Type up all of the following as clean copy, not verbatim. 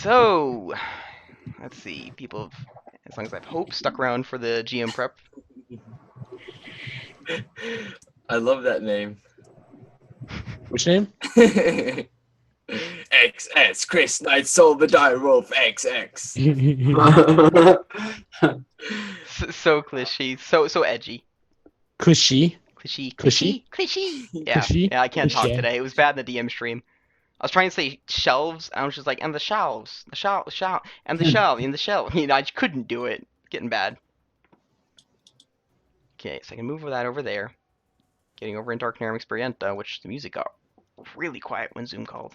So, let's see. People have, as long as I have hope, stuck around for the GM prep. I love that name. Which name? XX Chris Knight sold the dire wolf XX. So cliche, so edgy. Cushy. Cliche. Yeah, yeah. I can't talk today. It was bad in the DM stream. I was trying to say shelves. I was just like, and the shelves, and the shelf, and the shelf. You know, I just couldn't do it. Getting bad. Okay, so I can move that over there. Getting over into Arcanarium Experientia, which the music got really quiet when Zoom called.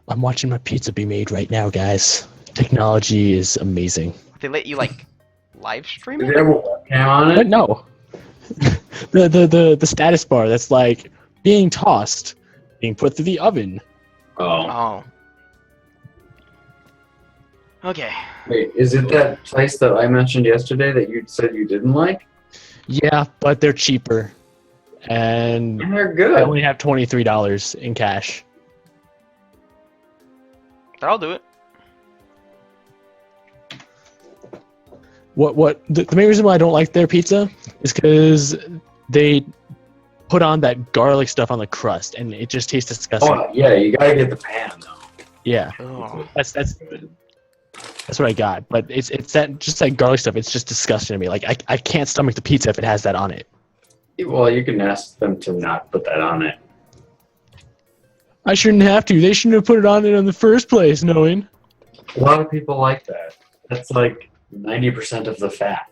I'm watching my pizza be made right now, guys. Technology is amazing. They let you like live stream Is it? there a webcam on But it? no. the status bar that's like being tossed, being put through the oven. Oh. Oh. Okay. Wait, is it that place that I mentioned yesterday that you said you didn't like? Yeah, but they're cheaper. And And they're I good. only have $23 in cash. I'll do it. The main reason why I don't like their pizza is because they put on that garlic stuff on the crust and it just tastes disgusting. Oh, yeah, you gotta get the pan, though. Yeah. Oh. That's what I got. But it's that just that garlic stuff, it's just disgusting to me. Like I can't stomach the pizza if it has that on it. Well, you can ask them to not put that on it. I shouldn't have to. They shouldn't have put it on it in the first place, knowing. A lot of people like that. That's like 90% of the fat.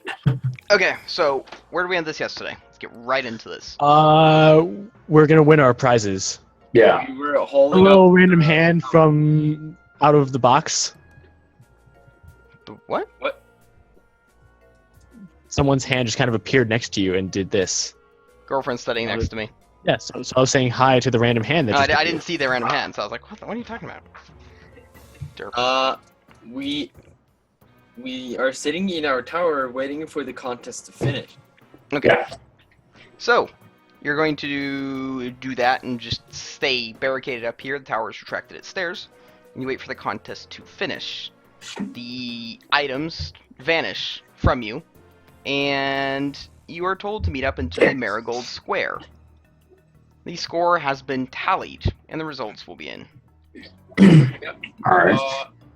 Okay, so where did we end this yesterday? Let's get right into this. We're gonna win our prizes. Yeah. We were A holding little up random hand from out of the box. What? What? Someone's hand just kind of appeared next to you and did this. Girlfriend studying next to me. Yeah, so I was saying hi to the random hand. That No, just I didn't see the random hand, so I was like, what are you talking about? Derp. We are sitting in our tower waiting for the contest to finish. Okay. Yeah. So, you're going to do that and just stay barricaded up here. The tower is retracted its stairs. And you wait for the contest to finish. The items vanish from you. And you are told to meet up into the Marigold Square. The score has been tallied, and the results will be in. Alright.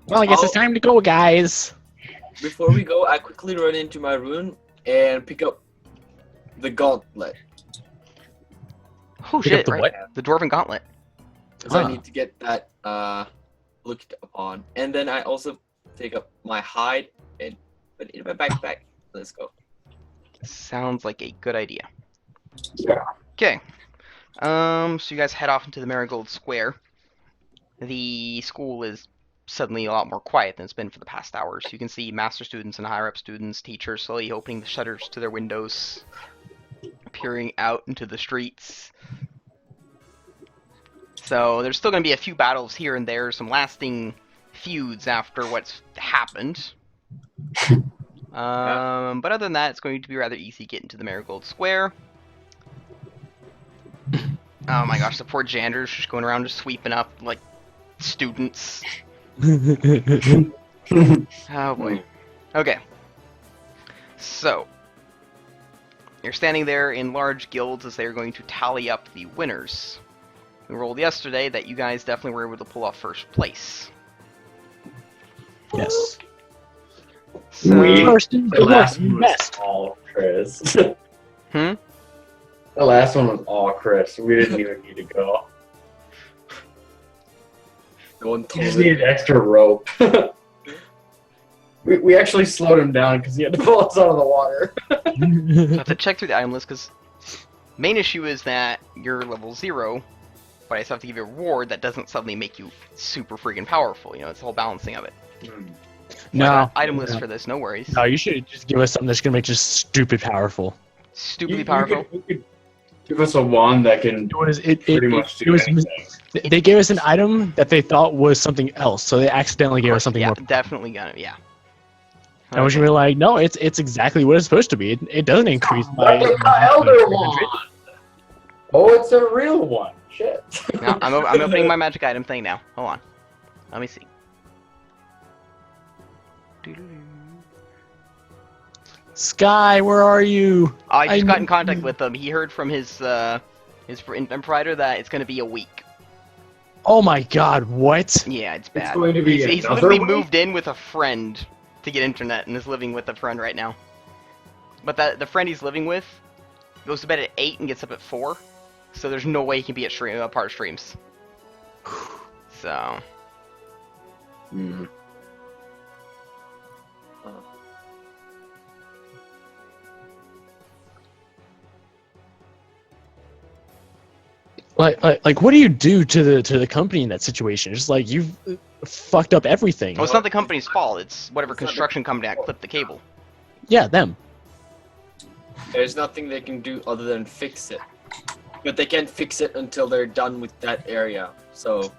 Well, I guess it's time to go, guys. Before we go, I quickly run into my room and pick up the gauntlet. Oh Pick up shit, the right? what? The Dwarven Gauntlet. Because I need to get that looked upon. And then I also take up my hide and put it in my backpack. Let's go. Sounds like a good idea. Yeah. Okay. So you guys head off into the Marigold Square. The school is suddenly a lot more quiet than it's been for the past hours. You can see master students and higher up students, teachers slowly opening the shutters to their windows, peering out into the streets. So there's still going to be a few battles here and there, some lasting feuds after what's happened. But other than that, it's going to be rather easy getting to the Marigold Square. Oh my gosh, the poor janitors just going around just sweeping up, like, students. Oh boy. Okay. So, you're standing there in large guilds as they're going to tally up the winners. We rolled yesterday that you guys definitely were able to pull off first place. Yes. So, We- First and The last best. one was all Chris. Hmm? The last one was all Chris. We didn't even need to go. Going We just needed extra rope. we actually slowed him down because he had to pull us out of the water. I have to check through the item list because main issue is that you're level 0, but I still have to give you a reward that doesn't suddenly make you super freaking powerful. You know, it's the whole balancing of it. No. Item list for this, no worries. No, you should just give us something that's gonna make you stupid powerful. Stupidly powerful. You could give us a wand that can pretty much do anything. They gave us an item that they thought was something else, so they accidentally gave us something yeah, more. definitely gonna, yeah. And we should be like, no, it's exactly what it's supposed to be. It doesn't increase my. Look at my elder wand! Oh, it's a real one. shit. No, I'm opening my magic item thing now. Hold on. Let me see. Sky, where are you? Oh, I just got in need contact you. with him. He heard from his provider that it's going to be a week. Oh my god, what? Yeah, it's bad. going to be he's another literally week? moved in with a friend to get internet and is living with a friend right now. But the friend he's living with goes to bed at 8 and gets up at 4. So there's no way he can be at part of streams. So... Hmm. Like, what do you do to the company in that situation? It's just like you've fucked up everything. Well, it's not the company's fault. It's whatever It's not the construction company that fault. clipped the cable. Yeah, them. There's nothing they can do other than fix it. But they can't fix it until they're done with that area. So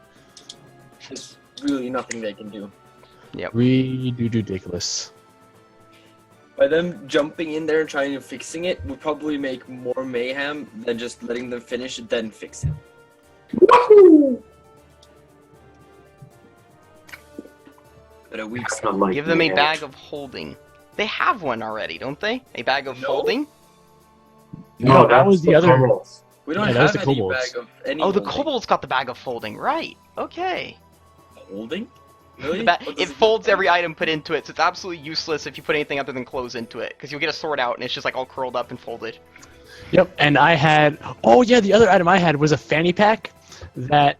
there's really nothing they can do. Ridiculous. By them jumping in there and trying to fixing it would probably make more mayhem than just letting them finish it then fix it. Woohoo! But a week's Kinda like Give them a that. bag of holding. They have one already, don't they? A bag of No. holding? No, that that's was the other- kobolds. we don't Yeah, that was have the any kobolds. bag of any Oh, the holding. kobold's got the bag of folding. Right. Okay. Holding? Really? The ba- What does it do? folds every item put into it, so it's absolutely useless if you put anything other than clothes into it, because you'll get a sword out and it's just like all curled up and folded. Yep, and I had. Oh yeah, the other item I had was a fanny pack that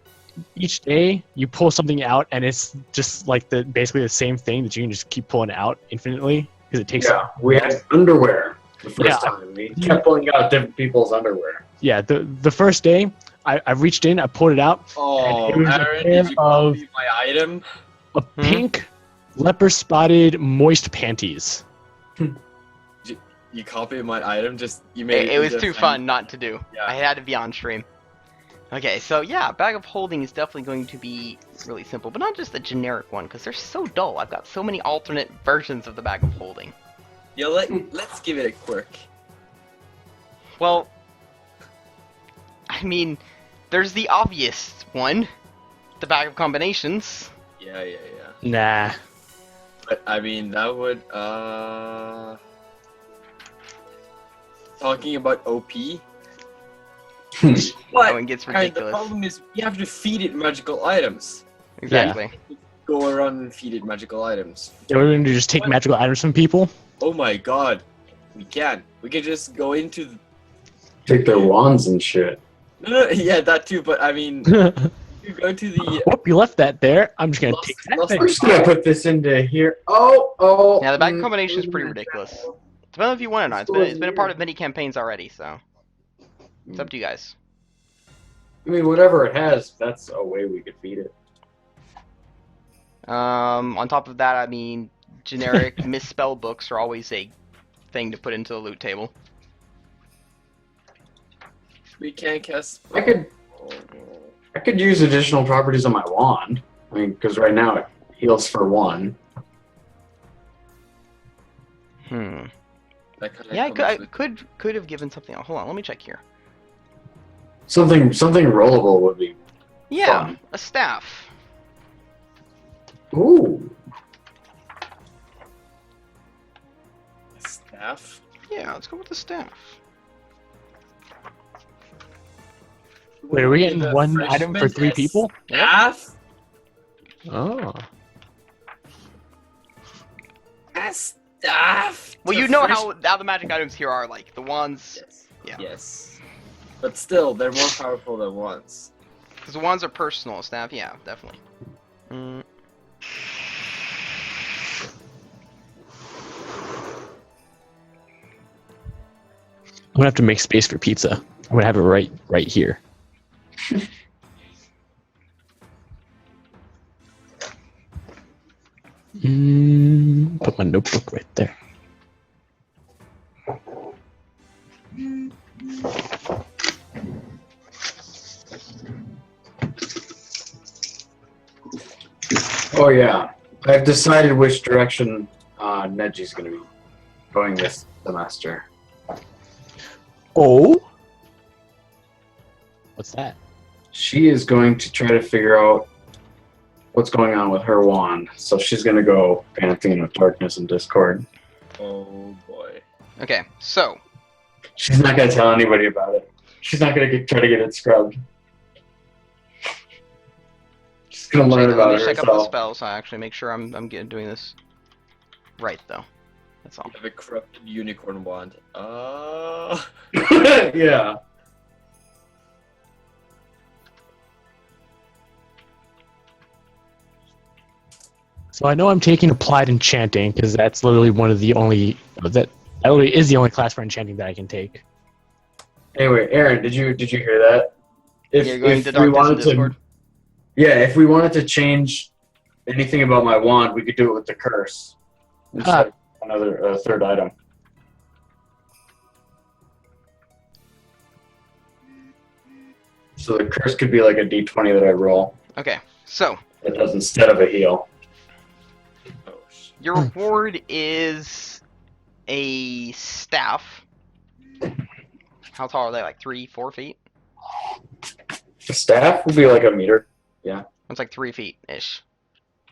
each day you pull something out and it's just like basically the same thing that you can just keep pulling out infinitely because it takes. Yeah, we had underwear the first Yeah. time. We kept pulling out different people's underwear. Yeah, the first day I reached in, I pulled it out, Oh, And it was a Aaron, pair did you of- copy my item? a pink leopard spotted moist panties. You copied my item? Just you made It was into a too fan- fun not to do. Yeah. I had to be on stream. Okay, so yeah, bag of holding is definitely going to be really simple, but not just a generic one, because they're so dull. I've got so many alternate versions of the bag of holding. Yeah, let's give it a quirk. Well, I mean, there's the obvious one, the bag of combinations. Yeah. Nah. But I mean, that would talking about OP. That But one gets the ridiculous. problem is you have to feed it magical items. Exactly. Go around and feed it magical items. Yeah, we're going to just take What? magical items from people. Oh my god, we can. We can just go into. Take their wands and shit. No, yeah, that too. But I mean, Whoop, you go to the. you left that there. I'm just going to Lost- take that lost- thing. We're just gonna put this into here. Oh. Yeah, the bag combination is pretty ridiculous. Depends if you want it or not. It's been a part of many campaigns already, so it's up to you guys. I mean, whatever it has, that's a way we could feed it. On top of that, I mean, generic misspelled books are always a thing to put into the loot table. We can't cast. I could use additional properties on my wand. I mean, because right now it heals for 1. That kinda Yeah, comes I with- could have given something else. Hold on, let me check here. Something rollable would be. Yeah, Fun. a staff. Ooh. staff. Yeah, let's go with the staff. Wait, are we getting The one item for 3 freshman people? Staff? Oh. A staff? Well, The you know fresh- how the magic items here are, like, the wands. Yes. Yeah. Yes. But still, they're more powerful than wands. Because the wands are personal, staff, yeah, definitely. Mm. I'm gonna have to make space for pizza. I'm gonna have it right here. Put my notebook right there. Oh yeah, I've decided which direction Neji's gonna be going this semester. Oh. What's that? she is going to try to figure out what's going on with her wand. So she's going to go Pantheon of Darkness and Discord. Oh boy. Okay, so She's not going to tell anybody about it. She's not going to try to get it scrubbed. She's going to learn let about me it check up the herself. spells. So I actually make sure I'm doing this right though. That's all. I have a corrupted unicorn wand. Yeah. So I know I'm taking Applied Enchanting because that's literally one of the only that literally is the only class for enchanting that I can take. Anyway, Aaron, did you hear that? You're going to Darkness and Discord? Yeah, if we wanted to change anything about my wand, we could do it with the curse. Instead of another third item. So the curse could be like a d20 that I roll. Okay, so It does instead of a heal. Oh, shit. your reward is a staff. How tall are they? Like 3-4 feet? The staff would be like a meter. It's like 3 feet ish.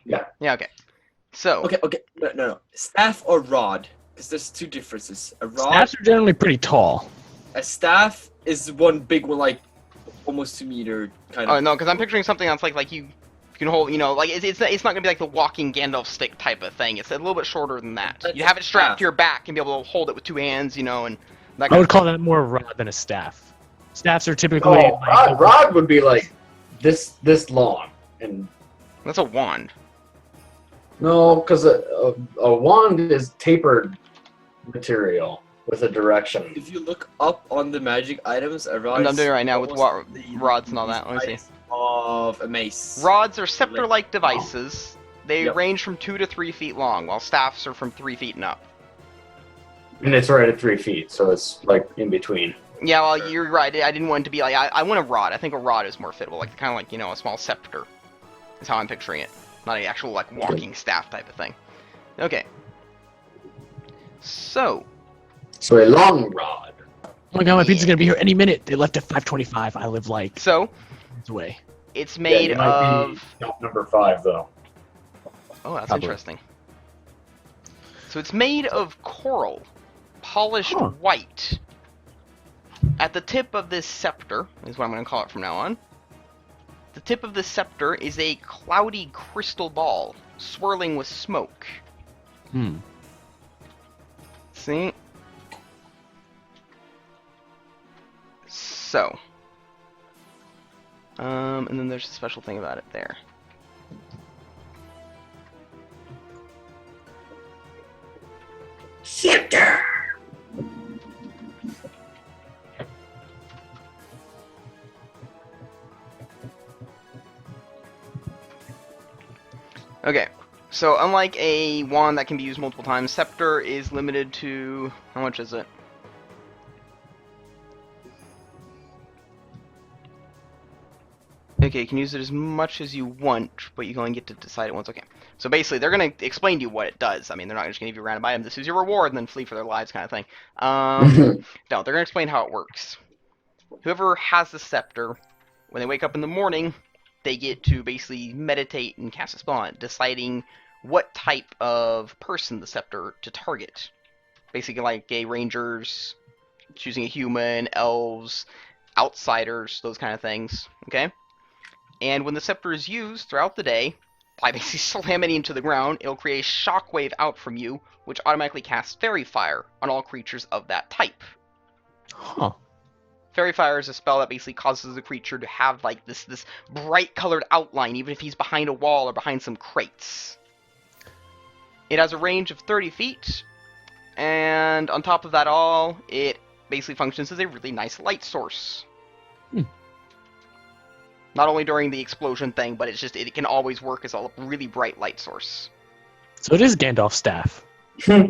Yeah. Yeah. Okay. So Okay. No. Staff or rod? Because there's two differences. A rod. Staffs are generally pretty tall. A staff is one big one, like almost 2 meter kind of. oh no, because I'm picturing something that's like you can hold. You know, like it's not gonna be like the walking Gandalf stick type of thing. It's a little bit shorter than that. That's You have it strapped staff. to your back and be able to hold it with 2 hands. You know, and that I kind would of call that more a rod than a staff. Staffs are typically Oh, like, rod would be like this long. And That's a wand. no, because a wand is tapered material with a direction. If you look up on the magic items, a rod. I'm doing it right now with almost the rods and all that. Let me see. size of a mace. Rods are scepter-like devices. They Yep. range from 2 to 3 feet long, while staffs are from 3 feet and up. And it's right at 3 feet, so it's like in between. Yeah, well, you're right. I didn't want it to be like I want a rod. I think a rod is more fitable, like kind of like a small scepter. Is how I'm picturing it, not an actual like walking staff type of thing. Okay. So So a long rod. oh my god, my pizza's gonna be here any minute. They left at 5:25. I live like minutes away. it's made it might of. be jump number 5 though. Oh, that's Probably. interesting. So it's made of coral, polished Huh. white. At the tip of this scepter, is what I'm going to call it from now on. The tip of this scepter is a cloudy crystal ball, swirling with smoke. See? So. And then there's a special thing about it there. Scepter! Okay, so unlike a wand that can be used multiple times, Scepter is limited to... How much is it? Okay, you can use it as much as you want, but you can only get to decide it once. Okay, so basically they're going to explain to you what it does. I mean, they're not just going to give you a random item, this is your reward, and then flee for their lives kind of thing. No, they're going to explain how it works. Whoever has the Scepter, when they wake up in the morning, they get to basically meditate and cast a spell on it, deciding what type of person the scepter to target. Basically like gay rangers, choosing a human, elves, outsiders, those kind of things, okay? And when the scepter is used throughout the day, by basically slamming it into the ground, it'll create a shockwave out from you, which automatically casts Fairy Fire on all creatures of that type. Huh. Fairy Fire is a spell that basically causes the creature to have like this bright colored outline, even if he's behind a wall or behind some crates. It has a range of 30 feet, and on top of that all, it basically functions as a really nice light source. Not only during the explosion thing, but it can always work as a really bright light source. So it is Gandalf's staff. Yeah,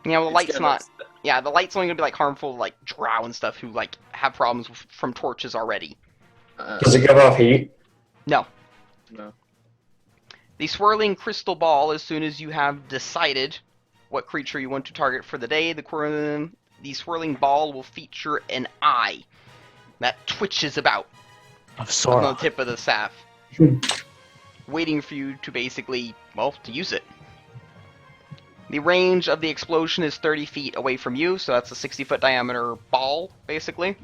well, the light's It's not. Gandalf's- Yeah, the light's only gonna be like harmful to like drow and stuff who like have problems from torches already. Does it give off heat? No. No. The swirling crystal ball, as soon as you have decided what creature you want to target for the day, the swirling ball will feature an eye that twitches about. Of on the Sauron. tip of the staff, waiting for you to basically, well, to use it. The range of the explosion is 30 feet away from you, so that's a 60-foot diameter ball, basically.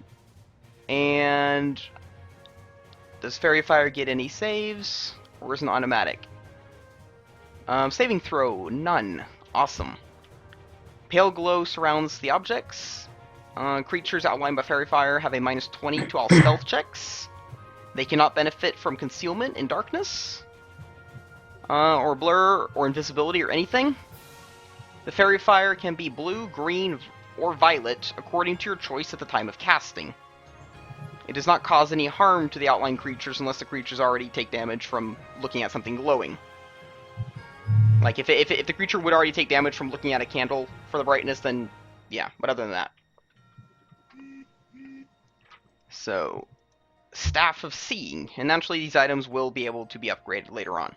And does Fairy Fire get any saves, or is it an automatic? Saving throw, none. Awesome. Pale glow surrounds the objects. Creatures outlined by Fairy Fire have a minus 20 to all stealth checks. They cannot benefit from concealment in darkness, or blur, or invisibility, or anything. The Fairy Fire can be blue, green, or violet, according to your choice at the time of casting. It does not cause any harm to the outlying creatures unless the creatures already take damage from looking at something glowing. Like, if the creature would already take damage from looking at a candle for the brightness, then yeah, but other than that. So, Staff of Seeing, and naturally these items will be able to be upgraded later on.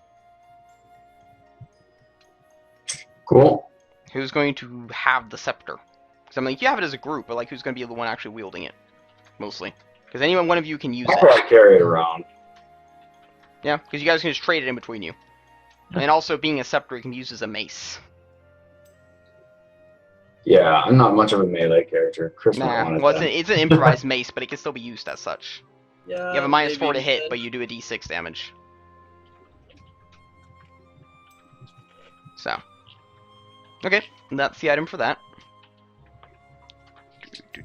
Cool. Who's going to have the scepter? Because I'm like, you have it as a group, but like, who's going to be the one actually wielding it? Mostly. Because one of you can use I'll it. probably carry it around. Yeah, because you guys can just trade it in between you. And also, being a scepter, it can be used as a mace. Yeah, I'm not much of a melee character. Chris might Nah, want it well, then. it's an improvised mace, but it can still be used as such. Yeah. You have a minus 4 to maybe hit, then. but you do a d6 damage. So. Okay, and that's the item for that.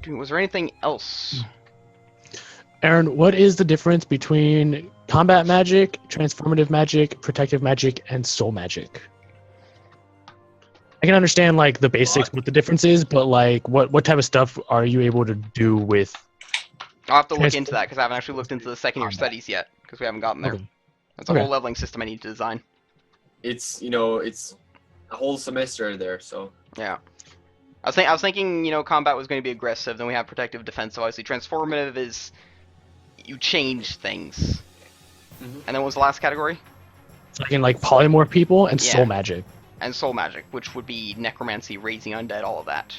Was there anything else? Aaron, what is the difference between combat magic, transformative magic, protective magic, and soul magic? I can understand like the basics, what the difference is, but like what type of stuff are you able to do with? I'll have to look into that because I haven't actually looked into the second year Combat. studies yet because we haven't gotten there. Okay. That's a Okay. whole leveling system I need to design. It's it's a whole semester there, so Yeah. I was thinking, combat was going to be aggressive, then we have protective defense, so obviously transformative is you change things. Mhm. And then what was the last category? So I can like polymorph people and Yeah. soul magic. And soul magic, which would be necromancy, raising undead, all of that.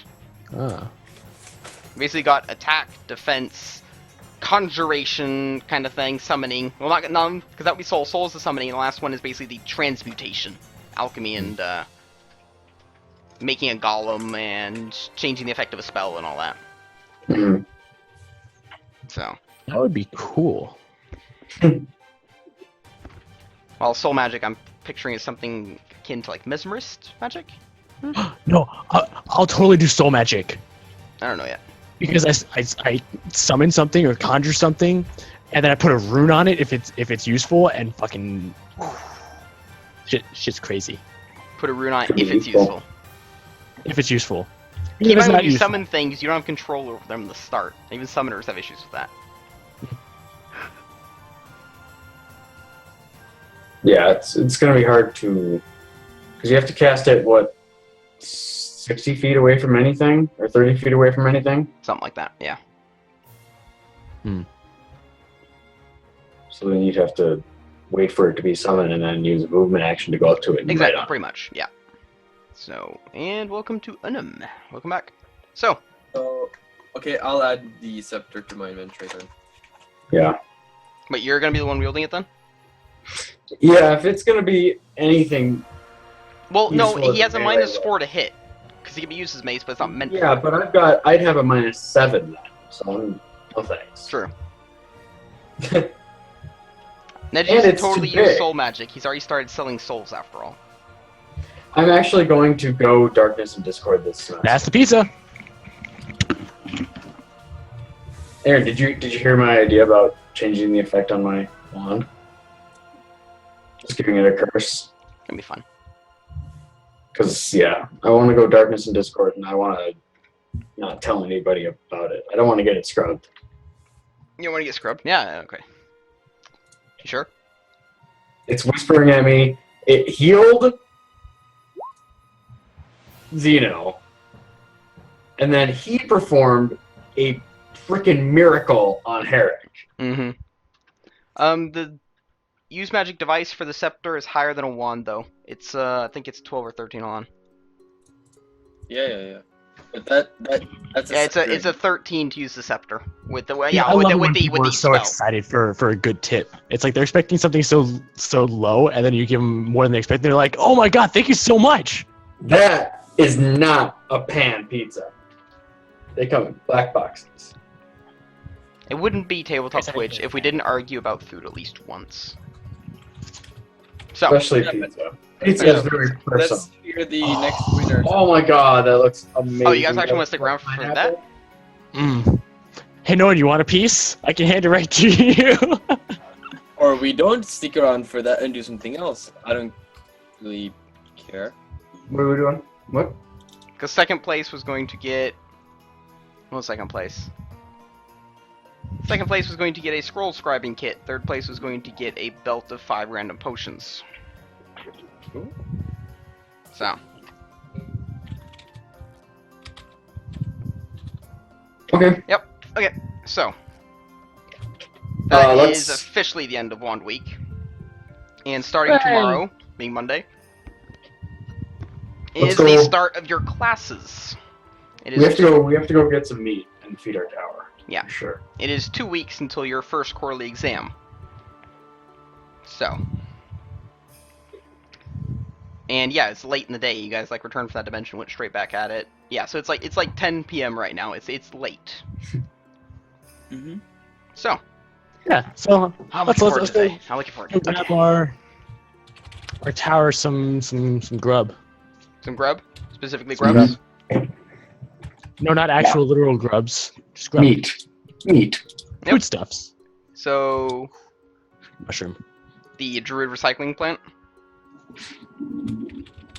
Ah. Basically got attack, defense, conjuration kind of thing, summoning. Well, not none, because that would be soul. Soul is the summoning, and the last one is basically the transmutation, alchemy, and making a golem and changing the effect of a spell and all that. Mhm. So, That would be cool. while soul magic, I'm picturing as something akin to like mesmerist magic. No, I'll totally do soul magic I don't know yet. because I summon something or conjure something, and then I put a rune on it if it's useful, and fucking shit's crazy Put a rune on it Could be if it's useful. useful. if it's useful. Keep in If it's mind not when you useful- summon things, you don't have control over them at the start. Even summoners have issues with that. Yeah, it's gonna be hard to, because you have to cast it 60 feet away from anything or 30 feet away from anything. Something like that, yeah. So then you'd have to wait for it to be summoned and then use a movement action to go up to it. And Exactly, bite on it. pretty much, yeah. So, and welcome to Unum. Welcome back. So, okay, I'll add the scepter to my inventory then. Yeah. but you're gonna be the one wielding it then? Yeah, if it's gonna be anything. Well, no, Useful he as has a melee minus weapon. 4 to hit. Because he can be used as mace, but it's not meant Yeah, for it. but I'd have a -7 then. So no thanks. True. And Neji's it's totally too used big. soul magic. He's already started selling souls after all. I'm actually going to go Darkness and Discord this semester. That's the pizza. Aaron, did you hear my idea about changing the effect on my wand? Just giving it a curse. Gonna be fun. Because, yeah, I want to go Darkness and Discord, and I want to not tell anybody about it. I don't want to get it scrubbed. You want to get scrubbed? Yeah, okay. You sure? It's whispering at me. It healed Zeno. And then he performed a freaking miracle on Herrick. Mm-hmm. The use magic device for the scepter is higher than a wand, though. It's, I think it's 12 or 13 on. Yeah. But that's Yeah, it's a 13 to use the scepter with the Yeah, I with love the it with when the people with are the so spell. excited for a good tip. It's like they're expecting something so low, and then you give them more than they expect. They're like, "Oh my god, thank you so much." That is not a pan pizza. They come in black boxes. It wouldn't be tabletop Yes, I Twitch think if we didn't argue about food at least once. So Especially Yeah, pizza. Pizza Yeah. is very personal. Let's hear the next winner. Oh my god, that looks amazing. Oh, you guys actually want to stick around for that? Mm. Hey, Noah, you want a piece? I can hand it right to you. Or we don't stick around for that and do something else. I don't really care. What are we doing? What? Because second place was going to get. What was second place? Second place was going to get a scroll scribing kit. Third place was going to get a belt of 5 random potions. Cool. So, Okay. okay, so that is let's- officially the end of Wand Week, and starting Hooray! tomorrow, being Monday, Let's is the go. start of your classes. It We have is to go. We have to go get some meat and feed our tower. Yeah. For sure. It is 2 weeks until your first quarterly exam. So. And yeah, it's late in the day. You guys like returned from that dimension, went straight back at it. Yeah, so it's like 10 p.m. right now. It's late. Mm-hmm. So. Yeah. So I'm let's looking forward let's to go today. I'm looking forward to grab okay. our tower some grub. Some grub, specifically Some grubs. No, not actual literal grubs. Just grub. Meat. Yep. Foodstuffs. So Mushroom. the druid recycling plant.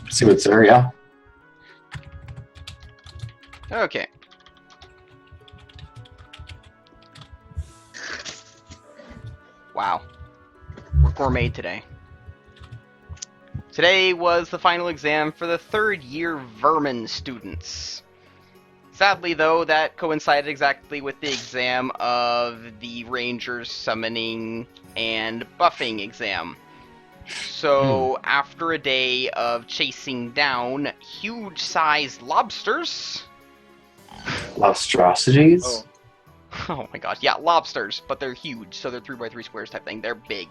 See what's there, yeah. Okay. Wow. We're gourmet today. Today was the final exam for the 3rd year Vermin students. Sadly, though, that coincided exactly with the exam of the Rangers Summoning and Buffing exam. So, after a day of chasing down huge-sized lobsters... Monstrosities. Oh. Oh my gosh, yeah, lobsters, but they're huge, so they're 3x3 squares type thing. They're big.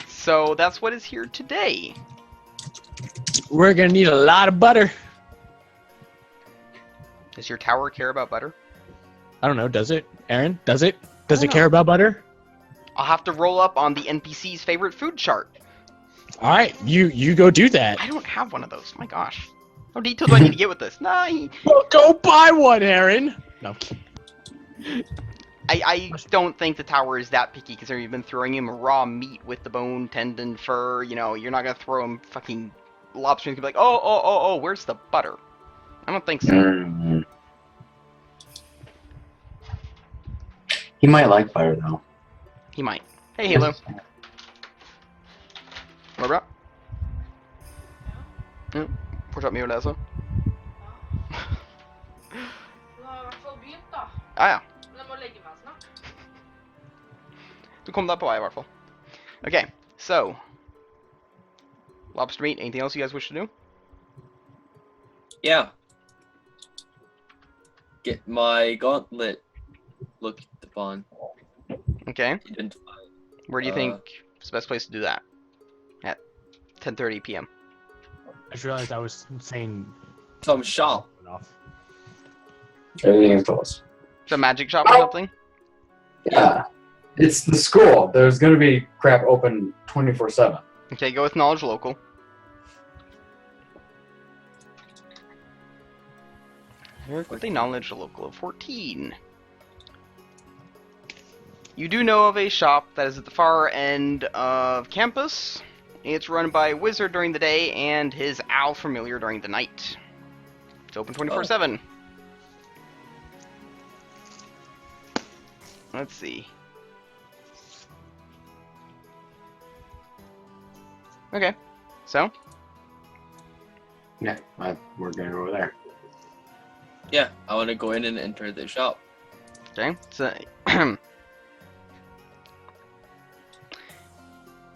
So, that's what is here today. We're gonna need a lot of butter. Does your tower care about butter? I don't know. Does it, Aaron? Does it? Does I it don't care about butter? I'll have to roll up on the NPC's favorite food chart. All right, you go do that. I don't have one of those. My gosh. How detailed do I need to get with this? Nah, Well, go buy one, Aaron. No. I'm kidding. I don't think the tower is that picky considering you've been throwing him raw meat with the bone, tendon, fur. You know, you're not gonna throw him fucking lobster and be like, oh, where's the butter? I don't think so. Mm. He might like butter though. He might. Hey, Halo. Vad bra. Fortsätt med att läsa. Du har i hvert fall begynt, da. Ja. Men jeg må legge meg snart. Du kom där på i alla fall. Okay, so. Lobster meat, anything else you guys wish to do? Yeah. Get my gauntlet looked upon. Okay, Identified. where do you think is the best place to do that? At 10:30 p.m. I just realized I was saying Some shop. enough. Everything is close. Is it a magic shop or something? Yeah. It's the school. There's gonna be crap open 24/7. Okay, go with knowledge local. With the knowledge local of 14. You do know of a shop that is at the far end of campus. It's run by a wizard during the day and his owl familiar during the night. It's open 24/7. Let's see. Okay, so Yeah, we're gonna go over there. Yeah, I want to go in and enter the shop. okay, so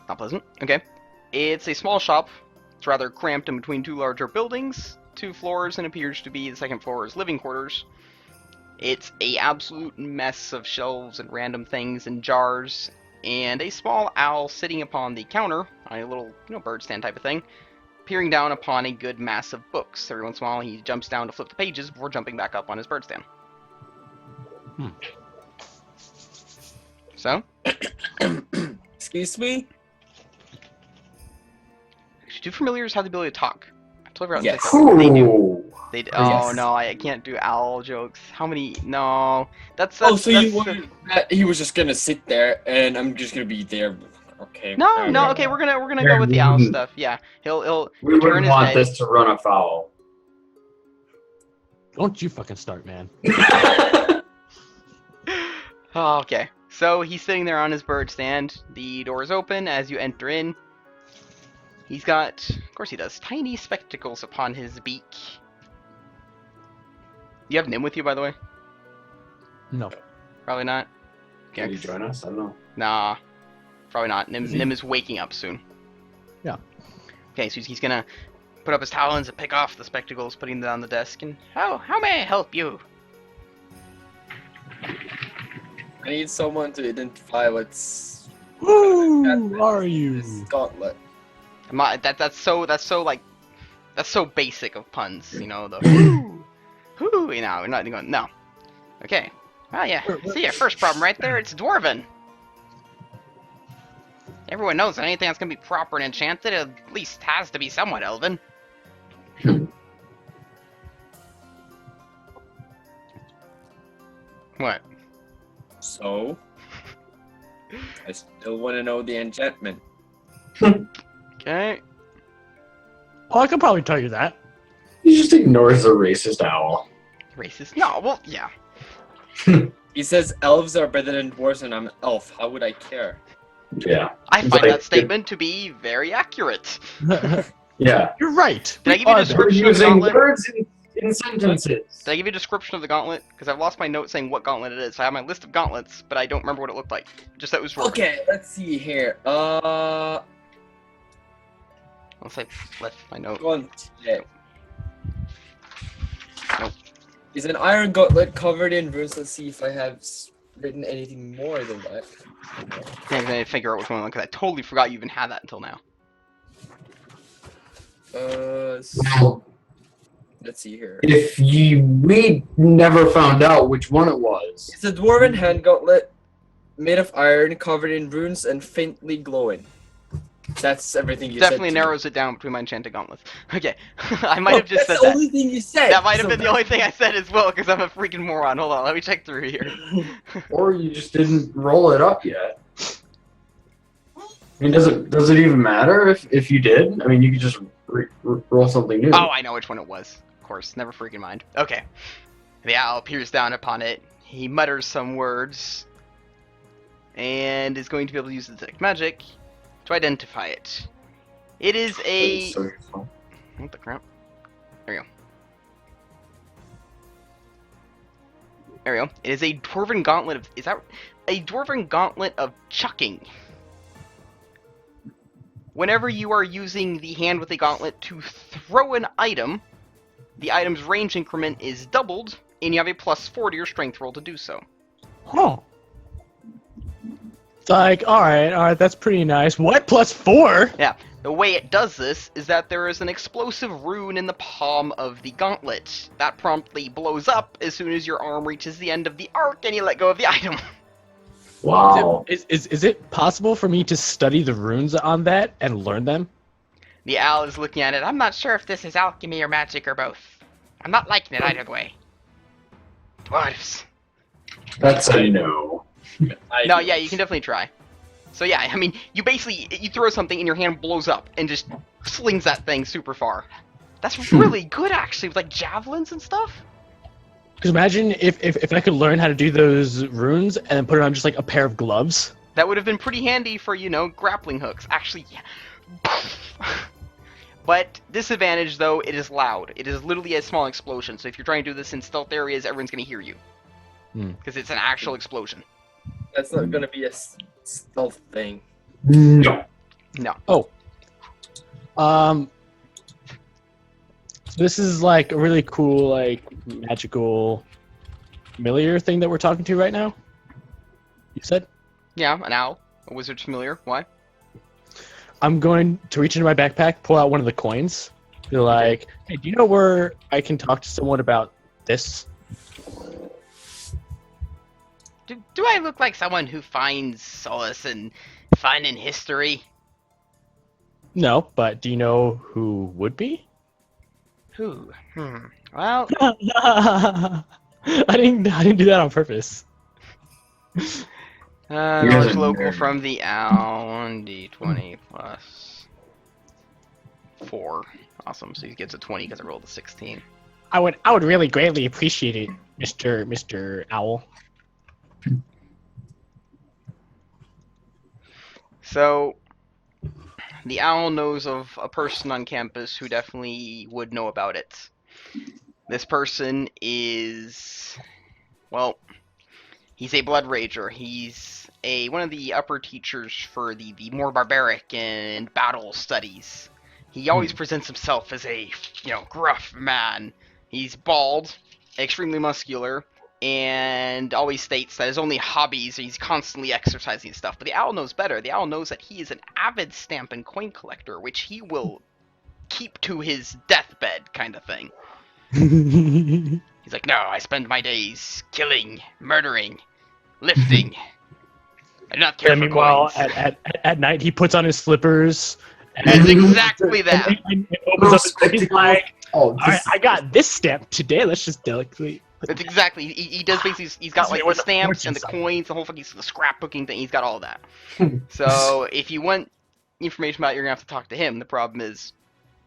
not pleasant. Okay, it's a small shop. It's rather cramped in between 2 larger buildings. 2 floors and appears to be the second floor's living quarters. It's a absolute mess of shelves and random things and jars, and a small owl sitting upon the counter on a little, bird stand type of thing, peering down upon a good mass of books. Every once in a while, he jumps down to flip the pages before jumping back up on his bird stand. So, Excuse me? do familiars have the ability to talk? I totally forgot Yes. they do. Ooh. They do. Oh Yes. no, I can't do owl jokes. How many? No, that's Oh, so that's, you wanted that he was just gonna sit there, and I'm just gonna be there. Okay. No, alright. no. Okay, we're gonna Yeah, go with the we owl wouldn't- stuff. Yeah, he'll We turn wouldn't his want head. this to run afoul. Don't you fucking start, man. Oh, okay. So he's sitting there on his bird stand. The door is open as you enter in. He's got, of course he does, tiny spectacles upon his beak. You have Nim with you, by the way? No. Probably not. Can you join us? I don't know. Nah, probably not. Nim is waking up soon. Yeah. Okay, so he's gonna put up his talons and pick off the spectacles, putting them on the desk. And how may I help you? I need someone to identify what's Who are you? this gauntlet. That's so basic of puns, the whoo, we're not going, no. Okay. Oh yeah, see your first problem right there, it's Dwarven. Everyone knows that anything that's gonna be proper and enchanted at least has to be somewhat Elven. What? So, I still want to know the enchantment. Okay. Oh, I can probably tell you that. He just ignores the racist owl. Racist? No, well, yeah. He says elves are better than dwarves, and I'm an elf. How would I care? Yeah. I find Like, that statement to be very accurate. Yeah. You're right. Did I give you a Are We're description of the using gauntlet? words in sentences. Did I give you a description of the gauntlet? Because I've lost my note saying what gauntlet it is. I have my list of gauntlets, but I don't remember what it looked like. Just that it was dwarven. Okay, let's see here. Unless I left my note. Gauntlet. Nope. Is an iron gauntlet covered in runes? Let's see if I have written anything more than that. Yeah, 'cause I didn't figure out which one, because I totally forgot you even had that until now. Let's see here. We never found out which one it was. It's a dwarven hand gauntlet made of iron, covered in runes, and faintly glowing. That's everything you Definitely said. narrows it down between my enchanted gauntlets. Okay, I might have just said That's the that. only thing you said. That might have so been the only thing I said as well, because I'm a freaking moron. Hold on, let me check through here. Or you just didn't roll it up yet. I mean, does it even matter if you did? I mean, you could just roll something new. Oh, I know which one it was. Of course, never freaking mind. Okay. The owl peers down upon it. He mutters some words. And is going to be able to use the detect magic to identify it. It is a... It's so useful. What the crap? There we go. There we go. It is a dwarven gauntlet of... Is that... A dwarven gauntlet of chucking. Whenever you are using the hand with a gauntlet to throw an item, the item's range increment is doubled, and you have a +4 to your strength roll to do so. Oh. It's like, alright, that's pretty nice. What? +4? Yeah, the way it does this is that there is an explosive rune in the palm of the gauntlet. That promptly blows up as soon as your arm reaches the end of the arc and you let go of the item. Wow. Is it possible for me to study the runes on that and learn them? The owl is looking at it. I'm not sure if this is alchemy or magic or both. I'm not liking it either way. Dwarves. That's a no. No, yeah, you can definitely try. So yeah, I mean, you basically, you throw something and your hand blows up and just slings that thing super far. That's really good, actually, with like javelins and stuff. Because imagine if I could learn how to do those runes and then put it on just like a pair of gloves. That would have been pretty handy for, grappling hooks. Actually, yeah. But disadvantage, though, it is loud. It is literally a small explosion. So if you're trying to do this in stealth areas, everyone's going to hear you. Because it's an actual explosion. That's not gonna be a stealth thing. No. No. Oh. So this is like a really cool, like magical, familiar thing that we're talking to right now. You said. Yeah, an owl. A wizard's familiar. Why? I'm going to reach into my backpack, pull out one of the coins, be like, "Hey, do you know where I can talk to someone about this?" Do I look like someone who finds solace in finding history? No, but do you know who would be? Who? Well, I didn't do that on purpose. knowledge a local nerd. from the owl. 1d20 plus 4. Awesome. So he gets a 20 because I rolled a 16. I would really greatly appreciate it, Mr. Owl. So, the owl knows of a person on campus who definitely would know about it. This person is, well, he's a blood rager. He's one of the upper teachers for the more barbaric and battle studies. He always presents himself as a, gruff man. He's bald, extremely muscular, and always states that his only hobbies, he's constantly exercising and stuff. But the owl knows better. The owl knows that he is an avid stamp and coin collector, which he will keep to his deathbed kind of thing. He's like, no, I spend my days killing, murdering, lifting. I do not care And for meanwhile, coins. at night, he puts on his slippers. It's exactly that. And opens up his book. He's like, Oh, all right, I got this stamp today. Let's just delicately. It's exactly. He does basically. He's got like the What's the stamps and the fortune coins, the whole fucking the scrapbooking thing. He's got all that. So if you want information about it, you're gonna have to talk to him. The problem is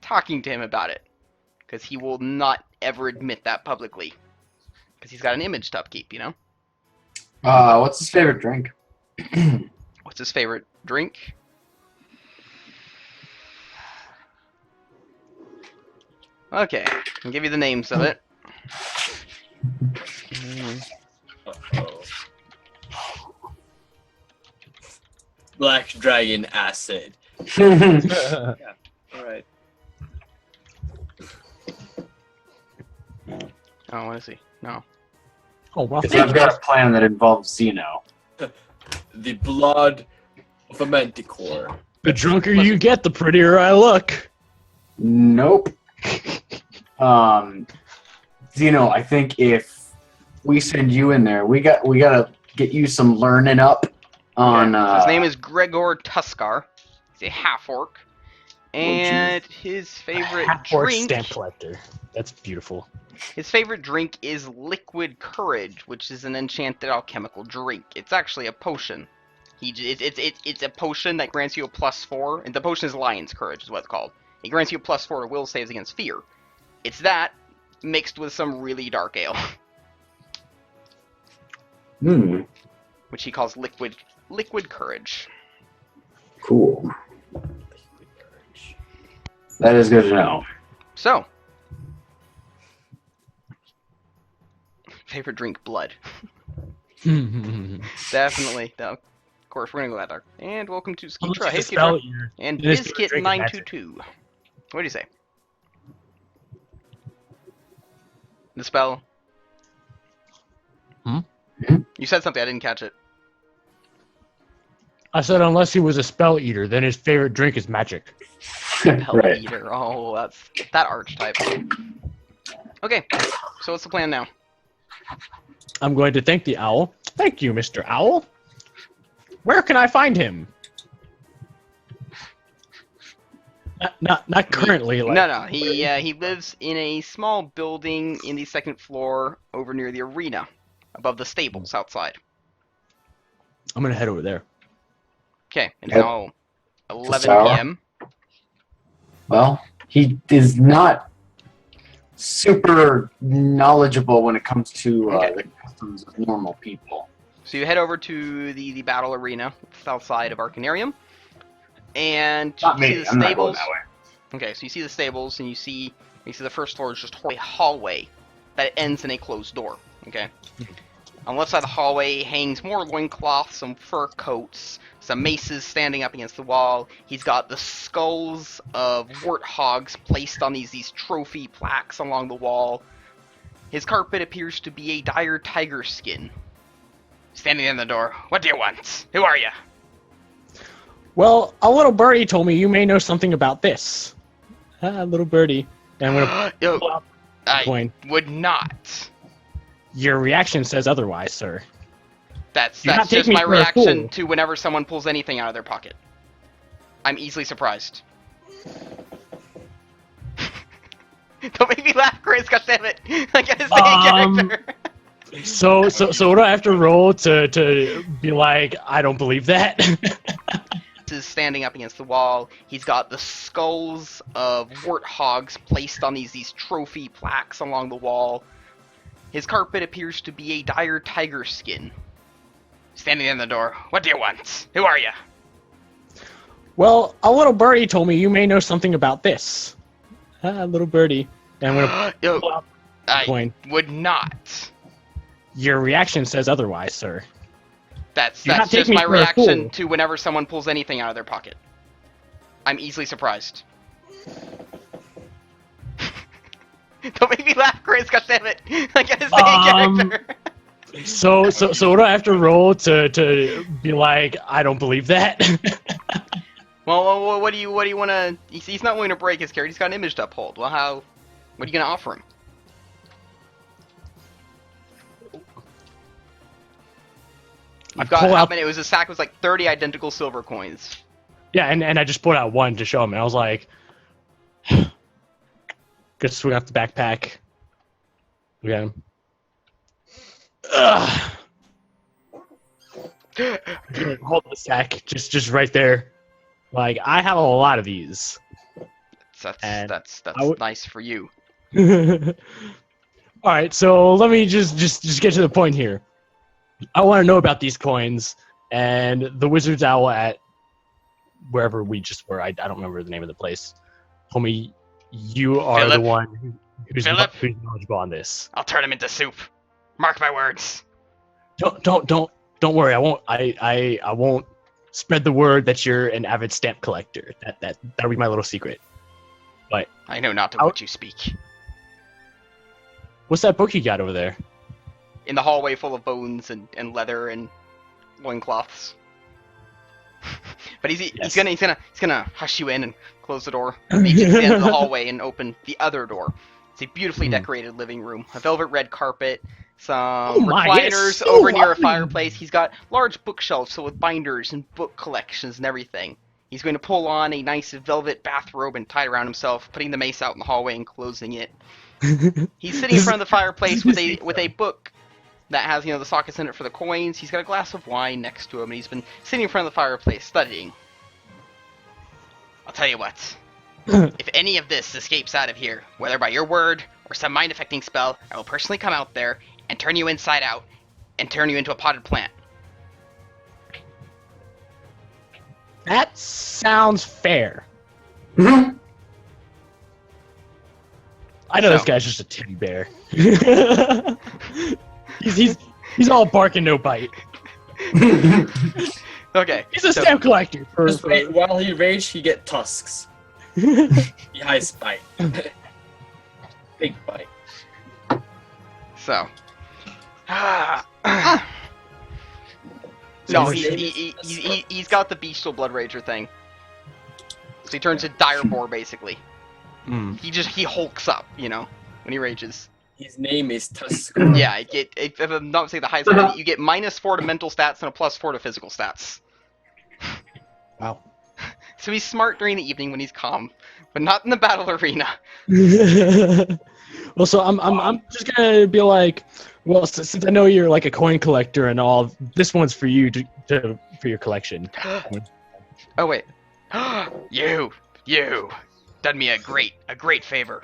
talking to him about it, because he will not ever admit that publicly, because he's got an image to upkeep. What's his favorite drink? What's his favorite drink? Okay, I'll give you the names of it. Uh-oh. Black Dragon Acid. Alright. Oh, what is he? No. Oh, well, Because I've got a plan that involves Xeno. The blood of a manticore. the drunker you get, the prettier I look. Nope. Xeno, I think if we send you in there, we gotta get you some learning up on. Okay, so his name is Gregor Tuskar. He's a half-orc. And his favorite Half-orc drink... stamp collector. That's beautiful. His favorite drink is Liquid Courage, which is an enchanted alchemical drink. It's actually a potion. It's a potion that grants you a +4, and the potion is Lion's Courage, is what it's called. It grants you a +4 to will saves against fear. It's that mixed with some really dark ale, which he calls Liquid Courage. Cool. That is good to know. So, favorite drink, blood. Definitely. Of course, we're gonna go that dark. And welcome to Skeetra. Hey, Skeetra. And Biscuit922. What do you say? The spell? You said something, I didn't catch it. I said unless he was a spell eater, then his favorite drink is magic. Hell Right. Eater. Oh, that's that archetype. Okay, so what's the plan now? I'm going to thank the owl. Thank you, Mr. Owl. Where can I find him? Not currently. Like, No. He lives in a small building in the second floor over near the arena, above the stables outside. I'm gonna head over there. Okay, it's Yep. now 11 Sour. p.m. Well, he is not super knowledgeable when it comes to Okay. the customs of normal people. So you head over to the battle arena, south side of Arcanarium, and Not you see me. the I'm not going stables. that way. Okay, so you see the stables, and you see the first floor is just a hallway that ends in a closed door. Okay. On the left side of the hallway hangs more loincloths, some fur coats, some maces standing up against the wall. He's got the skulls of warthogs placed on these trophy plaques along the wall. His carpet appears to be a dire tiger skin. Standing in the door. What do you want? Who are you? Well, a little birdie told me you may know something about this. Little birdie. And I'm gonna Yo, pull out the I coin. would not. Your reaction says otherwise, sir. That's Do not take just me my for a reaction fool. to whenever someone pulls anything out of their pocket. I'm easily surprised. Don't make me laugh, Chris. God damn it! I gotta stay in character. So what do I have to roll to be like, I don't believe that? Is standing up against the wall. He's got the skulls of warthogs placed on these trophy plaques along the wall. His carpet appears to be a dire tiger skin. Standing in the door. What do you want? Who are you? Well, a little birdie told me you may know something about this. Little birdie. And I'm gonna Yo, pull out the I coin. would not. Your reaction says otherwise, sir. That's Do not take just me my for a reaction fool. to whenever someone pulls anything out of their pocket. I'm easily surprised. Don't make me laugh, Chris. God damn it! I gotta stay in character. So what do I have to roll to be like, I don't believe that? Well, what do you want to? He's not willing to break his character. He's got an image to uphold. Well, how? What are you gonna offer him? You've got pull how out- many? It was a sack. It was like 30 identical silver coins. Yeah, and I just pulled out one to show him, and I was like, good swing off the backpack. Look at him. Ugh. Hold the sack, just right there. Like, I have a lot of these. And That's I would- nice for you. All right, so let me just get to the point here. I want to know about these coins and the Wizard's Owl at wherever we just were. I don't remember the name of the place. Told me you are the Philip? one who's Philip? knowledgeable on this. I'll turn him into soup. Mark my words. Don't worry. I won't spread the word that you're an avid stamp collector. That'll be my little secret. I know not to How- what you speak. What's that book you got over there? In the hallway full of bones and leather and loincloths. But he's gonna hush you in and close the door. Make you to the end of the hallway and open the other door. It's a beautifully decorated living room. A velvet red carpet, some my, recliners it's so over near a lovely. fireplace. He's got large bookshelves filled with binders and book collections and everything. He's going to pull on a nice velvet bathrobe and tie it around himself, putting the mace out in the hallway and closing it. He's sitting in front of the fireplace with a book that has, the sockets in it for the coins. He's got a glass of wine next to him, and he's been sitting in front of the fireplace studying. I'll tell you what. If any of this escapes out of here, whether by your word or some mind-affecting spell, I will personally come out there and turn you inside out and turn you into a potted plant. That sounds fair. I know this So- guy's just a teddy bear. he's all bark and no bite. Okay. He's a so- stamp collector. Just wait, while he rage, he get tusks. He has bite. Big bite. So. So No, his name he's got the bestial blood rager thing. So he turns to dire boar basically. He hulks up, when he rages. His name is Tusk. Yeah, if I'm not saying the highest stat, you get -4 to mental stats and a +4 to physical stats. Wow. So he's smart during the evening when he's calm, but not in the battle arena. Well, so I'm just gonna be like, well, since I know you're like a coin collector and all, this one's for you for your collection. Oh wait, you done me a great favor.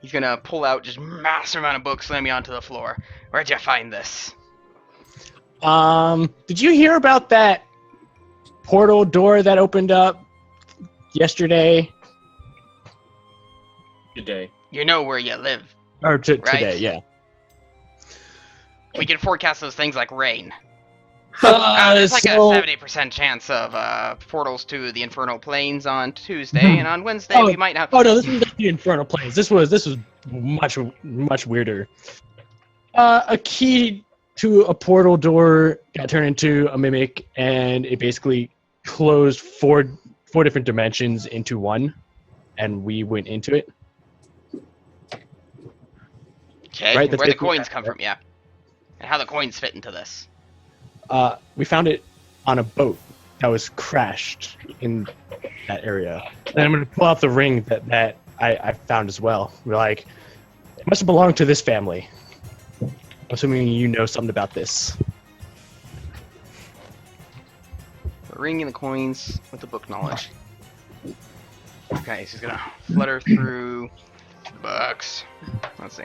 He's gonna pull out just massive amount of books, slam me onto the floor. Where'd you find this? Did you hear about that portal door that opened up yesterday Good day. You know where you live. or Right. today? Yeah. We can forecast those things like rain. There's like a 70% chance of portals to the Infernal Plains on Tuesday, and on Wednesday we might have. Oh no, this was not the Infernal Plains. This was much weirder. A key to a portal door got turned into a mimic, and it basically closed four different dimensions into one, and we went into it. Okay, Right, that's where the basically coins that, come right? from, yeah, and how the coins fit into this. We found it on a boat that was crashed in that area. And I'm going to pull out the ring that I found as well. We're like, it must have belonged to this family. Assuming you know something about this. The ring and the coins with the book knowledge. Okay, so he's gonna flutter through the books. Let's see.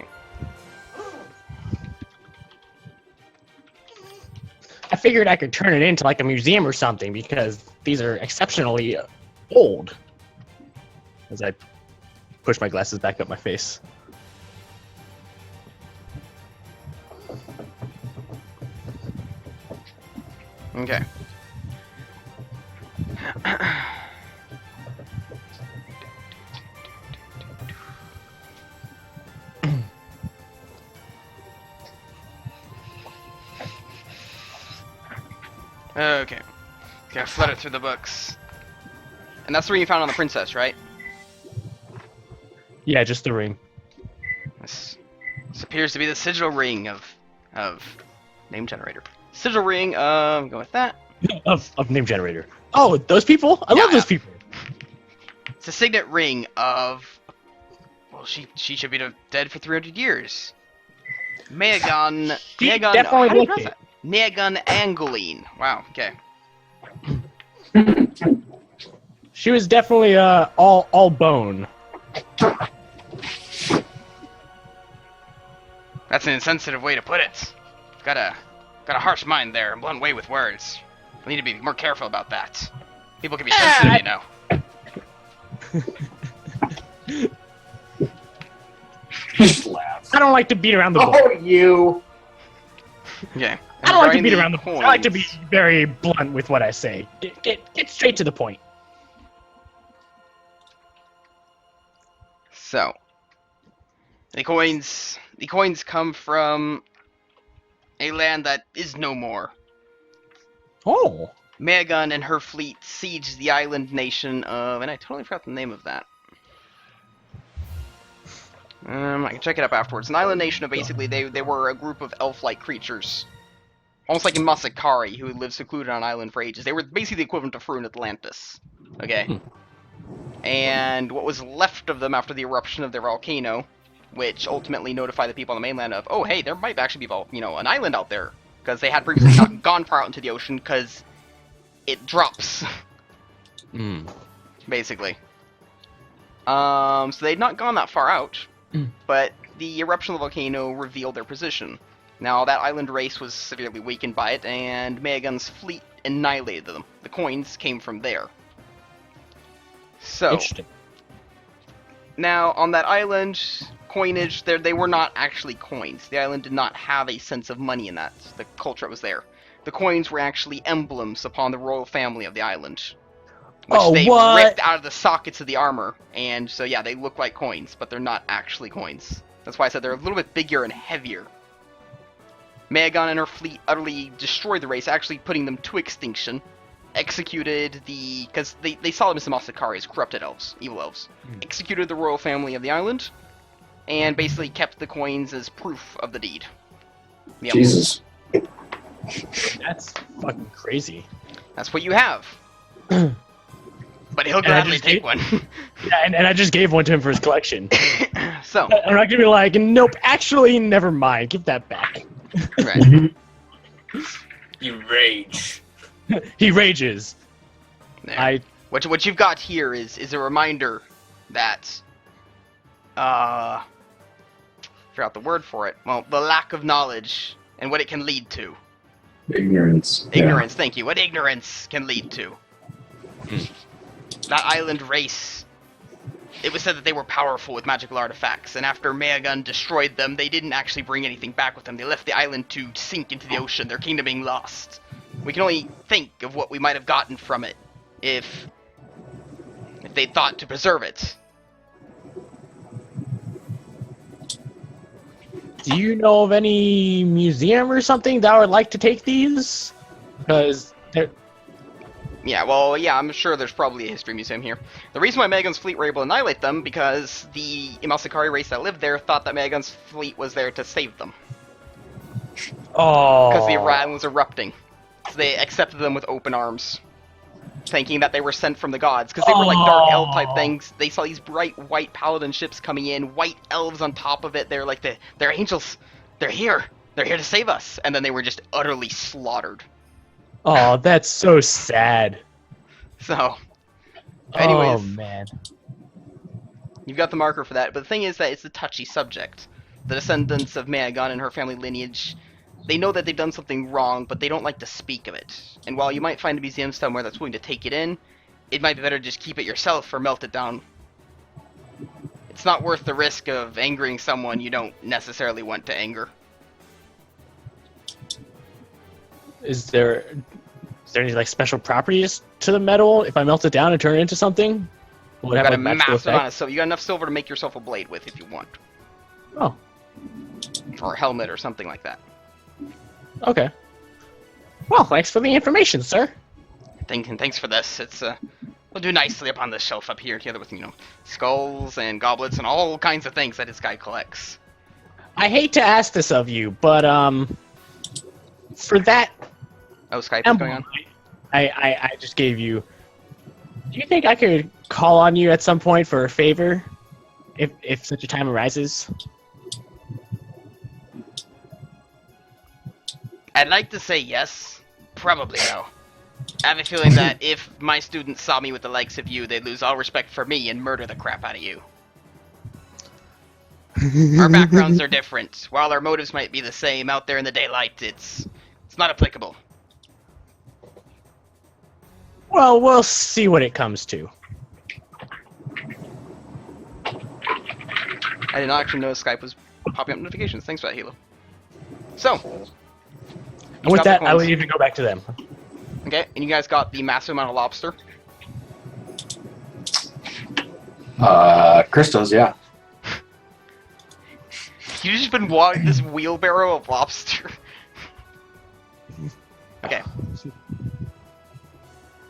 I figured I could turn it into like a museum or something because these are exceptionally old. As I push my glasses back up my face. Okay. Okay. Gotta flutter through the books. And that's the ring you found on the princess, right? Yeah, just the ring. This appears to be the sigil ring of name generator. Sigil ring, go with that. of name generator. Oh, those people? I Yeah, love those yeah. people. It's a signet ring of. Well, she should be dead for 300 years. Maegan. She Maegan. definitely How do you looked pronounce it. that? Maegan Angeline. Wow. Okay. She was definitely all bone. That's an insensitive way to put it. Got a harsh mind there, a blunt way with words. We need to be more careful about that. People can be sensitive, you know. Just laugh. I don't like to beat around the bush. Oh, you. Okay. I don't like to Regarding beat the around the bush. I like to be coins- very blunt with what I say. Get straight to the point. So, the coins come from a land that is no more. Oh. Maegan and her fleet sieged the island nation of, and I totally forgot the name of that. I can check it up afterwards. An island nation of basically they were a group of elf-like creatures, almost like in Masakari, who lived secluded on an island for ages. They were basically the equivalent of Frun Atlantis. Okay. And what was left of them after the eruption of their volcano, which ultimately notified the people on the mainland of, oh hey, there might actually be an island out there, because they had previously not gone far out into the ocean because it drops, basically. So they'd not gone that far out, but the eruption of the volcano revealed their position. Now that island race was severely weakened by it, and Maegan's fleet annihilated them. The coins came from there. So, Interesting. now on that island, coinage, they were not actually coins. The island did not have a sense of money in that, the culture that was there. The coins were actually emblems upon the royal family of the island, which they ripped out of the sockets of the armor. And so yeah, they look like coins, but they're not actually coins. That's why I said they're a little bit bigger and heavier. Maegan and her fleet utterly destroyed the race, actually putting them to extinction. Executed because they saw them as the Masakari, as corrupted elves, evil elves. Executed the royal family of the island, and basically kept the coins as proof of the deed. Yep. Jesus. That's fucking crazy. That's what you have. But he'll gladly just take gave- one. Yeah, and I just gave one to him for his collection. So, I'm not gonna be like, nope, actually, never mind. Give that back. right. You rage. He rages. There. What you've got here is a reminder that forgot the word for it. Well, the lack of knowledge and what it can lead to. Ignorance. Ignorance, thank you. What ignorance can lead to. That island race it was said that they were powerful with magical artifacts, and after Maeagun destroyed them, they didn't actually bring anything back with them. They left the island to sink into the ocean, their kingdom being lost. We can only think of what we might have gotten from it if they thought to preserve it. Do you know of any museum or something that would like to take these? Because they're... Yeah, well, yeah, I'm sure there's probably a history museum here. The reason why Maeagun's fleet were able to annihilate them, because the Imalsikari race that lived there thought that Maeagun's fleet was there to save them. Oh. Because the island was erupting. So they accepted them with open arms, thinking that they were sent from the gods. Because they were like dark elf type things. They saw these bright white paladin ships coming in, white elves on top of it. They're like, they're angels. They're here. They're here to save us. And then they were just utterly slaughtered. Oh, that's so sad. So, anyways, oh man, you've got the marker for that. But the thing is that it's a touchy subject. The descendants of Maeagun and her family lineage, they know that they've done something wrong, but they don't like to speak of it. And while you might find a museum somewhere that's willing to take it in, it might be better to just keep it yourself or melt it down. It's not worth the risk of angering someone you don't necessarily want to anger. is there any like special properties to the metal? If I melt it down and turn it into something, will it You have got a a magical massive amount of effect? silver. You got enough silver to make yourself a blade with if you want. Oh, Or a helmet or something like that. okay. Well, thanks for the information, sir. Thanks for this. It's will do nicely upon this shelf up here, together with, skulls and goblets and all kinds of things that this guy collects. I hate to ask this of you, but for that Oh, Skype is going on? I just gave you. Do you think I could call on you at some point for a favor, if such a time arises? I'd like to say yes. Probably no. I have a feeling that if my students saw me with the likes of you, they'd lose all respect for me and murder the crap out of you. Our backgrounds are different. While our motives might be the same, out there in the daylight, it's not applicable. Well, we'll see what it comes to. I did not actually know Skype was popping up notifications. Thanks for that, Hilo. So, And with got the that, I will coins. even go back to them. Okay, and you guys got the massive amount of lobster. Crystals, yeah. You've just been walking this wheelbarrow of lobster. Okay.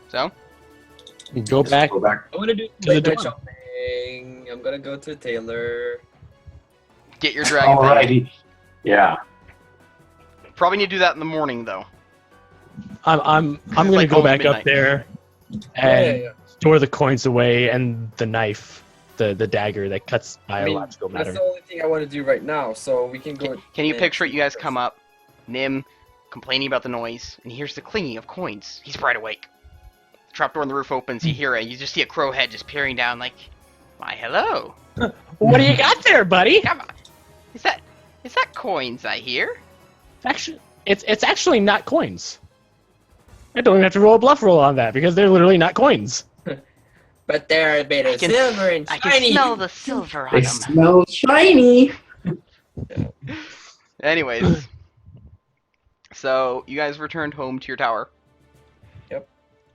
So, Go back. Go back. I want to do To the late night dorm. shopping. I'm gonna go to a tailor. get your dragon thing. Alrighty. Yeah. Probably need to do that in the morning, though. I'm It's gonna like go almost back midnight. up there and store the coins away and the knife, the dagger that cuts biological That's matter. the only thing I want to do right now. So we can go. Can you and- picture it? You guys come up, Nim complaining about the noise, and he hears the clinging of coins. He's bright awake. The trapdoor in the roof opens, you hear it, you just see a crow head just peering down like, why, hello. What do you got there, buddy? Come on. Is that coins I hear? It's actually not coins. I don't even have to roll a bluff roll on that because they're literally not coins. But they're made of I can- silver and I can shiny. smell the silver on They them. smell shiny. Anyways. So, you guys returned home to your tower. Yep.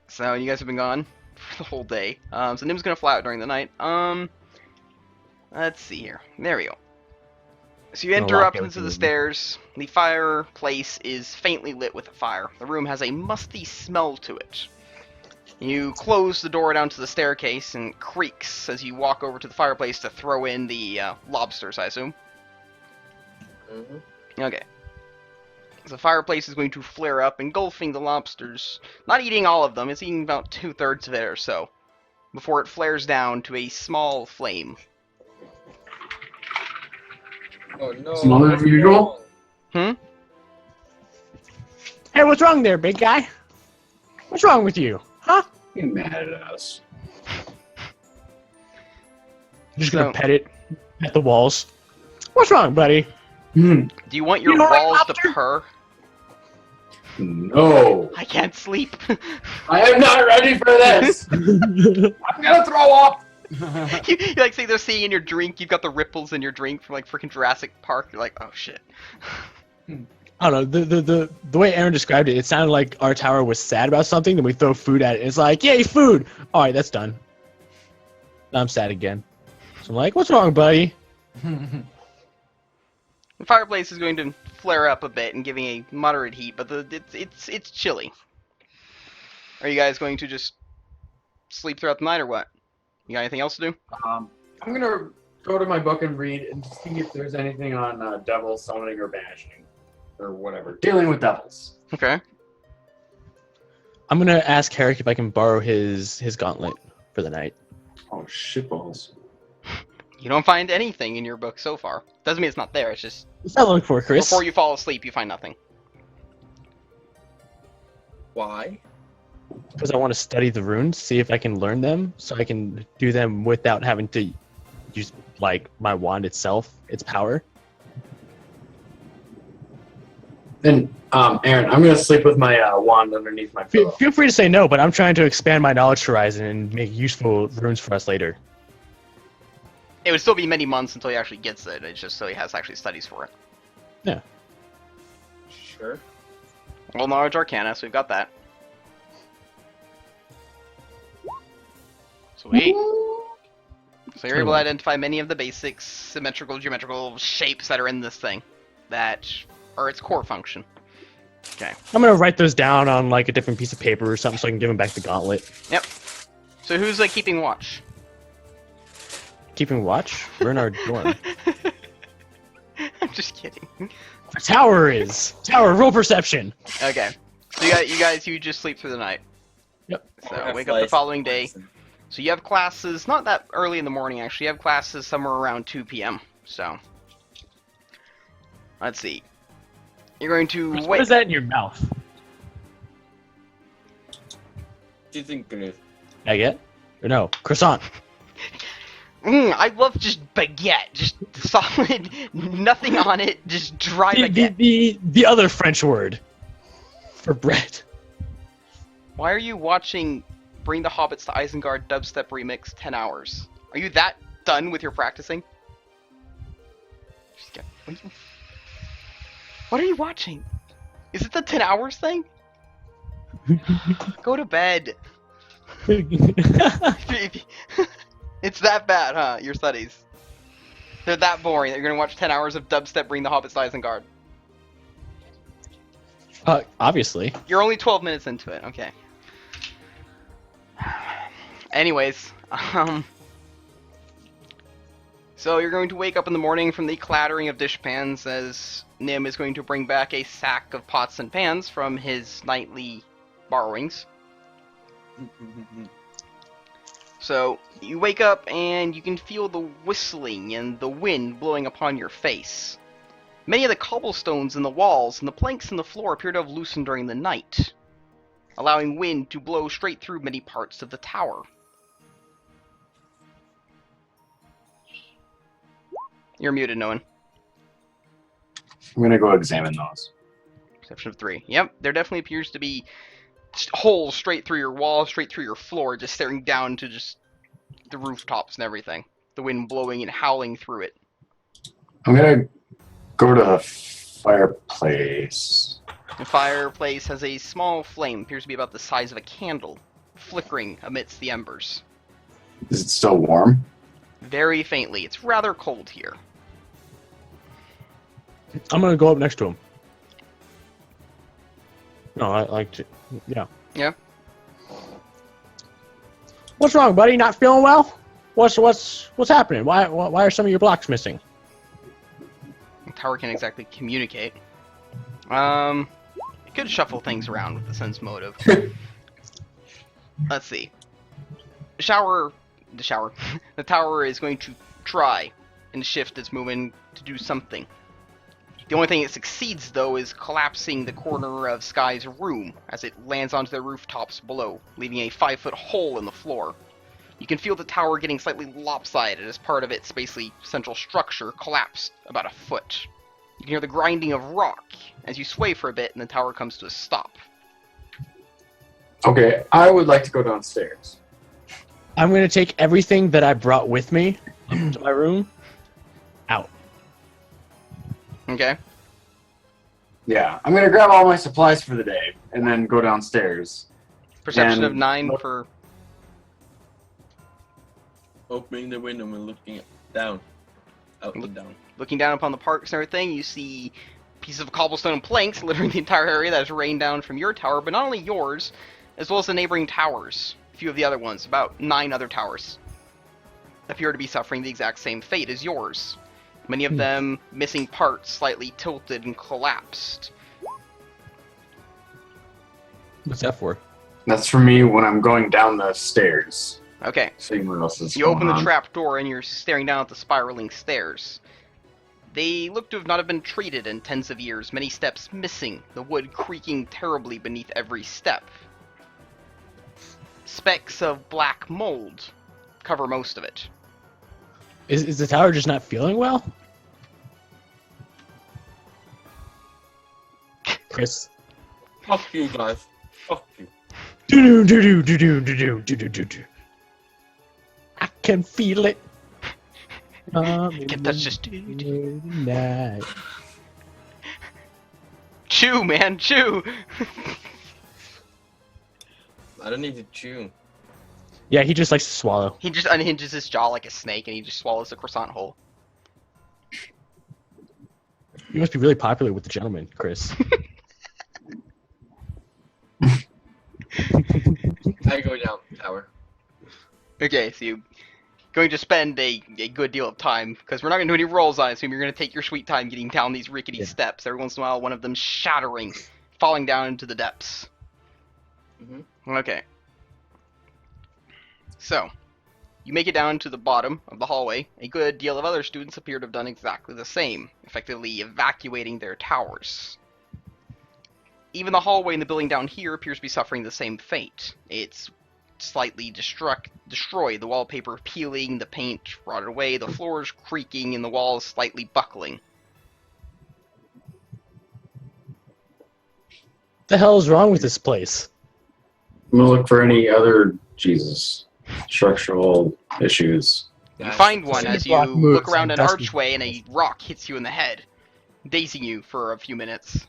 So, you guys have been gone for the whole day. So Nim's gonna fly out during the night. Let's see here. There we go. So you Gonna enter lock up into everything the in. stairs. The fireplace is faintly lit with a fire. The room has a musty smell to it. You close the door down to the staircase and creaks as you walk over to the fireplace to throw in the lobsters, I assume. Mhm. Okay. The fireplace is going to flare up, engulfing the lobsters. Not eating all of them, it's eating about 2/3 of it or so, before it flares down to a small flame. Oh no. Smaller than usual? Hey, what's wrong there, big guy? What's wrong with you? Huh? Get mad at us. I'm just gonna So- pet it at the walls. What's wrong, buddy? Hmm. Do you want your You don't like walls to lobster? purr? No. I can't sleep. I am not ready for this. I'm gonna throw up. You like say they're seeing in your drink. You've got the ripples in your drink from like freaking Jurassic Park. You're like, oh shit. I don't know. The way Aaron described it, it sounded like our tower was sad about something. Then we throw food at it. It's like, yay, food! All right, that's done. Now I'm sad again. So I'm like, what's wrong, buddy? The fireplace is going to flare up a bit and giving a moderate heat, but it's chilly. Are you guys going to just sleep throughout the night or what? You got anything else to do? I'm gonna go to my book and read and see if there's anything on devil summoning or banishing or whatever. Dealing with devils. Okay. I'm gonna ask Herrick if I can borrow his gauntlet for the night. Oh shitballs. You don't find anything in your book so far. Doesn't mean it's not there. It's just What's that looking for, Chris? before you fall asleep, you find nothing. Why? Because I want to study the runes, see if I can learn them, so I can do them without having to use like my wand itself, its power. Then, Aaron, I'm gonna sleep with my wand underneath my pillow. Feel free to say no, but I'm trying to expand my knowledge horizon and make useful runes for us later. It would still be many months until he actually gets it. It's just so he has actually studies for it. Sure. Well, knowledge arcana, so we've got that. Sweet. So you're able to identify many of the basic symmetrical, geometrical shapes that are in this thing that are its core function. Okay. I'm gonna write those down on like a different piece of paper or something so I can give him back the gauntlet. Yep. So who's keeping watch? Keeping watch? We're in our dorm. I'm just kidding. The tower is. Tower, roll perception. Okay. So you just sleep through the night. Yep. So wake up the following day. So you have classes, not that early in the morning actually, you have classes somewhere around 2 p.m. So, let's see. You're going to What wait. is that in your mouth? Do you think it is? Baguette? Or no, croissant. I love just baguette, just solid, nothing on it, just dry baguette. The other French word for bread. Why are you watching Bring the Hobbits to Isengard dubstep remix 10 hours? Are you that done with your practicing? What are you watching? Is it the 10 hours thing? Go to bed. It's that bad, huh? Your studies. They're that boring that you're gonna watch 10 hours of dubstep Bring the Hobbits to Isengard. Obviously. You're only 12 minutes into it, okay. Anyways, so you're going to wake up in the morning from the clattering of dishpans as Nim is going to bring back a sack of pots and pans from his nightly borrowings. So you wake up and you can feel the whistling and the wind blowing upon your face. Many of the cobblestones in the walls and the planks in the floor appear to have loosened during the night, allowing wind to blow straight through many parts of the tower. You're muted, Noan. I'm gonna go examine those. Perception of 3. Yep, there definitely appears to be just holes straight through your wall, straight through your floor, just staring down to just the rooftops and everything. The wind blowing and howling through it. I'm gonna go to the fireplace. The fireplace has a small flame, appears to be about the size of a candle, flickering amidst the embers. Is it still warm? Very faintly. It's rather cold here. I'm gonna go up next to him. No, I like to. Yeah. Yeah? What's wrong, buddy? Not feeling well? What's happening? Why are some of your blocks missing? The tower can't exactly communicate. It could shuffle things around with the sense motive. Let's see. The tower is going to try and shift its movement to do something. The only thing it succeeds, though, is collapsing the corner of Sky's room as it lands onto the rooftops below, leaving a 5-foot hole in the floor. You can feel the tower getting slightly lopsided as part of its basically central structure collapsed about a foot. You can hear the grinding of rock as you sway for a bit and the tower comes to a stop. Okay, I would like to go downstairs. I'm gonna take everything that I brought with me to my room out. Okay. Yeah, I'm gonna grab all my supplies for the day and then go downstairs. Perception of And 9 look- for. Opening the window and looking down. Out Look- and down. Looking down upon the parks and everything, you see pieces of cobblestone and planks littering the entire area that has rained down from your tower, but not only yours, as well as the neighboring towers. A few of the other ones, about 9 other towers, appear to be suffering the exact same fate as yours. Many of them missing parts, slightly tilted and collapsed. What's that for? That's for me when I'm going down the stairs. Okay. Seeing what else is You going open the on. trap door and you're staring down at the spiraling stairs. They look to have not have been treated in tens of years, many steps missing, the wood creaking terribly beneath every step. Specks of black mold cover most of it. Is the tower just not feeling well? Chris. Fuck you guys. Fuck you. Do do do do do do do do do do do. I can feel it. Get that's just Night. chew, man, chew. I don't need to chew. Yeah, he just likes to swallow. He just unhinges his jaw like a snake and he just swallows the croissant whole. You must be really popular with the gentleman, Chris. I go down tower. Okay, so you're going to spend a good deal of time, because we're not going to do any rolls on it, so you're going to take your sweet time getting down these rickety Yeah. steps. Every once in a while, one of them shattering, falling down into the depths. Mhm. Okay. So, you make it down to the bottom of the hallway. A good deal of other students appear to have done exactly the same, effectively evacuating their towers. Even the hallway in the building down here appears to be suffering the same fate. It's slightly destroyed, the wallpaper peeling, the paint rotted away, the floors creaking, and the walls slightly buckling. The hell is wrong with this place? I'm gonna look for any other structural issues. You find one Cinder as you block moves look around and an dusty. archway and a rock hits you in the head, dazing you for a few minutes.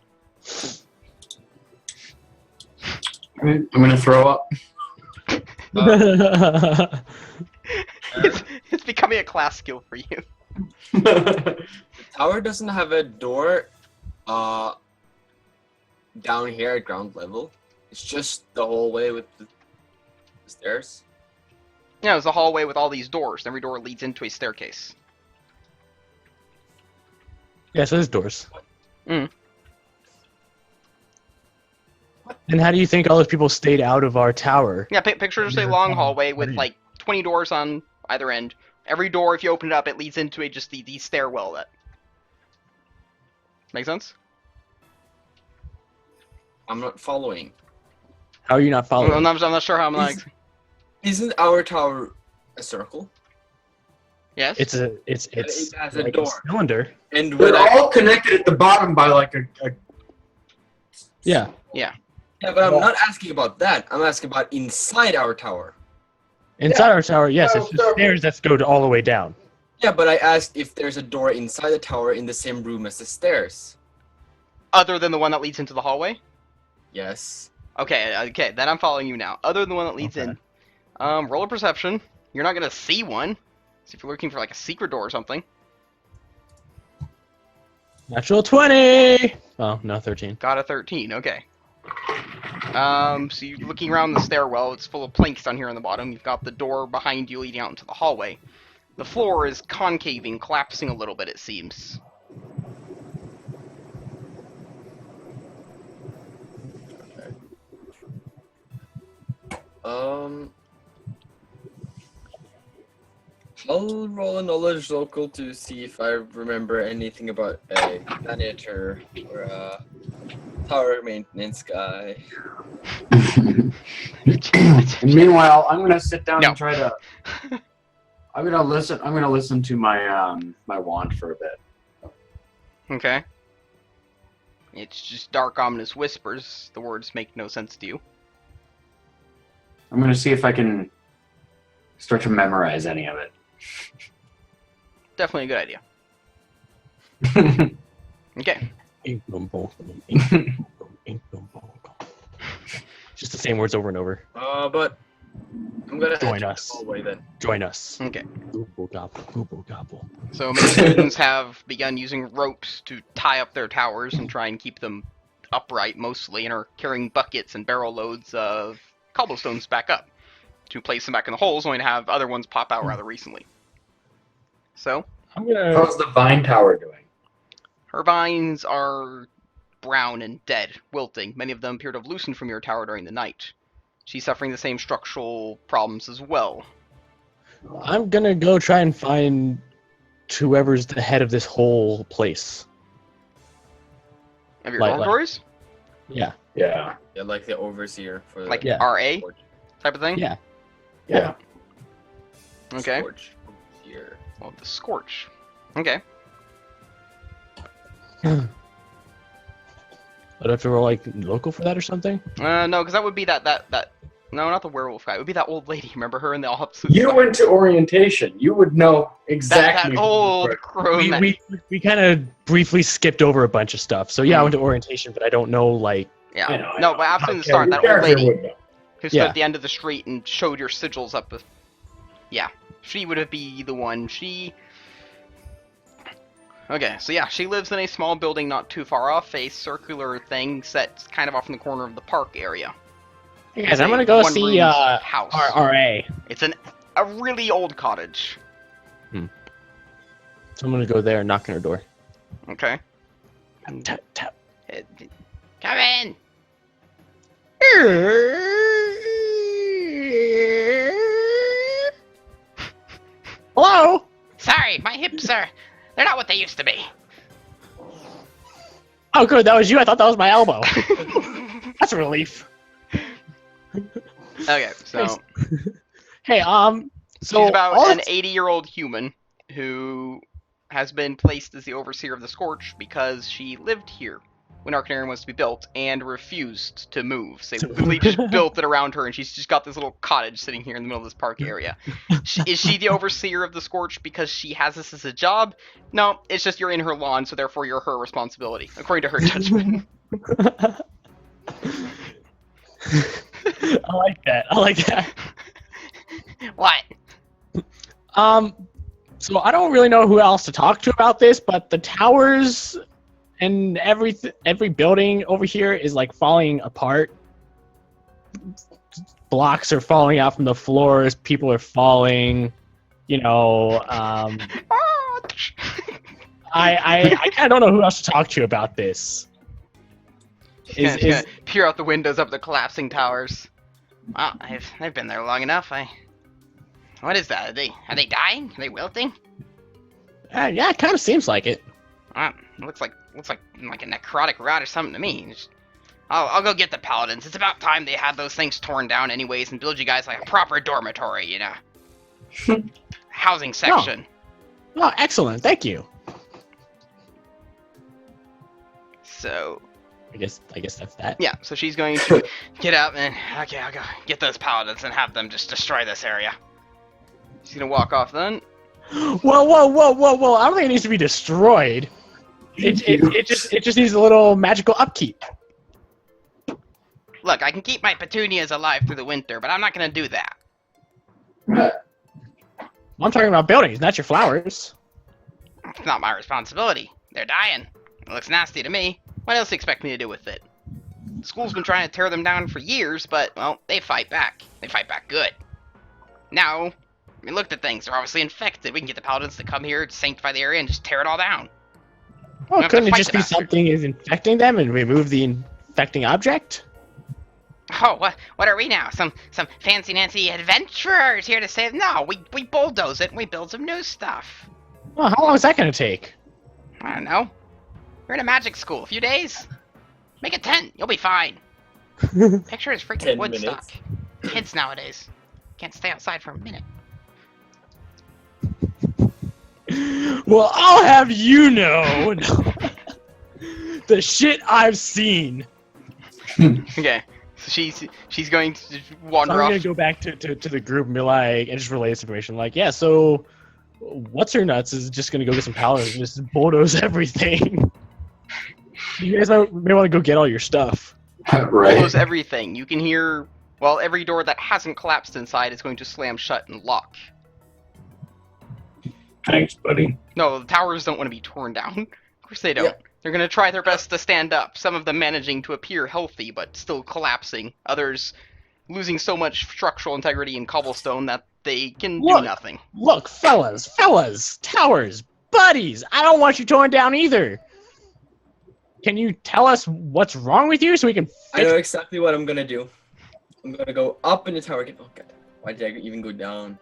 I'm gonna throw up. It's becoming a class skill for you. The tower doesn't have a door down here at ground level. It's just the hallway with the stairs. Yeah, there's a hallway with all these doors. Every door leads into a staircase. Yeah, so there's doors. Mm. And how do you think all those people stayed out of our tower? Yeah, picture just a Never long come. hallway What with are you- like 20 doors on either end. Every door, if you open it up, it leads into just the stairwell. That make sense? I'm not following. How are you not following? I'm not sure how I'm like. Isn't our tower a circle? Yes. It's It has a like door. cylinder. And They're when I, all connected at the bottom by like a Yeah. yeah, but I'm not asking about that. I'm asking about inside our tower. Inside our tower, yes, No, it's just circle. stairs that go all the way down. Yeah, but I asked if there's a door inside the tower in the same room as the stairs. Other than the one that leads into the hallway. Yes. Okay, then I'm following you now. Other than the one that leads Okay. in, roll a perception. You're not gonna see one. So if you're looking for like a secret door or something, Natural 20! Oh, no, 13. got a 13. Okay. So you're looking around the stairwell. It's full of planks down here on the bottom. You've got the door behind you leading out into the hallway. The floor is concaving, collapsing a little bit. It seems. I'll roll a knowledge local to see if I remember anything about a janitor or a tower maintenance guy. And meanwhile, I'm gonna sit down No. and try to. I'm gonna listen to my my wand for a bit. Okay. It's just dark, ominous whispers. The words make no sense to you. I'm gonna see if I can start to memorize any of it. Definitely a good idea. Okay. Just the same words over and over. But I'm gonna Join head to us. the hallway then. Join us. Okay. Gobble gobble, gobble gobble. So many students have begun using ropes to tie up their towers and try and keep them upright mostly, and are carrying buckets and barrel loads of cobblestones back up to place them back in the holes, only to have other ones pop out rather recently. So, I'm gonna. How's the vine tower doing? her vines are brown and dead, wilting. Many of them appear to have loosened from your tower during the night. She's suffering the same structural problems as well. I'm gonna go try and find whoever's the head of this whole place. Have your Like- dormitories? Yeah. Yeah. Yeah, like the overseer for Like Yeah. RA type of thing? Yeah. Yeah. Okay. Scorch overseer. Well, the Scorch. Okay. I'd have to roll like local for that or something. No, because that would be that. No, not the werewolf guy. It would be that old lady. Remember her in the opposite You side? went to orientation. You would know exactly. That old crow We, man. we kind of briefly skipped over a bunch of stuff. So yeah, I went to orientation, but I don't know like. Yeah. I know, I No, know. but after the Okay, start, your that old character lady would know. who stood Yeah. at the end of the street and showed your sigils up. Yeah, she would be the one. Okay, so yeah, she lives in a small building not too far off, a circular thing set kind of off in the corner of the park area. Hey guys, I'm gonna go see One-roomed house. RA. It's a really old cottage. So I'm gonna go there and knock on her door. Okay. Tap tap. Come in. Hello. Sorry, my hips they're not what they used to be. Oh, good. That was you. I thought that was my elbow. That's a relief. Okay, so Hey, so she's about all an it's- 80-year-old human who has been placed as the overseer of the Scorch because she lived here when Arcanarium was to be built and refused to move. So they literally just built it around her, and she's just got this little cottage sitting here in the middle of this park area. Is she the overseer of the Scorch because she has this as a job? No, it's just you're in her lawn, so therefore you're her responsibility, according to her judgment. I like that. I like that. What? So I don't really know who else to talk to about this, but the towers and every building over here is like falling apart. Blocks are falling out from the floors. People are falling. You know, I kind of don't know who else to talk to about this. She's gonna peer out the windows up the collapsing towers. Well, I've been there long enough. What is that? Are they dying? Are they wilting? Yeah, it kind of seems like it. Looks like a necrotic rot or something to me. I'll go get the paladins. It's about time they had those things torn down anyways and build you guys like a proper dormitory, you know. Housing section. Oh, excellent. Thank you. So I guess that's that. yeah, so she's going to get up and okay, I'll go get those paladins and have them just destroy this area. She's gonna walk off then. Whoa! I don't think it needs to be destroyed. It just needs a little magical upkeep. Look, I can keep my petunias alive through the winter, but I'm not gonna do that. I'm talking about buildings, not your flowers. It's not my responsibility. They're dying. It looks nasty to me. What else do you expect me to do with it? The school's been trying to tear them down for years, but, well, they fight back. They fight back good. Now, I mean, look at things. They're obviously infected. We can get the paladins to come here, sanctify the area, and just tear it all down. Well, have to couldn't it fight just the be bastard. something is infecting them and remove the infecting object? Oh, what are we now? Some fancy Nancy adventurers here to save? No, we bulldoze it and we build some new stuff. Well, how long is that going to take? I don't know. You're in a magic school. A few days. Make a tent. You'll be fine. Picture is freaking 10 Woodstock. Kids nowadays can't stay outside for a minute. Well, I'll have you know the shit I've seen. Okay, so she's going to So wander I'm off. gonna go back to the group and be like, and just relay this information. Like, yeah, so what's her nuts is just gonna go get some powders and just bulldoze everything. You guys may want to go get all your stuff. Right. Close everything. You can hear. Well, every door that hasn't collapsed inside is going to slam shut and lock. Thanks, buddy. No, the towers don't want to be torn down. Of course they don't. Yeah. They're going to try their best to stand up. Some of them managing to appear healthy, but still collapsing. Others losing so much structural integrity in cobblestone that they can do Look. nothing. Look, fellas, towers, buddies. I don't want you torn down either. Can you tell us what's wrong with you so we can I fix know exactly what I'm gonna do. I'm gonna go up in the tower again. Oh god, why did I even go down?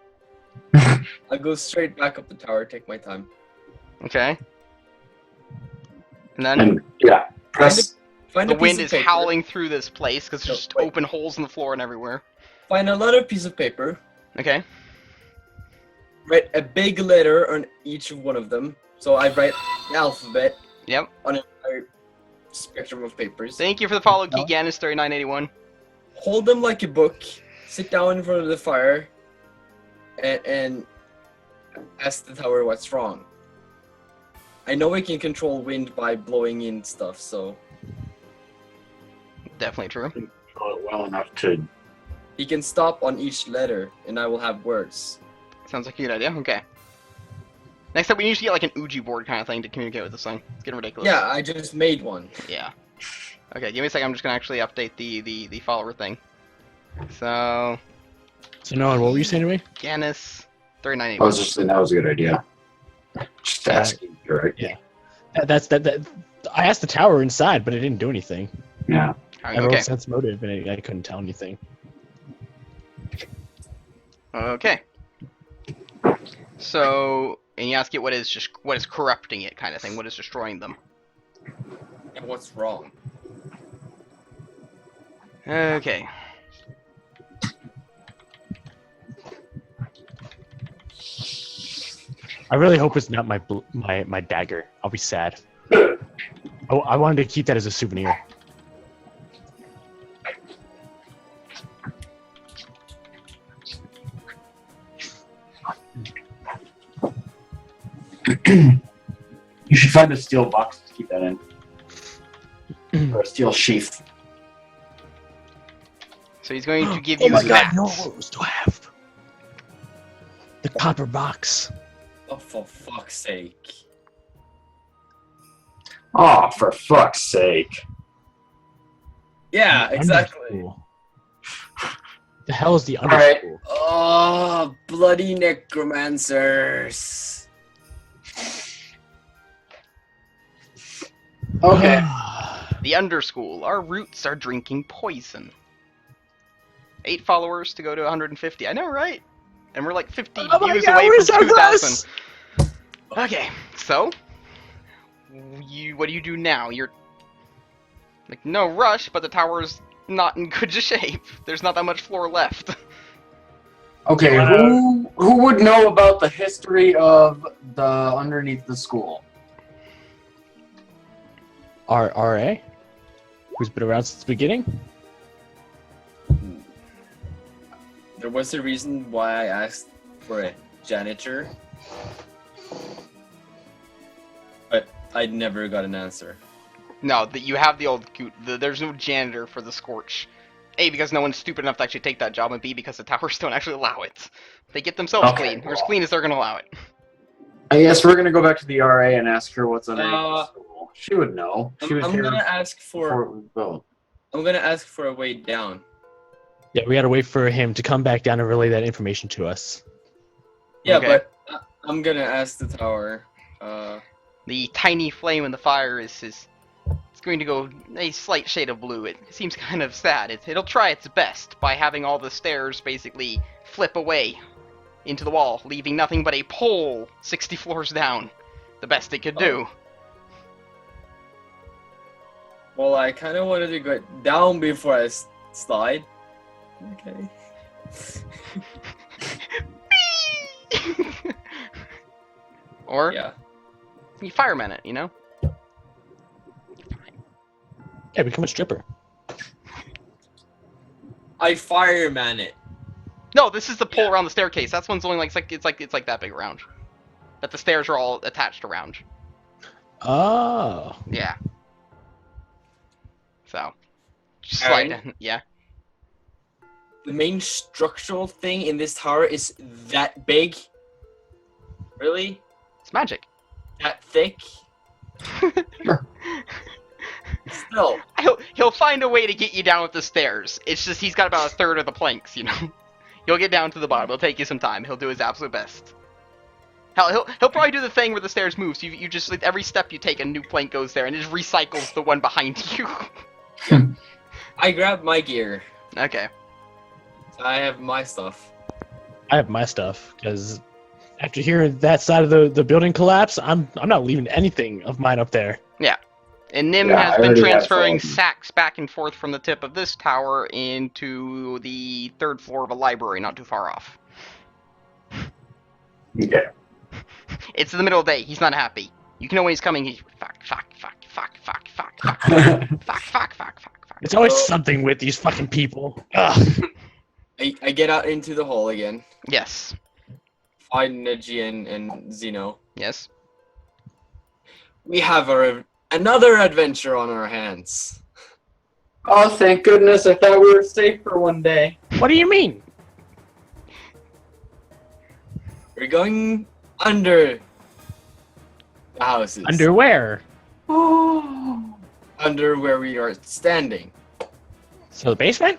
I'll go straight back up the tower, take my time. Okay? And then And yeah, press. Find the a piece wind of is paper. howling through this place because there's No, just wait. open holes in the floor and everywhere. Find another piece of paper. Okay? Write a big letter on each of one of them. So I write the alphabet Yep. on an entire spectrum of papers. Thank you for the follow, Keeganis3981. Hold them like a book. Sit down in front of the fire, and ask the tower what's wrong. I know we can control wind by blowing in stuff, so Definitely true. Control it well enough to. he can stop on each letter, and I will have words. Sounds like a good idea. Okay. Next up, we need to get like an Ouija board kind of thing to communicate with this thing. It's getting ridiculous. Yeah, I just made one. Yeah. Okay, give me a second. I'm just gonna actually update the follower thing. So, So, Noah, what were you saying to me? Ganis, I 3981. was just saying that was a good idea. Just asking directly. Yeah. That. I asked the tower inside, but it didn't do anything. Yeah. I rolled Okay. sense motive, and I couldn't tell anything. Okay. So, and you ask it what is corrupting it, kind of thing. What is destroying them? And what's wrong? Okay. I really hope it's not my dagger. I'll be sad. I wanted to keep that as a souvenir. You should find a steel box to keep that in. Or a steel sheath. So he's going to give Oh you my that. god, no, what was do I have? The copper box. Oh, for fuck's sake. Oh, for fuck's sake. Yeah, The exactly. underschool. The hell is the Alright. underschool? Oh, bloody necromancers. Okay. The underschool. Our roots are drinking poison. 8 followers to go to 150. I know, right? And we're like 50 Oh my views God, away we're from so 2,000. close! Okay, so what do you do now? You're like no rush, but the tower's not in good shape. There's not that much floor left. Okay, who would know about the history of the underneath the school? RA? Who's been around since the beginning? There was a reason why I asked for a janitor, but I never got an answer. No, you have the old. There's no janitor for the Scorch. A, because no one's stupid enough to actually take that job, and B, because the towers don't actually allow it. They get themselves Okay. clean, or as clean as they're gonna allow it. I guess we're gonna go back to the RA and ask her what's underneath the Uh, school. She would know. She was I'm here gonna ask before for. it was built. I'm gonna ask for a way down. Yeah, we gotta wait for him to come back down and relay that information to us. Yeah, Okay. but I'm gonna ask the tower. The tiny flame in the fire is it's going to go a slight shade of blue. It seems kind of sad. It'll try its best by having all the stairs basically flip away into the wall, leaving nothing but a pole 60 floors down. The best it could do. Well, I kind of wanted to go down before I slide. Okay. Or Yeah. you fireman it, you know? Yeah, become a stripper. I fireman it. No, this is the pole Yeah. around the staircase. That's one's only like it's like that big around. That the stairs are all attached around. Oh. Yeah. So, just slide Alright. down. Yeah. The main structural thing in this tower is that big. Really? It's magic. That thick? Still. He'll find a way to get you down with the stairs. It's just he's got about a third of the planks, you know. You'll get down to the bottom. It'll take you some time. He'll do his absolute best. Hell, he'll probably do the thing where the stairs move. So you just like, every step you take, a new plank goes there, and it just recycles the one behind you. I grabbed my gear. Okay. I have my stuff. I have my stuff because after hearing that side of the building collapse, I'm not leaving anything of mine up there. And Nim Yeah, has I been already have transferring some. sacks back and forth from the tip of this tower into the third floor of a library not too far off. Yeah. It's in the middle of the day. He's not happy. You can know when he's coming. He's fuck, fuck, fuck, fuck, fuck, fuck, fuck, fuck, fuck, fuck, fuck, fuck. It's always Oh. something with these fucking people. Ugh. I get out into the hall again. Yes. Find Neji and Zeno. Yes. We have another adventure on our hands. Oh, thank goodness! I thought we were safe for one day. What do you mean? We're going under the houses. Underwear. Oh. Under where we are standing. So the basement?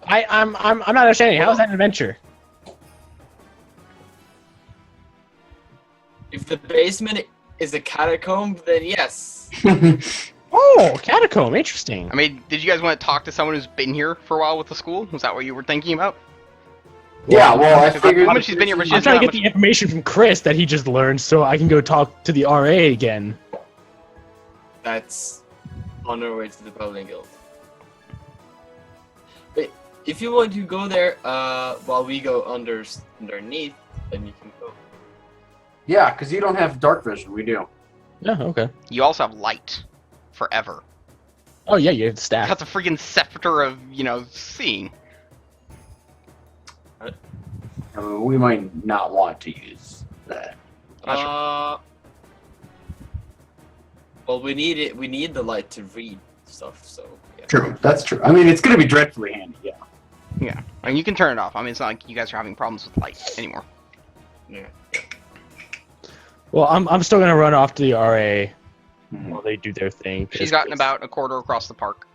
I'm not understanding. How is that an adventure? If the basement is a catacomb, then yes. Oh, catacomb. Interesting. I mean, did you guys want to talk to someone who's been here for a while with the school? Was that what you were thinking about? Yeah, well, I figured. How much she's been here, but she I'm doesn't trying to know get how the information from Chris that he just learned so I can go talk to the RA again. That's on our way to the Paladin Guild. But if you want to go there, while we go underneath, then you can go. Yeah, because you don't have dark vision. We do. Yeah, okay. You also have light. Forever. Oh, yeah, you have the staff. That's a freaking scepter of, seeing. I mean, we might not want to use that. Not Well, we need it. We need the light to read stuff. So yeah. True, that's true. I mean, it's going to be dreadfully handy. Yeah. Yeah. I mean, you can turn it off. I mean, it's not like you guys are having problems with light anymore. Yeah. Well, I'm still going to run off to the RA Mhm. while they do their thing. She's gotten about a quarter across the park.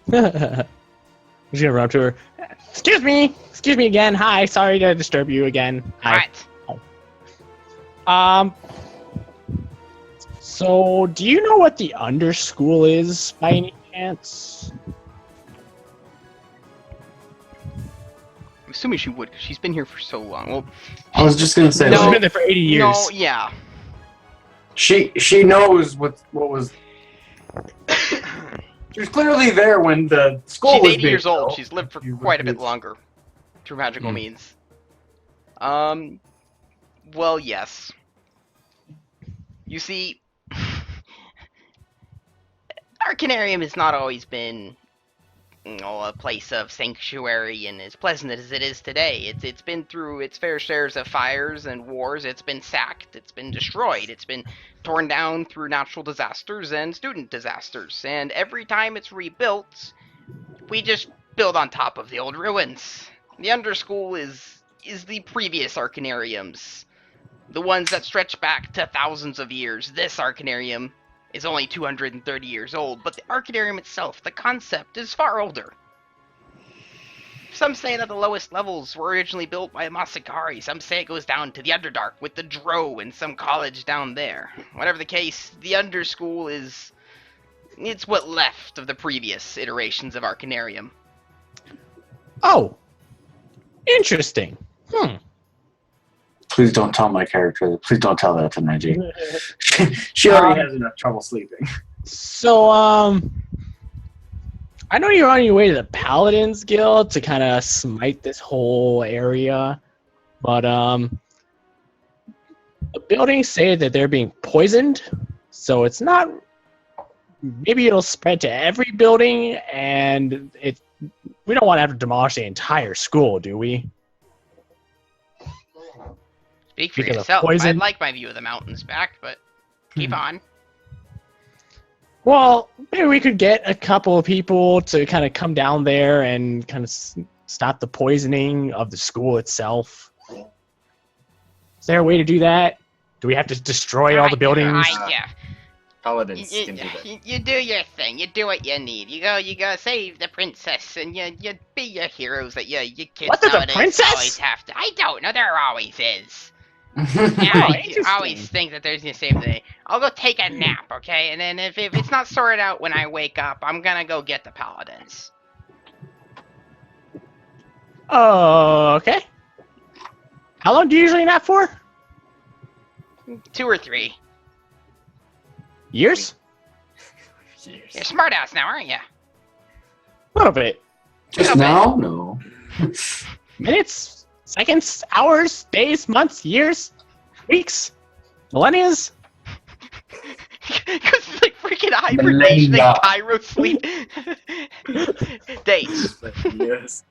I'm just going to run up to her. Excuse me again. Hi, sorry to disturb you again. Hi. Alright. So, do you know what the underschool is by any chance? I'm assuming she would, because she's been here for so long. Well, I was just going to say, No. She's like, been there for 80 years. no, yeah. she knows what was. She was clearly there when the school She's was 80 being years old. built. She's lived for You quite a would bit be- longer through magical Hmm. means. Well, yes. You see, Arcanarium has not always been, a place of sanctuary and as pleasant as it is today. It's been through its fair shares of fires and wars. It's been sacked. It's been destroyed. It's been torn down through natural disasters and student disasters. And every time it's rebuilt, we just build on top of the old ruins. The underschool is the previous Arcanariums. The ones that stretch back to thousands of years. This Arcanarium is only 230 years old, but the Arcanarium itself, the concept, is far older. Some say that the lowest levels were originally built by Masakari. Some say it goes down to the Underdark with the Drow and some college down there. Whatever the case, the Underschool it's what left of the previous iterations of Arcanarium. Oh, interesting. Please don't tell my character. Please don't tell that to Neji. She already has enough trouble sleeping. So, I know you're on your way to the Paladins Guild to kind of smite this whole area, but the buildings say that they're being poisoned, so it's not. Maybe it'll spread to every building, and we don't want to have to demolish the entire school, do we? Speak for Because of yourself. poison? I'd like my view of the mountains back, but keep on. Well, maybe we could get a couple of people to kind of come down there and kind of stop the poisoning of the school itself. Is there a way to do that? Do we have to destroy all the buildings? Paladins can do that. You do your thing. You do what you need. You go save the princess, and you be your heroes that you kids What, there's a nowadays princess? always have to. I don't know. There always is. Oh, Yeah, you interesting. always think that there's gonna save the day. I'll go take a nap, okay? And then if it's not sorted out when I wake up, I'm gonna go get the paladins. Oh, okay. How long do you usually nap for? 2 or 3. Years? You're a smartass now, aren't you? A little bit. Just now? No. Minutes? Seconds? Hours? Days? Months? Years? Weeks? Millennias? Because it's like freaking hibernation and Millennia. Cairo sleep. Days. Yes.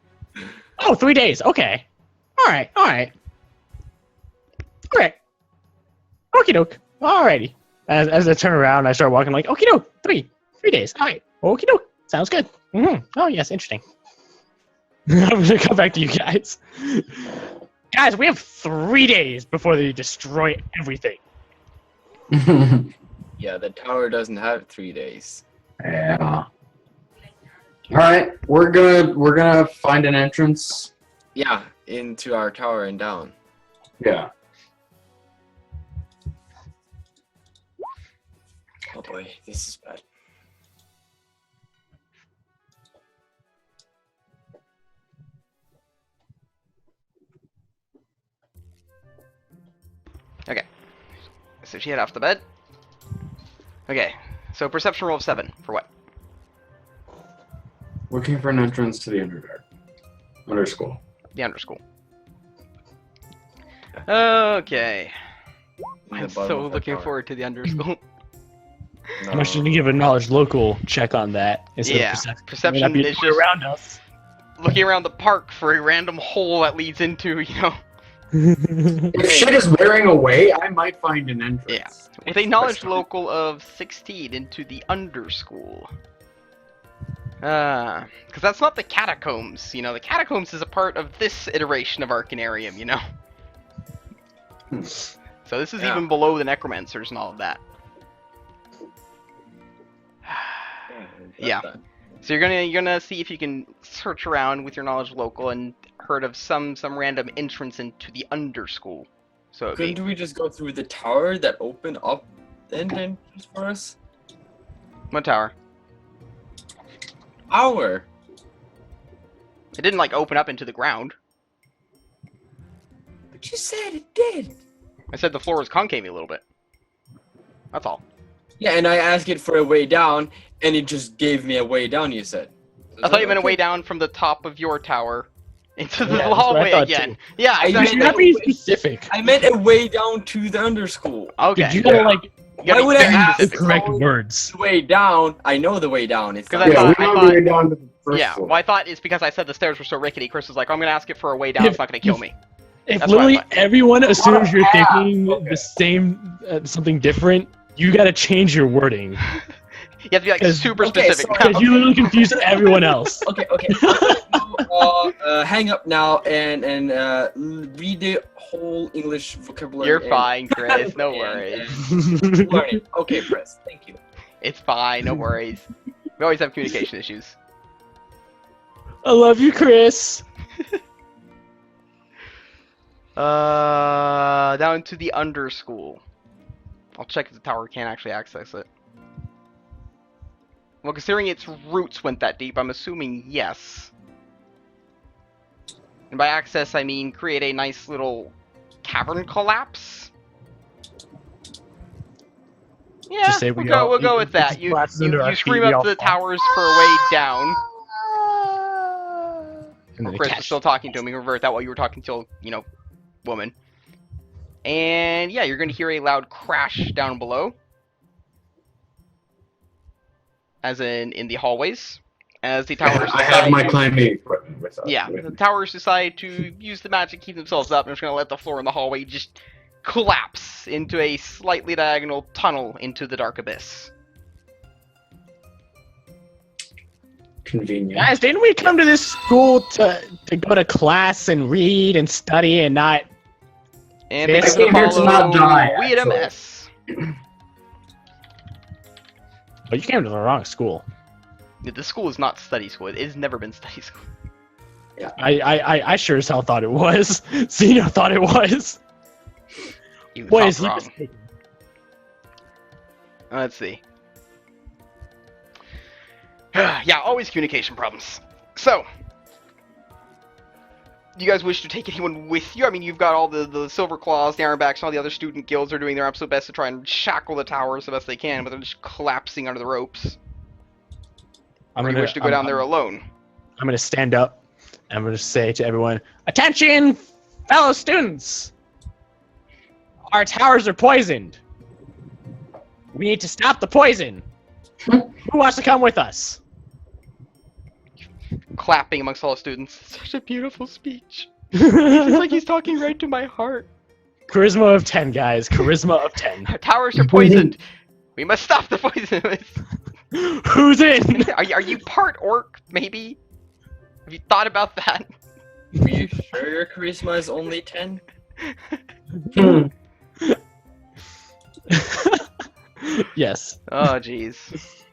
Oh, 3 days. Okay. Alright, alright. Alright. Okie doke. Alrighty. As I turn around, I start walking like, okie doke. 3 days. Alright. Okie doke. Sounds good. Oh, yes, interesting. I'm gonna come back to you guys. Guys, we have 3 days before they destroy everything. Yeah, the tower doesn't have 3 days. Yeah. All right, we're gonna find an entrance. Yeah, into our tower and down. Yeah. Oh boy, this is bad. Okay. So she head off the bed. Okay. So perception roll of 7 for what? Looking for an entrance to the Underdark. Under school. The underschool. Okay. In I'm the bottom so of the looking tower. forward to the underschool. I'm actually gonna give a knowledge local check on that instead Yeah, of perception. perception May not be is just- around us. Looking around the park for a random hole that leads into, If shit is wearing away, I might find an entrance. Yeah. With a knowledge local of 16 into the underschool. Because that's not the catacombs, the catacombs is a part of this iteration of Arcanarium, So this is Yeah. even below the necromancers and all of that. Yeah. So you're gonna see if you can search around with your knowledge local and heard of some random entrance into the underschool. So it'd be, Couldn't we just go through the tower that opened up the entrance for us? what tower? Our. It didn't like open up into the ground. But you said it did. I said the floor was concave a little bit. That's all. Yeah, and I asked it for a way down, and it just gave me a way down, you said. I thought you meant a way down from the top of your tower into the Yeah, that's what I hallway thought again. too. Yeah, I You exactly. should meant not be specific. I meant a way down to the underschool. Okay. Did you gotta like You gotta Why would be I very ask the specific. correct Oh. words? The way down, I know the way down. It's 'Cause not- I Yeah, thought- we I know thought- the way down to the first Yeah, floor. well, I thought it's because I said the stairs were so rickety. Chris was like, I'm gonna ask it for a way down. It's not gonna kill me. If That's what I literally thought. everyone assumes you're thinking Okay. the same, something different, you gotta change your wording. You have to be like 'Cause- super okay, specific. so- Because you literally confuse everyone else. Okay. Hang up now and read the whole English vocabulary. You're and- fine, Chris. No and- worries. and learn it. Okay, Chris. Thank you. It's fine. No worries. We always have communication issues. I love you, Chris. Down to the underschool. I'll check if the tower can actually access it. Well, considering its roots went that deep, I'm assuming yes. And by access, I mean create a nice little cavern collapse. Yeah, Just say we'll go with that. You scream up to the towers for a way down. And then Chris catch. was still talking to him. We revert that while you were talking to, woman. And yeah, you're going to hear a loud crash down below. As in the hallways. As the towers I have decide my to- climbing equipment with us. Yeah, with the me. towers decide to use the magic to keep themselves up. And I'm just going to let the floor in the hallway just collapse into a slightly diagonal tunnel into the dark abyss. Convenient. Guys, didn't we come to this school to go to class and read and study and not? And I begin came to here to not follow die, Weedham actually. S. But you came to the wrong school. The school is not study school. It has never been study school. I sure as hell thought it was. Zeno thought it was. You What thought is he wrong. mistaken? Let's see. Yeah, always communication problems. So, do you guys wish to take anyone with you? I mean, you've got all the Silver Claws, the Ironbacks, and all the other student guilds are doing their absolute best to try and shackle the towers the best they can, but they're just collapsing under the ropes. Or do you wish to go down there alone? I'm gonna stand up. And I'm gonna say to everyone, "Attention, fellow students! Our towers are poisoned. We need to stop the poison. Who wants to come with us?" Clapping amongst all the students. Such a beautiful speech. It's like he's talking right to my heart. Charisma of 10, guys. Charisma of 10. Our towers are poisoned. We must stop the poison. Who's in? Are you part orc, maybe? Have you thought about that? Are you sure your charisma is only 10? Hmm. Yes. Oh, jeez.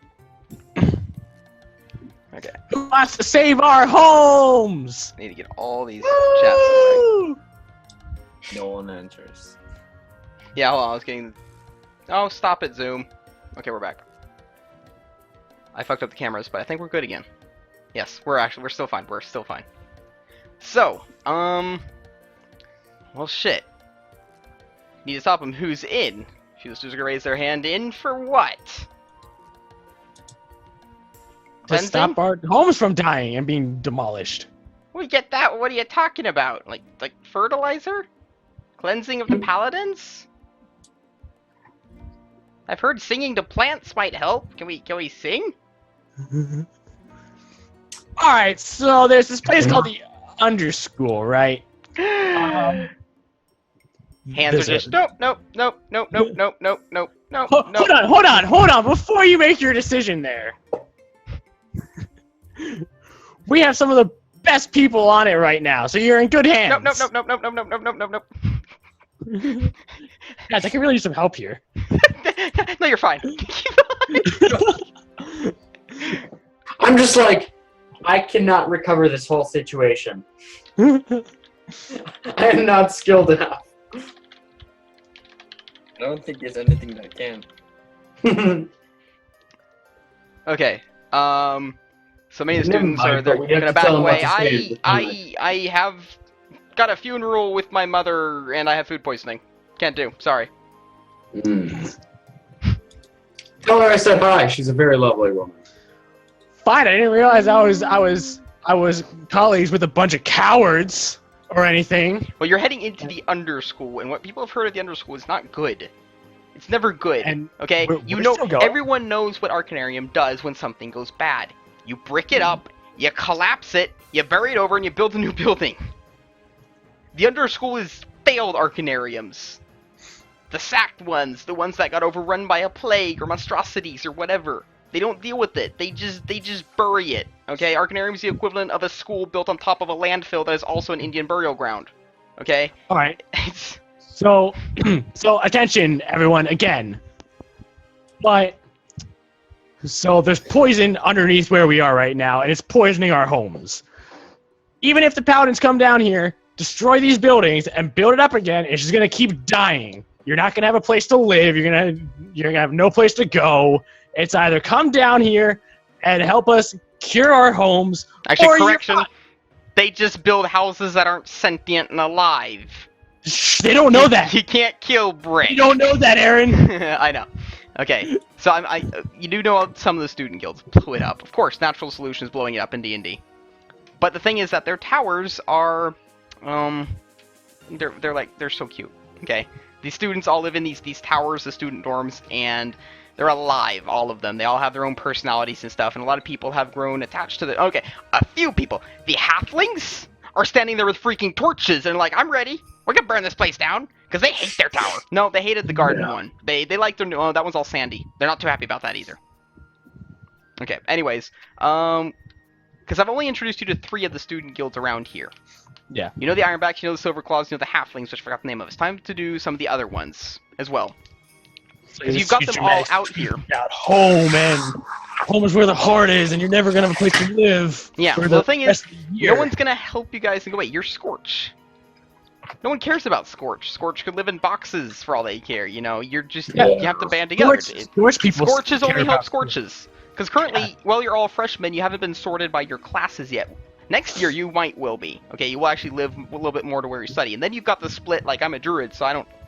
Okay, Who wants to save our homes? I need to get all these chats away. Woo! No one answers. Yeah, hold on, I was getting... Oh, stop it, Zoom. Okay, we're back. I fucked up the cameras, but I think we're good again. Yes, we're still fine. We're still fine. So, well, shit. Need to stop him. Who's in? Few of the students are gonna raise their hand. In for what? To stop our homes from dying and being demolished. We get that. What are you talking about? Like fertilizer? Cleansing of the paladins? I've heard singing to plants might help. Can we sing? Alright, so there's this place called the Underschool, right? Hands are just nope, nope, nope, nope, nope, nope, nope, nope, nope, nope. Hold on, before you make your decision there. We have some of the best people on it right now, so you're in good hands. Nope, nope, nope, nope, nope, nope, nope, nope, nope, nope. Guys, I can really use some help here. No, you're fine. I'm just like, I cannot recover this whole situation. I am not skilled enough. I don't think there's anything that can. Okay. So many of the Never students mind, are they're but we have gonna to tell back them what away. to say anyway. I have got a funeral with my mother and I have food poisoning. Can't do. Sorry. Mm. Tell her I said hi. She's a very lovely woman. Fine, I didn't realize I was colleagues with a bunch of cowards or anything. Well, you're heading into the underschool, and what people have heard of the underschool is not good. It's never good. And Okay, we're you know, still going. everyone knows what Arcanarium does when something goes bad. You brick it up, you collapse it, you bury it over, and you build a new building. The underschool is failed Arcanariums. The sacked ones, the ones that got overrun by a plague or monstrosities or whatever. They don't deal with it. They just bury it. Okay, Arcanarium is the equivalent of a school built on top of a landfill that is also an Indian burial ground. Okay? All right. It's... So, so attention, everyone, again. But so there's poison underneath where we are right now, and it's poisoning our homes. Even if the paladins come down here, destroy these buildings, and build it up again, it's just gonna keep dying. You're not gonna have a place to live. You're gonna have no place to go. It's either come down here and help us cure our homes. Actually, or you're correction. not. They just build houses that aren't sentient and alive. Shh, they don't know that. You can't kill brick. You don't know that, Aaron. I know. Okay, so you do know some of the student guilds blew it up. Of course, Natural Solutions blowing it up in D&D. But the thing is that their towers are, they're so cute. Okay, these students all live in these towers, the student dorms, and they're alive, all of them. They all have their own personalities and stuff, and a lot of people have grown attached to the. Okay, a few people. The halflings are standing there with freaking torches and like, I'm ready. We're gonna burn this place down because they hate their tower. No, they hated the garden one. They liked their new. Oh, that one's all sandy. They're not too happy about that either. Okay. Anyways, because I've only introduced you to 3 of the student guilds around here. Yeah. You know the Ironbacks, you know the Silverclaws, you know the Halflings, which I forgot the name of. It's time to do some of the other ones as well. Because you've got them all out here. Out home, and home is where the heart is, and you're never gonna have a place to live. Yeah. for Well, the thing is, rest of the year. no one's gonna help you guys and go, wait, you're Scorch. No one cares about Scorch. Scorch could live in boxes for all they care. You know, you're just Yeah. you have to band together. Scorch people. Scorches care only about help Scorches. Because currently, while you're all freshmen, you haven't been sorted by your classes yet. Next year, you will be. Okay, you will actually live a little bit more to where you study. And then you've got the split, like, I'm a druid, so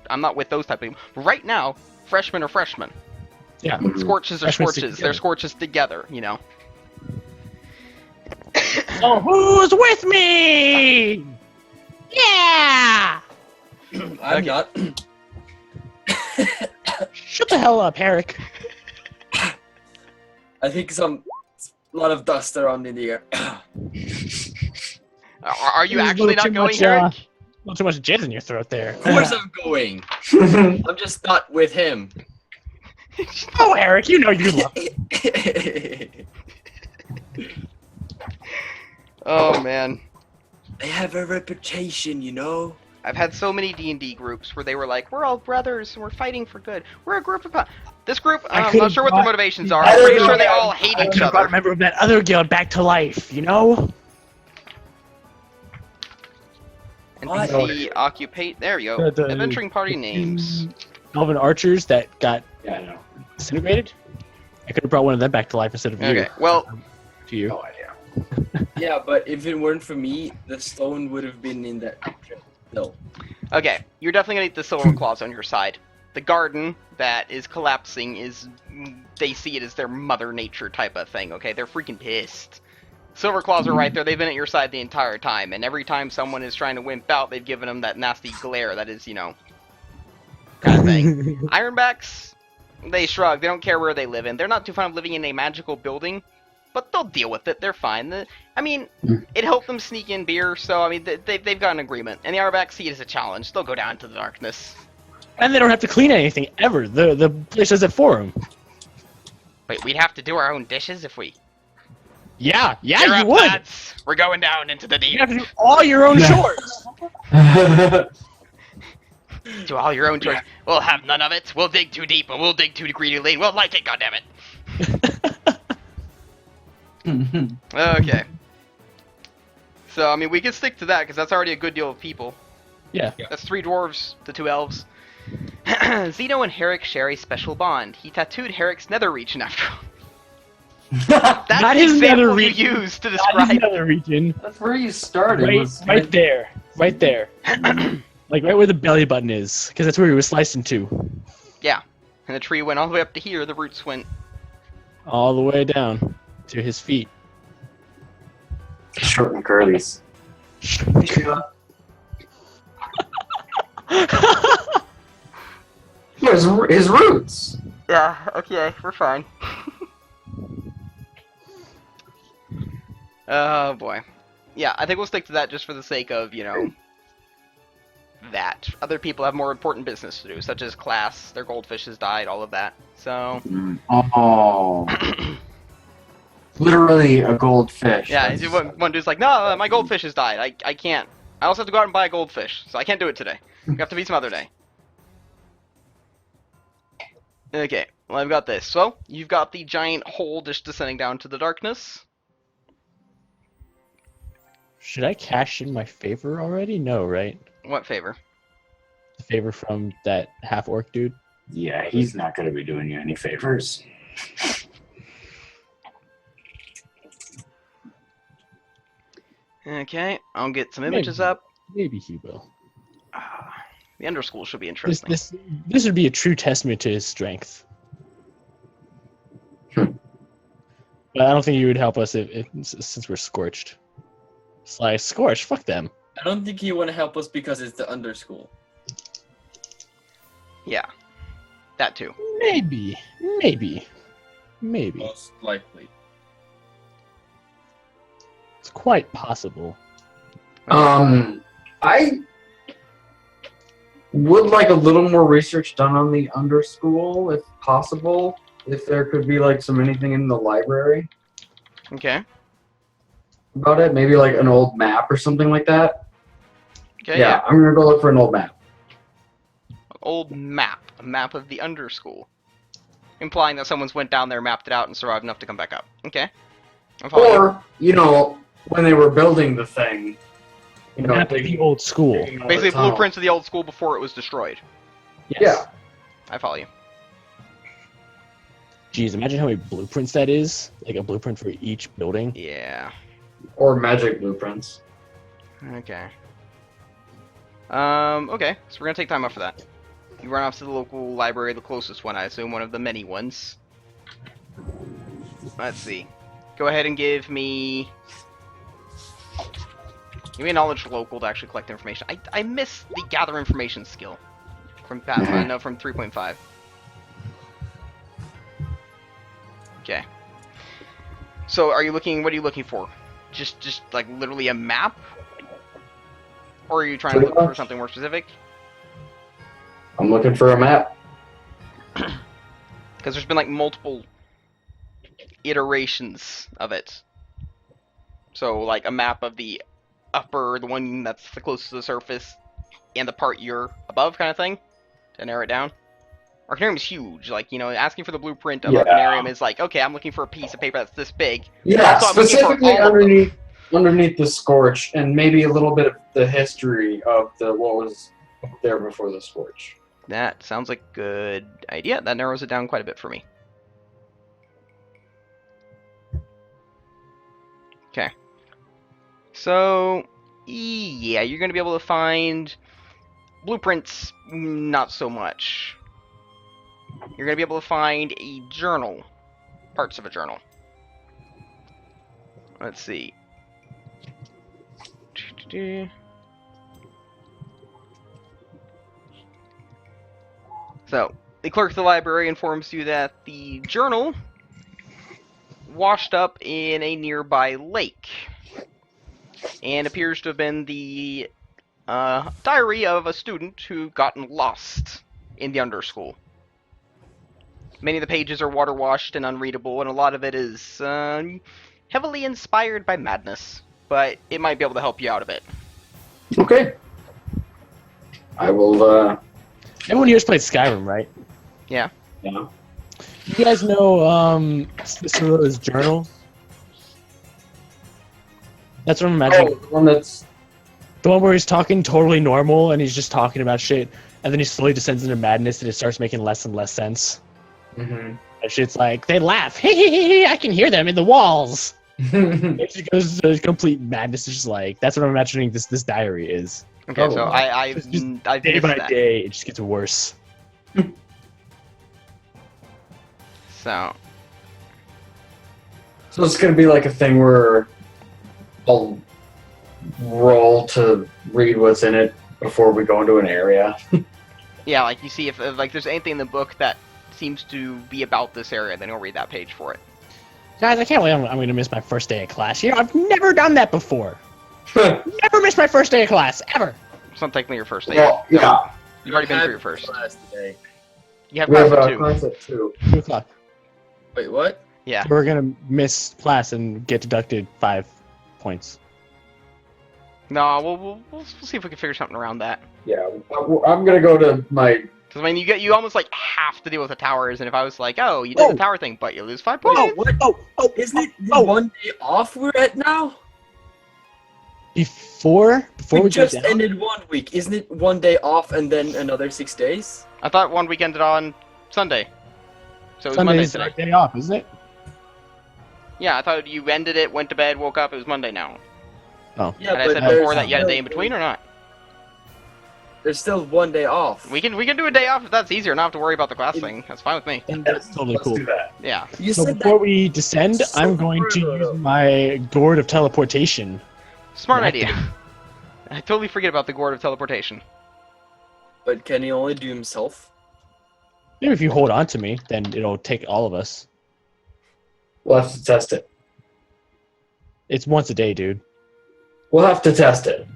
I'm not with those type of people. Right now, freshmen are freshmen. Yeah. Scorches are Freshmen stick Scorches. together. They're Scorches together, you know. Oh, who's with me? Yeah. I'm not. Shut the hell up, Herrick. I think a lot of dust around in the air. Are you There's actually too not going, much, Eric? Not too much jizz in your throat there. Of course I'm going. I'm just not with him. Oh, Eric, you know you love. Oh, man. I have a reputation, you know. I've had so many D&D groups where they were like, we're all brothers and we're fighting for good. We're a group of... This group, I'm could've not sure what their brought- motivations are. I'm pretty sure they all hate I each could've brought a other. member of that other guild back to life, you know? NPC, occupate, there you go. The- Adventuring party names. Elven archers that got Yeah, I know. disintegrated. I could have brought one of them back to life instead of you. Okay, well, To you. No idea. Yeah, but if it weren't for me, the stone would have been in that picture. No. okay, you're definitely gonna need the Silver Claws on your side. The garden that is collapsing is, they see it as their mother nature type of thing, okay? They're freaking pissed. Silver Claws are right there, they've been at your side the entire time, and every time someone is trying to wimp out, they've given them that nasty glare that is, you know, kind of thing. Ironbacks, they shrug, they don't care where they live in. They're not too fond of living in a magical building, but they'll deal with it, they're fine. I mean, it helped them sneak in beer, so, I mean, they've got an agreement. And the Ironbacks see it as a challenge, they'll go down into the darkness. And they don't have to clean anything ever. The place does it for them. Wait, we'd have to do our own dishes if we... Yeah, Cheer you up, would. lads. We're going down into the deep. You have to do all your own chores. Do all your own chores. We'll have none of it. We'll dig too deep and we'll dig too greedily. We'll like it, goddammit. Okay. So, I mean, we can stick to that because that's already a good deal of people. Yeah. That's 3 dwarves, the 2 elves. Zeno and Herrick share a special bond. He tattooed Herrick's nether region after all. That's Not the his nether example you region. used to Not describe. his nether region. That's where you started. Right there. Right there. Like right where the belly button is. Because that's where he was sliced into. Yeah. And the tree went all the way up to here. The roots went... All the way down to his feet. Short and curlies. His roots. Yeah, okay, we're fine. Oh boy. Yeah, I think we'll stick to that just for the sake of, you know, that. Other people have more important business to do, such as class, their goldfish has died, all of that. So, Oh. Literally a goldfish. yeah, That's- one dude's like, no, my goldfish has died. I can't. I also have to go out and buy a goldfish, so I can't do it today. We have to be some other day. Okay, well, I've got this. So, you've got the giant hole just descending down to the darkness. Should I cash in my favor already? No, right? What favor? The favor from that half-orc dude? Yeah, he's not going to be doing you any favors. Okay, I'll get some images up. Maybe he will. The underschool should be This, interesting. this would be a true testament to his strength. But I don't think he would help us since we're scorched. Sly, scorched, fuck them. I don't think you want to help us because it's the underschool. Yeah, that too. Maybe. Most likely. It's quite possible. I would like a little more research done on the underschool, if possible. If there could be like anything in the library Okay. about it, maybe like an old map or something like that. Okay. Yeah, I'm gonna go look for an old map. Old map, a map of the underschool, implying that someone's went down there, mapped it out, and survived enough to come back up. Okay. I'm following you. Or, you know, when they were building the thing, you know, Map of the old school. digging all Basically, the tunnel. blueprints of the old school before it was destroyed. Yes. Yeah. I follow you. Jeez, imagine how many blueprints that is. Like a blueprint for each building. Yeah. Or magic blueprints. Okay. Okay, so we're gonna take time off for that. You run off to the local library, the closest one, I assume, one of the many ones. Let's see. Go ahead and give me a knowledge local to actually collect information. I miss the gather information skill from Pathfinder, no, from 3.5. Okay. So, what are you looking for? Just like literally a map? Or are you trying to Pretty look for much. something more specific? I'm looking for a map. Because there's been like multiple iterations of it. So like a map of the upper, the one that's the closest to the surface, and the part you're above kind of thing, to narrow it down. Arcanarium is huge. Like, you know, asking for the blueprint of Yeah. Arcanarium is like, okay, I'm looking for a piece of paper that's this big. Yeah, So I'm looking for specifically all of them. underneath the scorch, and maybe a little bit of the history of what was there before the scorch. That sounds like a good idea. That narrows it down quite a bit for me. Okay. So, yeah, you're going to be able to find blueprints, not so much. You're going to be able to find a journal. Parts of a journal. Let's see. So, the clerk of the library informs you that the journal washed up in a nearby lake and appears to have been the diary of a student who gotten lost in the underschool. Many of the pages are water washed and unreadable, and a lot of it is heavily inspired by madness, but it might be able to help you out a bit. Okay. I will. Everyone here's played Skyrim, right? Yeah. Yeah. You guys know Cicero's journal? That's what I'm imagining. Oh, the one that's. The one where he's talking totally normal and he's just talking about shit, and then he slowly descends into madness and it starts making less and less sense. Mm-hmm. And shit's like, they laugh. Hey, I can hear them in the walls. It just goes to complete madness. It's just like, that's what I'm imagining this diary is. Okay, Oh, so wow. I've It's just I've Day missed by that. day, it just gets worse. So, So it's gonna be like a thing where I'll roll to read what's in it before we go into an area. yeah, like you see if like there's anything in the book that seems to be about this area, then you'll read that page for it. Guys, I can't believe I'm going to miss my first day of class. You know, I've never done that before. Never missed my first day of class, ever. It's not technically your first day. Well, No, yeah. you've already been Had through your first. class today. You have We have class a two. class at 2. 2 o'clock. Wait, what? Yeah. We're going to miss class and get deducted 5 points. No, we'll see if we can figure something around that. Yeah, I'm gonna go to my. Because I mean, you almost like have to deal with the towers, and if I was like, oh, you did the tower thing, but you lose 5 points. Oh, what? Oh, Isn't it the 1 day off we're at now? Before We we just go down, ended 1 week. Isn't it 1 day off and then another 6 days? I thought one week ended on Sunday, so it was Monday Sunday is today. our day off, isn't it? Yeah, I thought you ended it, went to bed, woke up, it was Monday now. Oh. Yeah, And I said there's before that you had a still- day in between or not? There's still 1 day off. We can do a day off if that's easier. Not have to worry about the class thing. That's fine with me. That's totally Let's cool. do that. Yeah. You So said before that. we descend, So I'm going to far, use my gourd of teleportation. Smart Right. idea. I totally forget about the gourd of teleportation. But can he only do himself? Maybe if you hold on to me, then it'll take all of us. We'll have to test it. It's once a day, dude. We'll have to test it.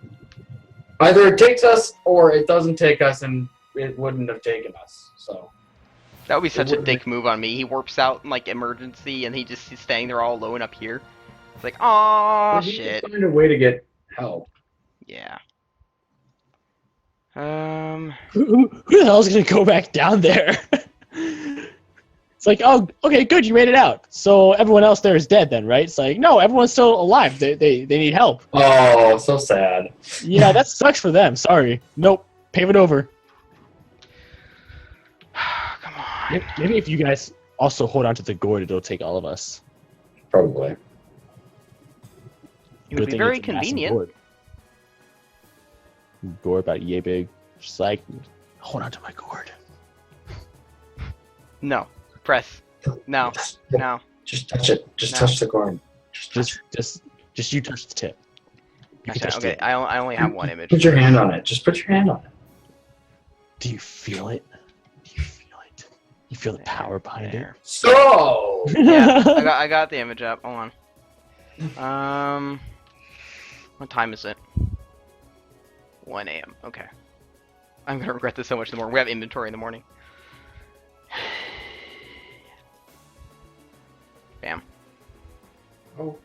Either it takes us or it doesn't take us, and it wouldn't have taken us. So That would be such a wouldn't dick move on me. He warps out in like emergency, and he's staying there all alone up here. It's like, oh we shit. can find a way to get help. Yeah. Who the hell's gonna go back down there? It's like, oh, okay, good, you made it out. So everyone else there is dead then, right? It's like, no, everyone's still alive. They need help. Oh, so sad. Yeah, that sucks for them. Sorry. Nope. Pave it over. Come on. Maybe if you guys also hold on to the gourd, it'll take all of us. Probably. It would be very convenient. Gourd. Gourd about yay big. Just like, hold on to my gourd. No. Press. No. No. Just touch it. Just No. touch the corn. Just Just you touch the tip. You can Actually, touch okay, the- I only have one image. put your hand on it. Just put your hand on it. Do you feel it? Do you feel it? You feel the power behind There. So. Yeah, I got the image up. Hold on. What time is it? 1 a.m. Okay. I'm gonna regret this so much in the morning. We have inventory in the morning. Bam. Oh,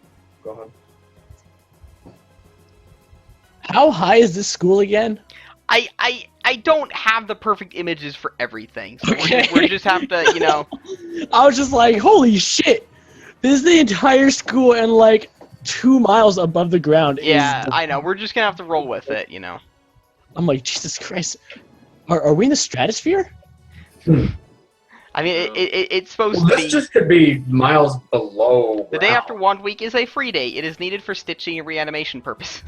go ahead. How high is this school again? I don't have the perfect images for everything, so Okay. we just have to, you know. I was just like, holy shit! This is the entire school and like 2 miles above the ground. is Yeah, the- I know. We're just gonna have to roll with it, you know. I'm like, Jesus Christ. Are we in the stratosphere? I mean, it's supposed Well, to this be. just could be miles below. The day ground. after Wand Week is a free day. It is needed for stitching and reanimation purposes.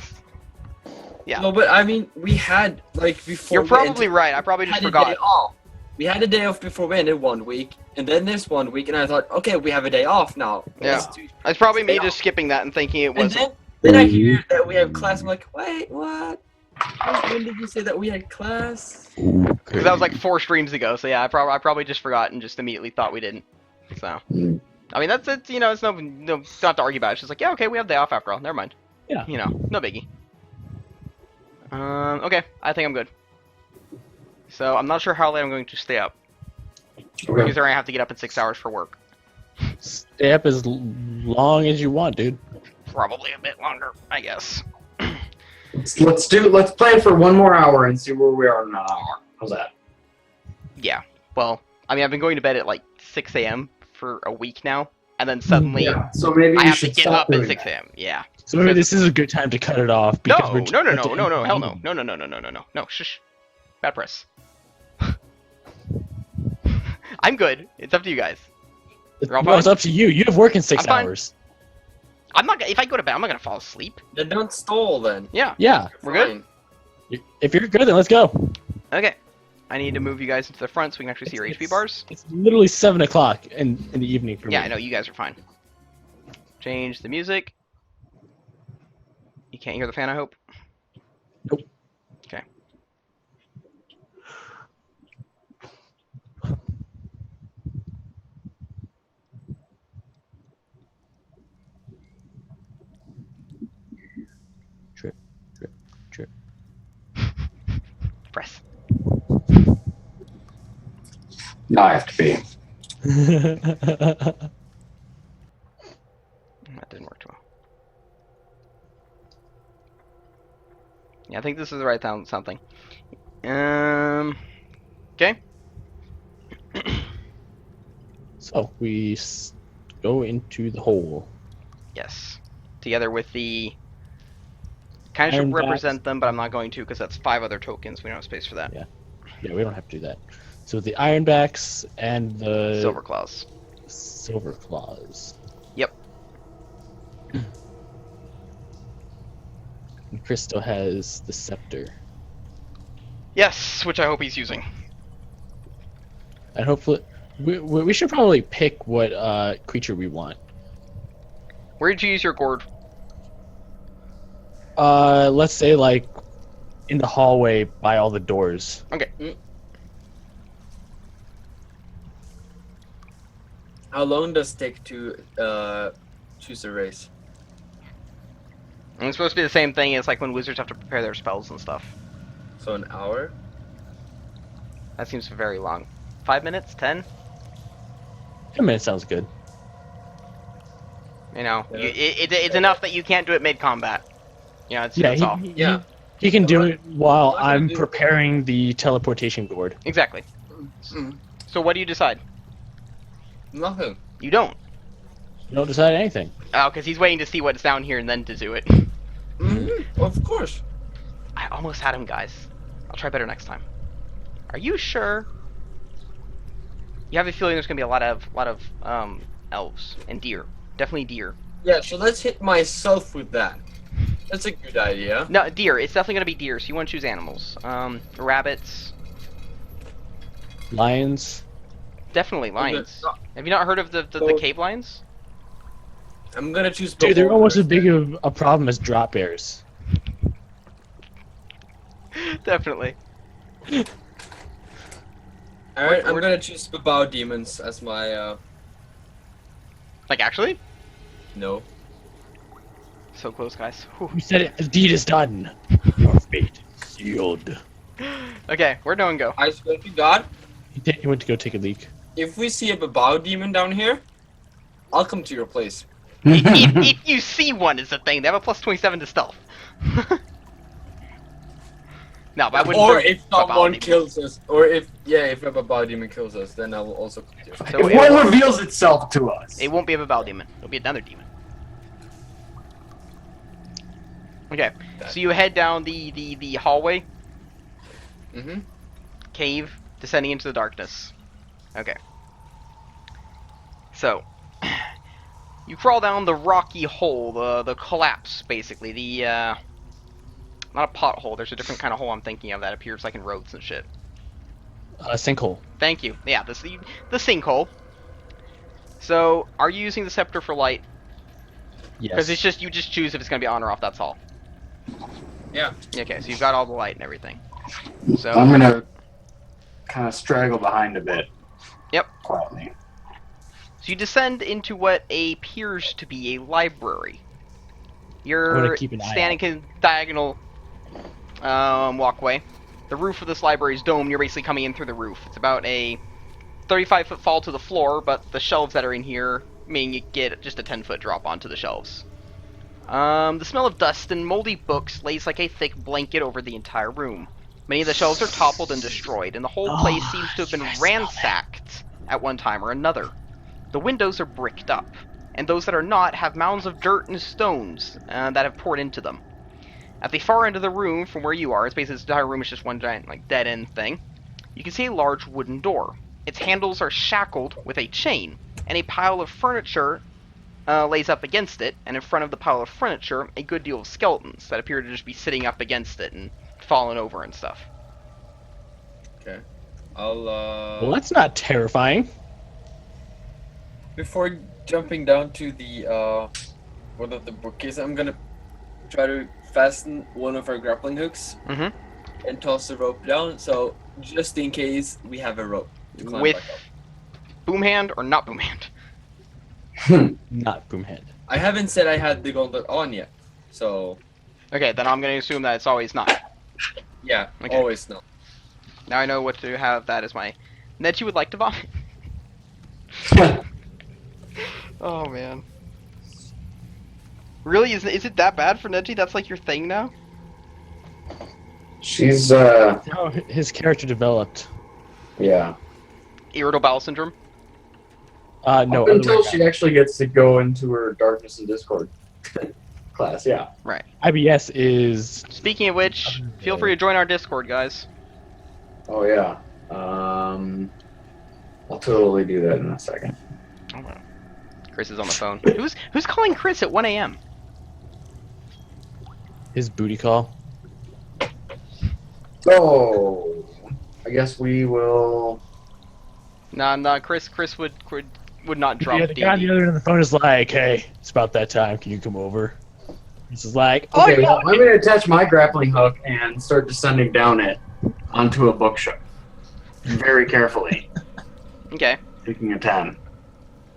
Yeah. No, but I mean, we had like before. You're we probably entered- right. I probably we just had a day forgot. off. We had a day off before we ended 1 week, and then this 1 week, and I thought, okay, we have a day off now. Yeah. Let's do- It's probably me Yeah. just skipping that and thinking it And was. then I hear that we have class. I'm like, wait, what? When did you say that we had class? Because that was like 4 streams ago. So yeah, I probably just forgot and just immediately thought we didn't. So. Mm. I mean, that's it. You know, it's no not to argue about it. It's just like, yeah, okay, we have day off after all. Never mind. Yeah. You know, no biggie. Okay, I think I'm good. So I'm not sure how late I'm going to stay up. Okay. Because I have to get up in 6 hours for work. Stay up as long as you want, dude. Probably a bit longer, I guess. Let's plan for 1 more hour and see where we are in an hour. How's that? Yeah. Well, I mean, I've been going to bed at like 6 a.m. for a week now, and then suddenly Yeah. So maybe I you have to should get stop up at doing 6 that. a.m. Yeah. So maybe this is a good time to cut it off. No, Because we're no, no, at no, the no, no, end hell of no, the no, no, no, no, no, no, no, no, shush. Bad press. I'm good. It's up to you guys. You're all No, it's fine? up to you. You have work in 6 I'm fine. hours. I'm not. If I go to bed, I'm not gonna fall asleep. Then don't stall then. Yeah. Yeah. We're good? Fine. If you're good, then let's go. Okay. I need to move you guys into the front so we can actually see your HP bars. It's literally 7 o'clock in the evening for me. Yeah, I know you guys are fine. Change the music. You can't hear the fan, I hope. Nope. Okay. Trip, trip, trip. Press. Now I have to be. That didn't work too well. Yeah, I think this is the right something. Okay. So we go into the hole. Yes. Together with the. Kind of Iron should bats. represent them, but I'm not going to because that's 5 other tokens. We don't have space for that. Yeah, we don't have to do that. So the Ironbacks and the Silver claws. Silver Claws. Yep. And Chris still has the scepter. Yes, which I hope he's using. And hopefully, we should probably pick what creature we want. Where did you use your gourd? Let's say like in the hallway by all the doors. Okay. How long does it take to choose a race? And it's supposed to be the same thing as like when wizards have to prepare their spells and stuff. So an hour? That seems very long. 5 minutes? 10? 10 minutes sounds good. You know, Yeah. it's enough that you can't do it mid-combat. You know, that's all. Yeah. He can do it while I'm not gonna I'm do- preparing the teleportation board. Exactly. Mm, So what do you decide? nothing. You don't. You don't decide anything. Oh, because he's waiting to see what's down here and then to do it. Of course. I almost had him, guys. I'll try better next time. Are you sure? You have a feeling there's gonna be a lot of elves and deer. Definitely deer. Yeah, so let's hit myself with that. That's a good idea. No, deer. It's definitely gonna be deer. So you want to choose animals. Rabbits. Lions. Definitely lions. Have you not heard of the cave lions? I'm gonna choose. Dude, they're almost as beholder big of a problem as drop bears. Definitely. Alright, I'm gonna choose Babao demons as my Like actually? no. So close, guys. Whew. You said it. The deed is done. Our fate is sealed. Okay, where do I go? I swear to God, He went to go take a leak. if we see a Babao demon down here, I'll come to your place. if you see one is the thing. They have a plus 27 to stealth. No, but I wouldn't. Or bring if Babao someone demons. kills us, or if if a Babao demon kills us, then I will also come to your place. So If it, one reveals itself to us. it won't be a Babao demon. It'll be another demon. Okay, so you head down the hallway, Mm-hmm. cave, descending into the darkness. Okay. So, you crawl down the rocky hole, the collapse, basically. The, not a pothole, there's a different kind of hole I'm thinking of that appears like in roads and shit. Sinkhole. Thank you. Yeah, the sinkhole. So, are you using the scepter for light? Yes. Because it's just, you just choose if it's going to be on or off, that's all. Yeah. Okay, so you've got all the light and everything. So, I'm gonna kind of straggle behind a bit. Yep. Quietly. So you descend into what appears to be a library. I'm You're gonna keep an eye standing in a diagonal walkway. The roof of this library is domed. You're basically coming in through the roof. It's about a 35-foot fall to the floor, but the shelves that are in here mean you get just a 10-foot drop onto the shelves. The smell of dust and moldy books lays like a thick blanket over the entire room. Many of the shelves are toppled and destroyed, and the whole place seems to have been ransacked at one time or another. The windows are bricked up, and those that are not have mounds of dirt and stones that have poured into them. At the far end of the room, from where you are, it's basically this entire room is just one giant like dead-end thing. You can see a large wooden door. Its handles are shackled with a chain, and a pile of furniture lays up against it, and in front of the pile of furniture, a good deal of skeletons that appear to just be sitting up against it and falling over and stuff. Okay. I'll Well, that's not terrifying. before jumping down to the one of the bookcases, I'm gonna try to fasten one of our grappling hooks Mm-hmm. and toss the rope down. So just in case we have a rope to climb With back up. boom hand or not boom hand? Not Boomhead. I haven't said I had the gauntlet on yet, so Okay, then I'm going to assume that it's always not. yeah, Okay. always no. Now I know what to have that as my... Ned, you would like to vomit? Oh, man. Really? Is it that bad for Neji? That's like your thing now? She's That's how his character developed. yeah. Irritable bowel syndrome? No, Up until otherwise- she actually gets to go into her darkness and discord class. Yeah. IBS is Speaking of which, feel free to join our Discord, guys. Oh yeah. I'll totally do that in a second. Oh, wow. Chris is on the phone. Who's calling Chris at 1 a.m.? his booty call. So I guess we will. Nah, Chris would not drop Yeah, the guy on the D&D. other end of the phone is like, "Hey, it's about that time. Can you come over?" This is like, Okay, well, I'm going to attach my grappling hook and start descending down it onto a bookshelf. Very carefully. Okay. Taking a 10.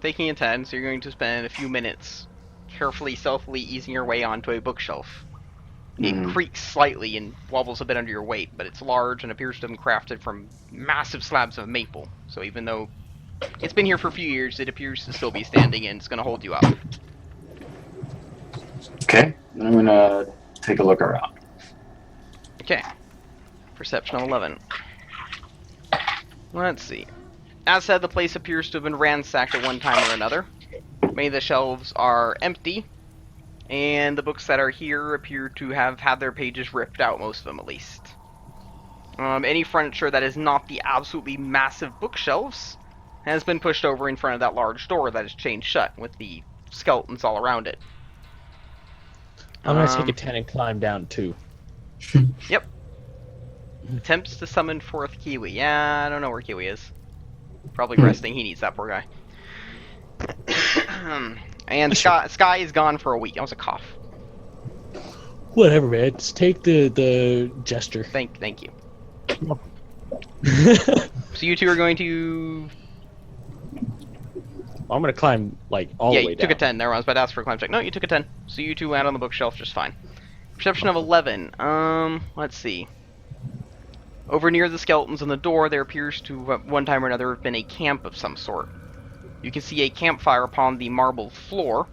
taking a 10, so you're going to spend a few minutes carefully, stealthily easing your way onto a bookshelf. It Mhm. creaks slightly and wobbles a bit under your weight, but it's large and appears to have been crafted from massive slabs of maple. So even though it's been here for a few years, it appears to still be standing and it's going to hold you up. Okay, I'm gonna take a look around. Okay. Perception of 11. Let's see. As said, the place appears to have been ransacked at one time or another. Many of the shelves are empty, and the books that are here appear to have had their pages ripped out, most of them at least. Any furniture that is not the absolutely massive bookshelves has been pushed over in front of that large door that is chained shut with the skeletons all around it. I'm gonna take a 10 and climb down too. Yep. Attempts to summon forth Kiwi. Yeah, I don't know where Kiwi is. Probably resting. He needs that poor guy. And Sky is gone for a week. That was a cough. Whatever, man. Just take the gesture. Thank you. I'm So you two are going to... gonna climb like all yeah, the way you down. took a 10. There, I was about to ask for a climb check. No, you took a 10. So you two land on the bookshelf just fine. Perception of 11. Let's see. Over near the skeletons on the door, there appears to, one time or another, have been a camp of some sort. You can see a campfire upon the marble floor.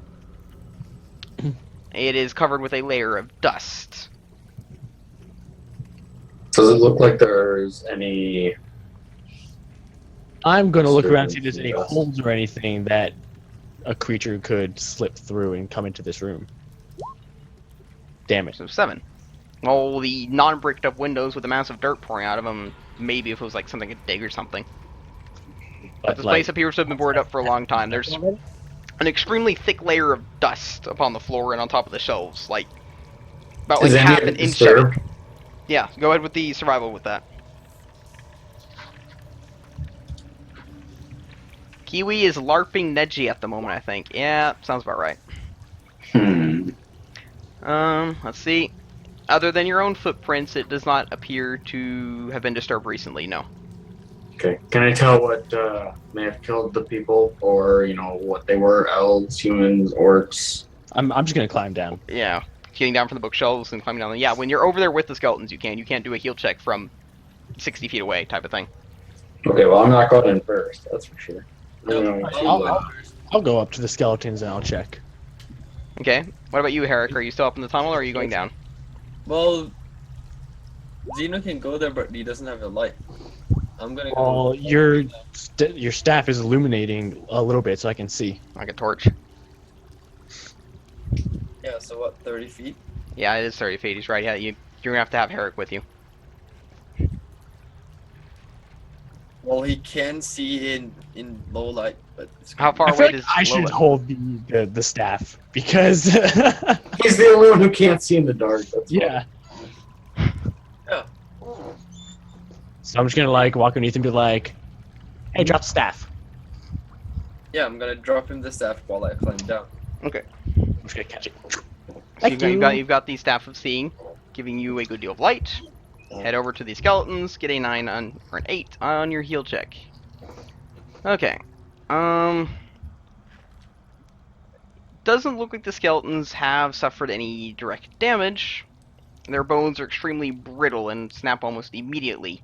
It is covered with a layer of dust. Does it look like there's any? I'm gonna look around and see if there's Certainly any yes. holes or anything that a creature could slip through and come into this room. Damn it. So 7. Well, the non-bricked up windows with a massive dirt pouring out of them, maybe if it was like something to dig or something. But this place appears to have been boarded up for a long time. There's an extremely thick layer of dust upon the floor and on top of the shelves, like about like Is any half of an it inch of it. disturbed? Yeah, go ahead with the survival with that. Kiwi is LARPing Neji at the moment, I think. Yeah, sounds about right. Let's see. Other than your own footprints, it does not appear to have been disturbed recently, no. Okay. Can I tell what may have killed the people, or what they were? Elves, humans, orcs? I'm just gonna climb down. Yeah, getting down from the bookshelves and climbing down. Yeah, when you're over there with the skeletons, you can. You can't do a heal check from 60 feet away, type of thing. Okay. Well, I'm not going in first. That's for sure. No, I'll go up to the skeletons and I'll check. Okay. What about you, Herrick? Are you still up in the tunnel, or are you going down? well, Zeno can go there, but he doesn't have a light. I'm gonna Well, go. your staff is illuminating a little bit, so I can see. Like a torch. Yeah, so what, 30 feet? Yeah, it is 30 feet. He's right. Yeah, you're gonna have to have Herrick with you. Well, he can see in low light, but it's How far I away feel like does I should Lola- hold the staff because He's the only one who can't see in the dark. That's yeah. Yeah. So I'm just gonna like walk underneath and be like, "Hey, drop the staff." Yeah, I'm gonna drop him the staff while I climb down. Okay. I'm just gonna catch it. So Thank you've got the Staff of Seeing, giving you a good deal of light. Head over to the skeletons, get a 9 on or an 8 on your heal check. Okay. Doesn't look like the skeletons have suffered any direct damage. Their bones are extremely brittle and snap almost immediately.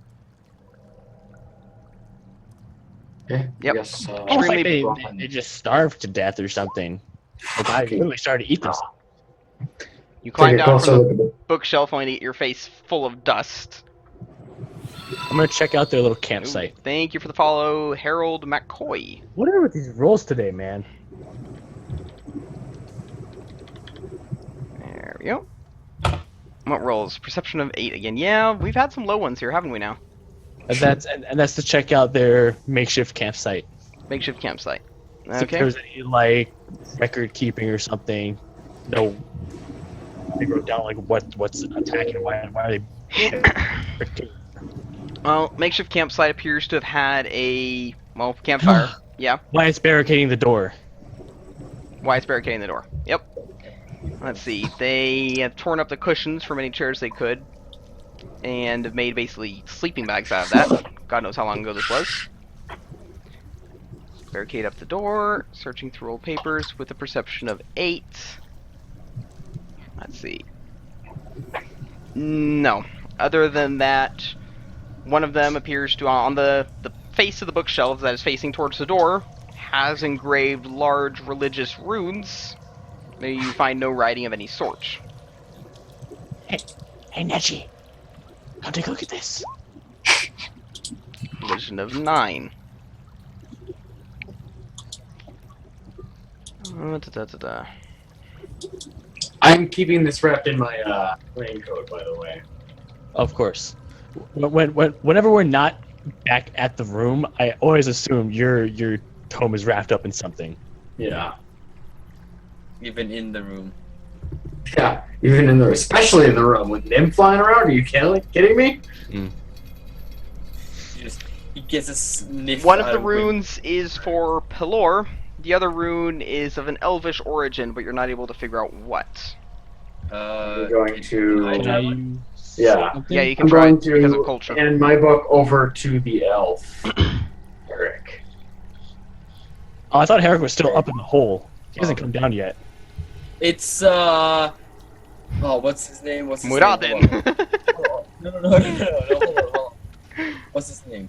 Okay. Yep. I guess, Almost like Extremely they just starved to death or something. Like I literally started to eat them. You climb take a down closer from the look at the bookshelf only to get your face full of dust. I'm gonna check out their little Ooh, campsite. thank you for the follow, Harold McCoy. What are with these rolls today, man? There we go. What rolls? Perception of 8 again. Yeah, we've had some low ones here, haven't we now? And that's to check out their makeshift campsite. Makeshift campsite. See if Okay. there's any like record keeping or something. No. They wrote down like what's attacking. Why are they? Well, makeshift campsite appears to have had a campfire. Yeah. Why it's barricading the door? Why it's barricading the door. Yep. Let's see. They have torn up the cushions from any chairs they could, and have made basically sleeping bags out of that. God knows how long ago this was. Barricade up the door, searching through old papers with a perception of 8. Let's see. No. Other than that, one of them appears to, on the face of the bookshelf that is facing towards the door, has engraved large religious runes. You find no writing of any sort. Hey, Neji. Come take a look at this. Vision of 9. Da-da-da-da. I'm keeping this wrapped in my raincoat, by the way. Of course. Whenever we're not back at the room, I always assume your tome is wrapped up in something. Yeah. Even in the room. Yeah, even in the, especially in the room with Nim flying around. Are you kidding me? He gets a sniff. One of the out runes is for Pelor. The other rune is of an elvish origin, but you're not able to figure out what. We're going to. Hydra? Yeah. Something? Yeah, you can I'm try going it because of to culture. hand my book over to the elf, Eric. Oh, I thought Herrick was still up in the hole. He hasn't come down yet. It's oh, what's his name? What's his name? Muradin. Hold on. No, hold on. What's his name?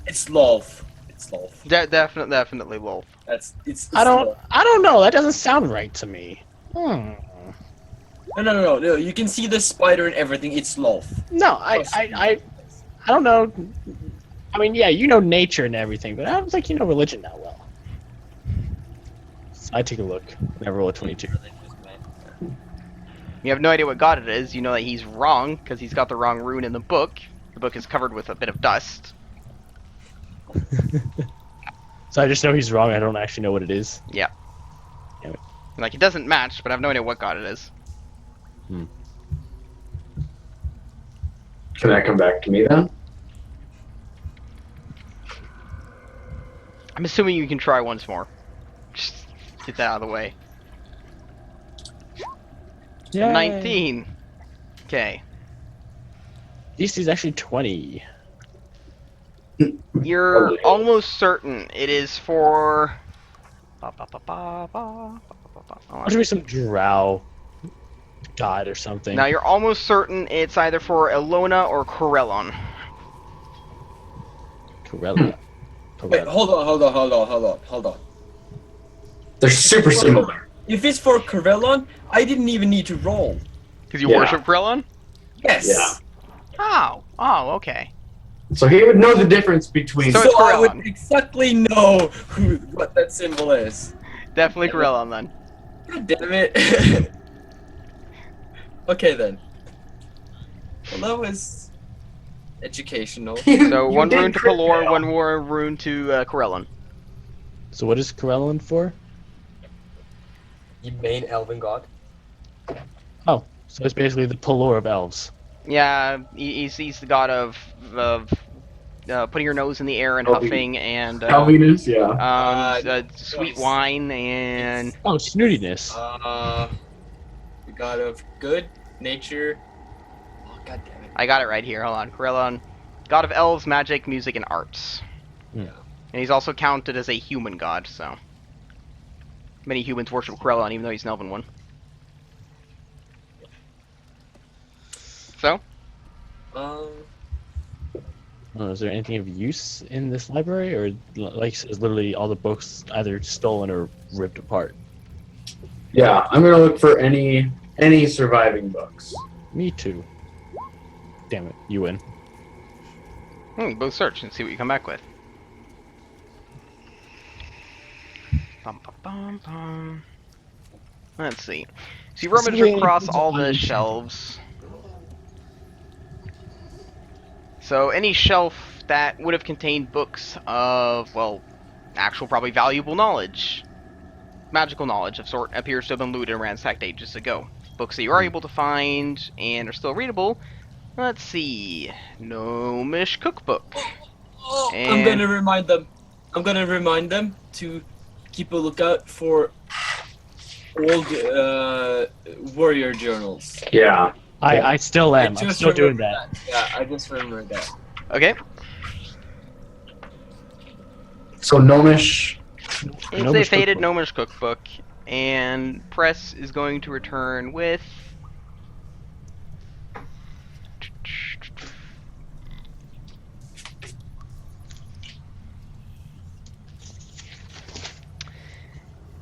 It's Lolf. It's Lolf. Definitely lol. It's I don't Lolf. know. That doesn't sound right to me. No. You can see the spider and everything. It's Lolf. No, I don't know. I mean, yeah, you know nature and everything, but I don't think you know religion that well. So I take a look. And I roll a 22. You have no idea what god it is. You know that he's wrong because he's got the wrong rune in the book. The book is covered with a bit of dust. So I just know he's wrong. I don't actually know what it is. Yeah. Damn it. Like, it doesn't match, but I have no idea what god it is. Can that come back to me then? I'm assuming you can try once more. Just get that out of the way. Yeah. 19. Okay. DC is actually 20. You're Probably. almost certain it is for... There should be some drow god or something. Now you're almost certain it's either for Elona or Corellon. Corella. Wait, hold on. They're super similar. If it's for Corellon, I didn't even need to roll. Because you Yeah. worship Corellon? Yes. Yeah. Oh, okay. So he would know the difference between. So So, it's I Corellon. would exactly know what that symbol is. Definitely Corellon then. God damn it. Okay then. Well, that was educational. So one did rune to crit Pelor, fail. one more rune to Corellon. So what is Corellon for? The main elven god. Oh, so it's basically the Pelor of elves. Yeah, he's the god of putting your nose in the air and Huffing. huffing and Elviness, yeah. sweet yes. wine and Oh, snootiness. The god of good nature. Oh, god damn it. I got it right here. Hold on, Corellon, god of elves, magic, music, and arts. Yeah. And he's also counted as a human god. So many humans worship Corellon, even though he's an elven one. So Oh, is there anything of use in this library, or like is literally all the books either stolen or ripped apart? Yeah, I'm gonna look for any surviving books. Me too. Damn it, you win. both search and see what you come back with. Bum, bum, bum, bum. Let's see. So you rummage Specifically across includes all the items. shelves. So any shelf that would have contained books of, well, actual probably valuable knowledge, magical knowledge of sort, appears to have been looted and ransacked ages ago. Books that you are able to find and are still readable. Let's see. Gnomish cookbook. Oh, I'm And- gonna remind them. I'm gonna remind them to keep a lookout for old warrior journals. Yeah. I still am. I I'm just still doing remembered that. Yeah, I just remembered that. Okay. So Gnomish. It's a Gnomish faded cookbook. gnomish cookbook, and Press is going to return with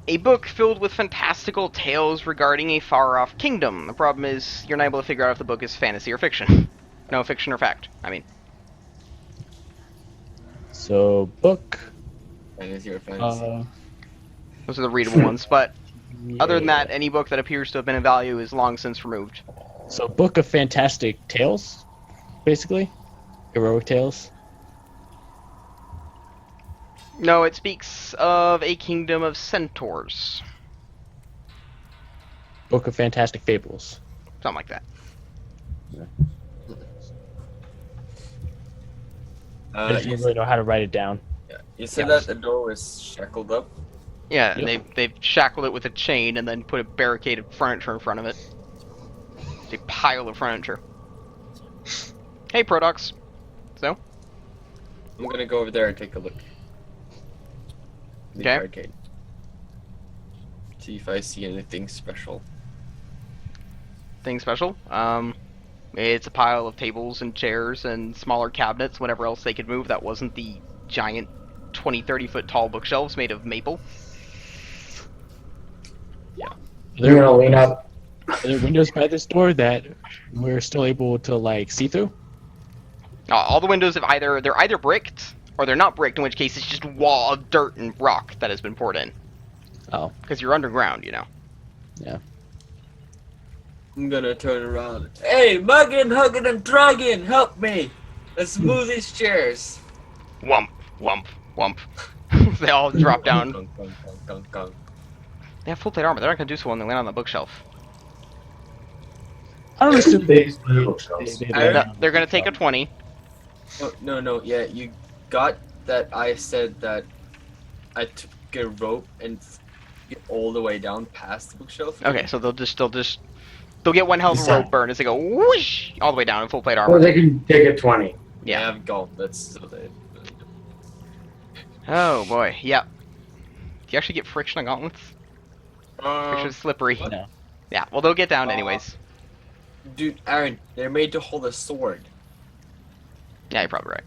a book filled with fantastical tales regarding a far-off kingdom. The problem is you're not able to figure out if the book is fantasy or fiction. No, fiction or fact. I mean, So book. Fantasy or fantasy. those are the readable ones. But other than Yeah. that, any book that appears to have been of value is long since removed. So book of fantastic tales, basically, heroic tales. No, it speaks of a kingdom of centaurs. Book of fantastic fables. Something like that. I just don't really know how to write it down. You said Yeah. that the door was shackled up. Yeah, and Yep. they've shackled it with a chain and then put a barricade of furniture in front of it. It's a pile of furniture. Hey, Prodox. So? I'm gonna go over there and take a look. The Okay. arcade. See if I see anything special. Thing special. It's a pile of tables and chairs and smaller cabinets, whatever else they could move that wasn't the giant 20, 30 foot tall bookshelves made of maple. You're gonna lean up. Are there windows by this door that we're still able to like see through? All the windows they're either bricked or they're not bricked, in which case it's just a wall of dirt and rock that has been poured in. Oh. Because you're underground, you know. I'm gonna turn around. Hey, muggin, huggin, and drugging, help me! Let's move these chairs. Wump, wump, wump. They all drop down. Gong, gong, gong, gong, gong. They have full plate armor. They're not gonna do so when they land on the bookshelf. I don't assume They just play the bookshelves. They're gonna take a 20. Oh, no, yeah, you got that I said that I took a rope and get all the way down past the bookshelf? Okay, so they'll get one hell of a rope burn as they go whoosh all the way down in full plate Or armor. they can take a 20. Yeah. Yeah, go. That's so they. Oh boy, yeah. Do you actually get friction on gauntlets? Friction is slippery. what? No. Yeah, well they'll get down anyways. Dude, Aaron, they're made to hold a sword. Yeah, you're probably right.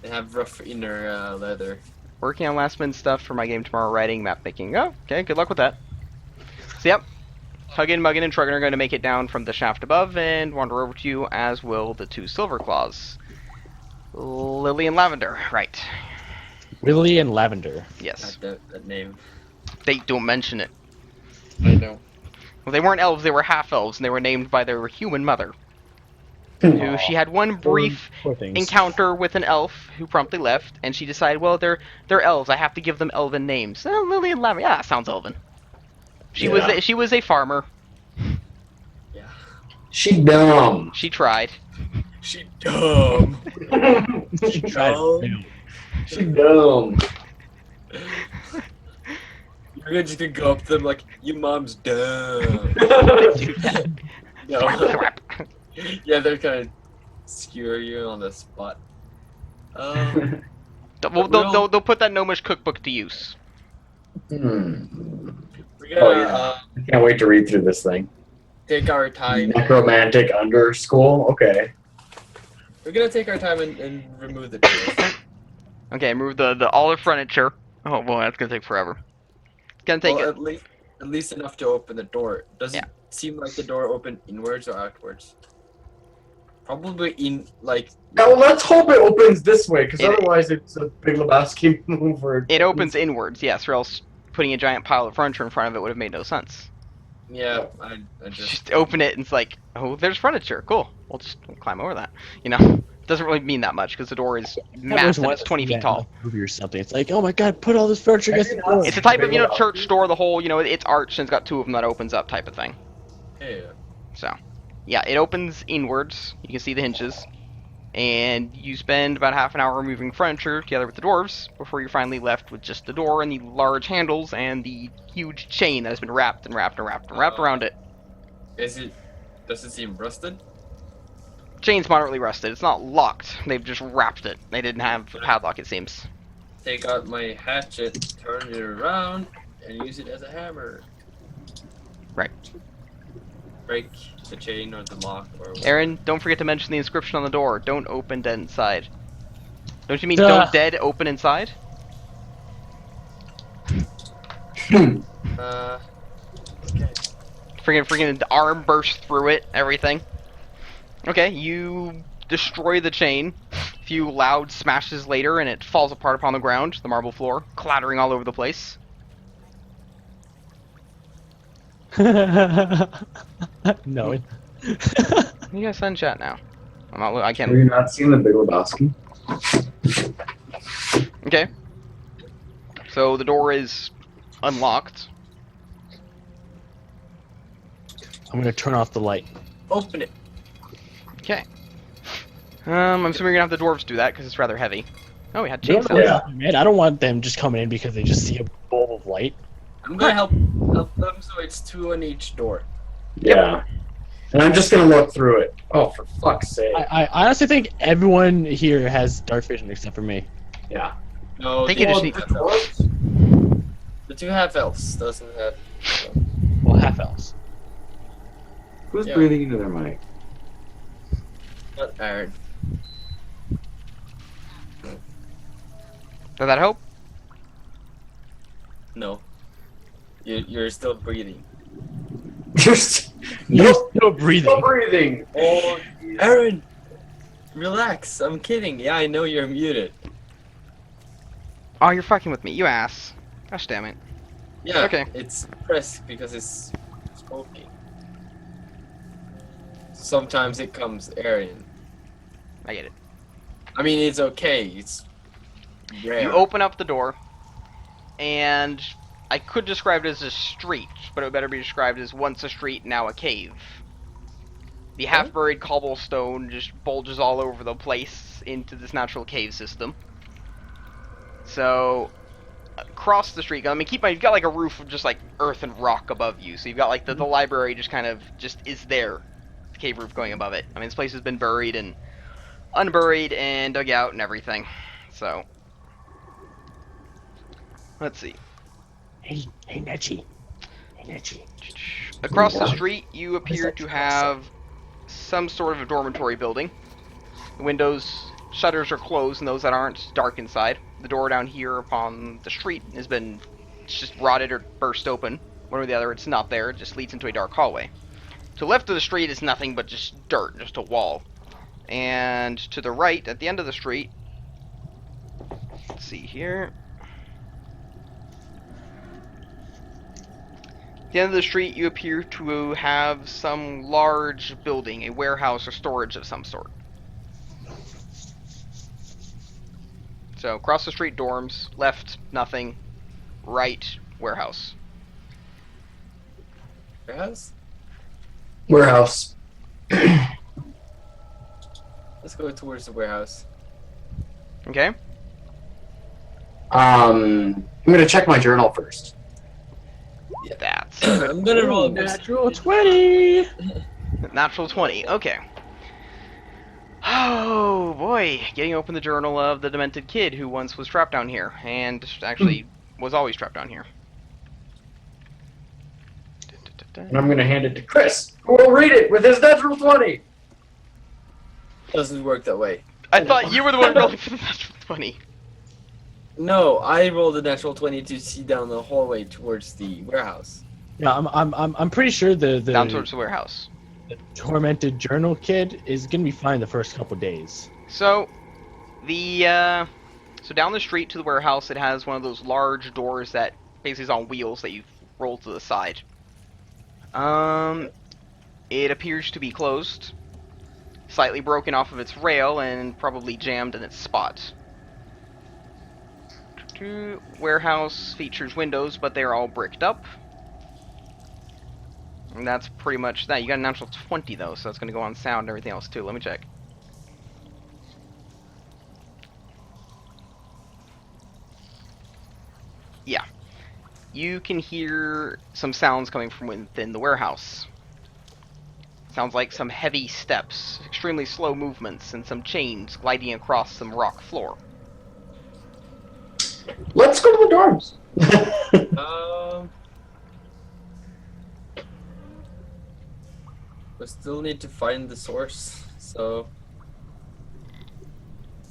They have rough inner leather. Working on last minute stuff for my game tomorrow, writing, map making. Oh, okay, good luck with that. So yep, Huggin, Muggin, and Truggin are going to make it down from the shaft above and wander over to you, as will the two Silver Claws. Lily and Lavender, right. Willy and Lavender. Yes. That name. They don't mention it. I know. Well, they weren't elves, they were half-elves, and they were named by their human mother. Who she had one brief Poor things. encounter with an elf who promptly left, and she decided, well, they're elves, I have to give them elven names. Lily and Lavender, yeah, sounds elven. She was a farmer. Yeah. She dumb. She tried. She dumb. She tried No. to fail. She dumb. You're just gonna go up to them like, your mom's dumb. Do that. No. Yeah, they're kind of skewer you on the spot. They'll put that gnomish cookbook to use. We're gonna Oh, yeah. I can't wait to read through this thing. take our time. Necromantic under school? Okay. We're gonna take our time and remove the doors. Okay, move the all the furniture. Oh boy, that's gonna take forever. It's gonna take Well, at least enough to open the door. Does Yeah. it seem like the door opened inwards or outwards? Probably in like. Now let's hope it opens this way, because It- otherwise it's a Big Lebowski move. Where it opens inwards, yes, or else putting a giant pile of furniture in front of it would have made no sense. Yeah, I just. Just open it and it's like, oh, there's furniture. Cool. We'll climb over that. You know, doesn't really mean that much because the door is massive. It's 20 feet tall. Movie or something. It's like, oh my god, put all this furniture against the door. It's a type of church door. The whole it's arched and it's got two of them that opens up type of thing. Yeah. So, yeah, it opens inwards. You can see the hinges. And you spend about half an hour removing furniture together with the dwarves before you're finally left with just the door and the large handles and the huge chain that has been wrapped and wrapped and wrapped and wrapped around it. Does it seem rusted? Chain's moderately rusted. It's not locked. They've just wrapped it. They didn't have a padlock, it seems. take out my hatchet, turn it around, and use it as a hammer. Right. Break the chain or the lock or whatever. Aaron, don't forget to mention the inscription on the door. Don't open dead inside. Don't you mean Duh. don't dead open inside? Okay. Freaking the arm burst through it, everything. Okay, you destroy the chain. A few loud smashes later, and it falls apart upon the ground, the marble floor, clattering all over the place. No. You guys send chat now. I'm not. I Have can't. you not seen The Big Lebowski? Okay. So the door is unlocked. I'm gonna turn off the light. Open it. Okay. I'm assuming you're gonna have the dwarves do that because it's rather heavy. Oh, we had chainsaws. Yeah. Man, I don't want them just coming in because they just see a bulb of light. I'm gonna help them so it's 2 on each door. Yeah. And I'm just gonna look through it. Oh, for fuck's sake. I honestly think everyone here has dark vision except for me. Yeah. No, I think the, you just two need- half-elves. The 2 half elves doesn't have. Well, half elves. Who's Yeah. breathing into their mic? Not Aaron. Does that help? No. You're still breathing. You're You're still breathing. still breathing. Oh, Aaron, relax. I'm kidding. Yeah, I know you're muted. Oh, you're fucking with me, you ass. Gosh damn it. Yeah. Okay. It's pressed because it's smoking. Sometimes it comes Aaron. I get it. I mean, it's okay. It's rare. You open up the door, and I could describe it as a street, but it would better be described as once a street, now a cave. The half-buried cobblestone just bulges all over the place into this natural cave system. So, across the street, I mean, you've got like a roof of just like earth and rock above you, so you've got like the library just kind of is there, the cave roof going above it. I mean, this place has been buried and unburied and dug out and everything, so. Let's see. Hey, Nechi. Hey, Nechi. Across the street, you appear to have some sort of a dormitory building. The windows, shutters are closed, and those that aren't, dark inside. The door down here upon the street has been just rotted or burst open. One or the other, it's not there. It just leads into a dark hallway. To the left of the street is nothing but just dirt, just a wall. And to the right, at the end of the street, let's see here. At the end of the street, you appear to have some large building, a warehouse or storage of some sort. So, across the street, dorms. Left, nothing. Right, warehouse. Warehouse? Warehouse. Let's go towards the warehouse. Okay? I'm gonna check my journal first. That's I'm gonna roll a Natural 20! natural 20. Okay. Oh boy, getting open the journal of the demented kid who once was trapped down here, and actually was always trapped down here. And I'm gonna hand it to Chris, who will read it with his natural 20. Doesn't work that way. I thought you were the one rolling for the natural 20. No, I rolled a natural 20 to see down the hallway towards the warehouse. Yeah, I'm pretty sure the Down towards the warehouse. the tormented journal kid is gonna be fine the first couple days. So, so down the street to the warehouse, it has one of those large doors that basically is on wheels that you roll to the side. It appears to be closed, slightly broken off of its rail, and probably jammed in its spot. Warehouse features windows, but they're all bricked up. And that's pretty much that. You got a natural 20 though, so that's going to go on sound and everything else too. Let me check. Yeah. You can hear some sounds coming from within the warehouse. Sounds like some heavy steps, extremely slow movements, and some chains gliding across some rock floor. Let's go to the dorms. We still need to find the source, so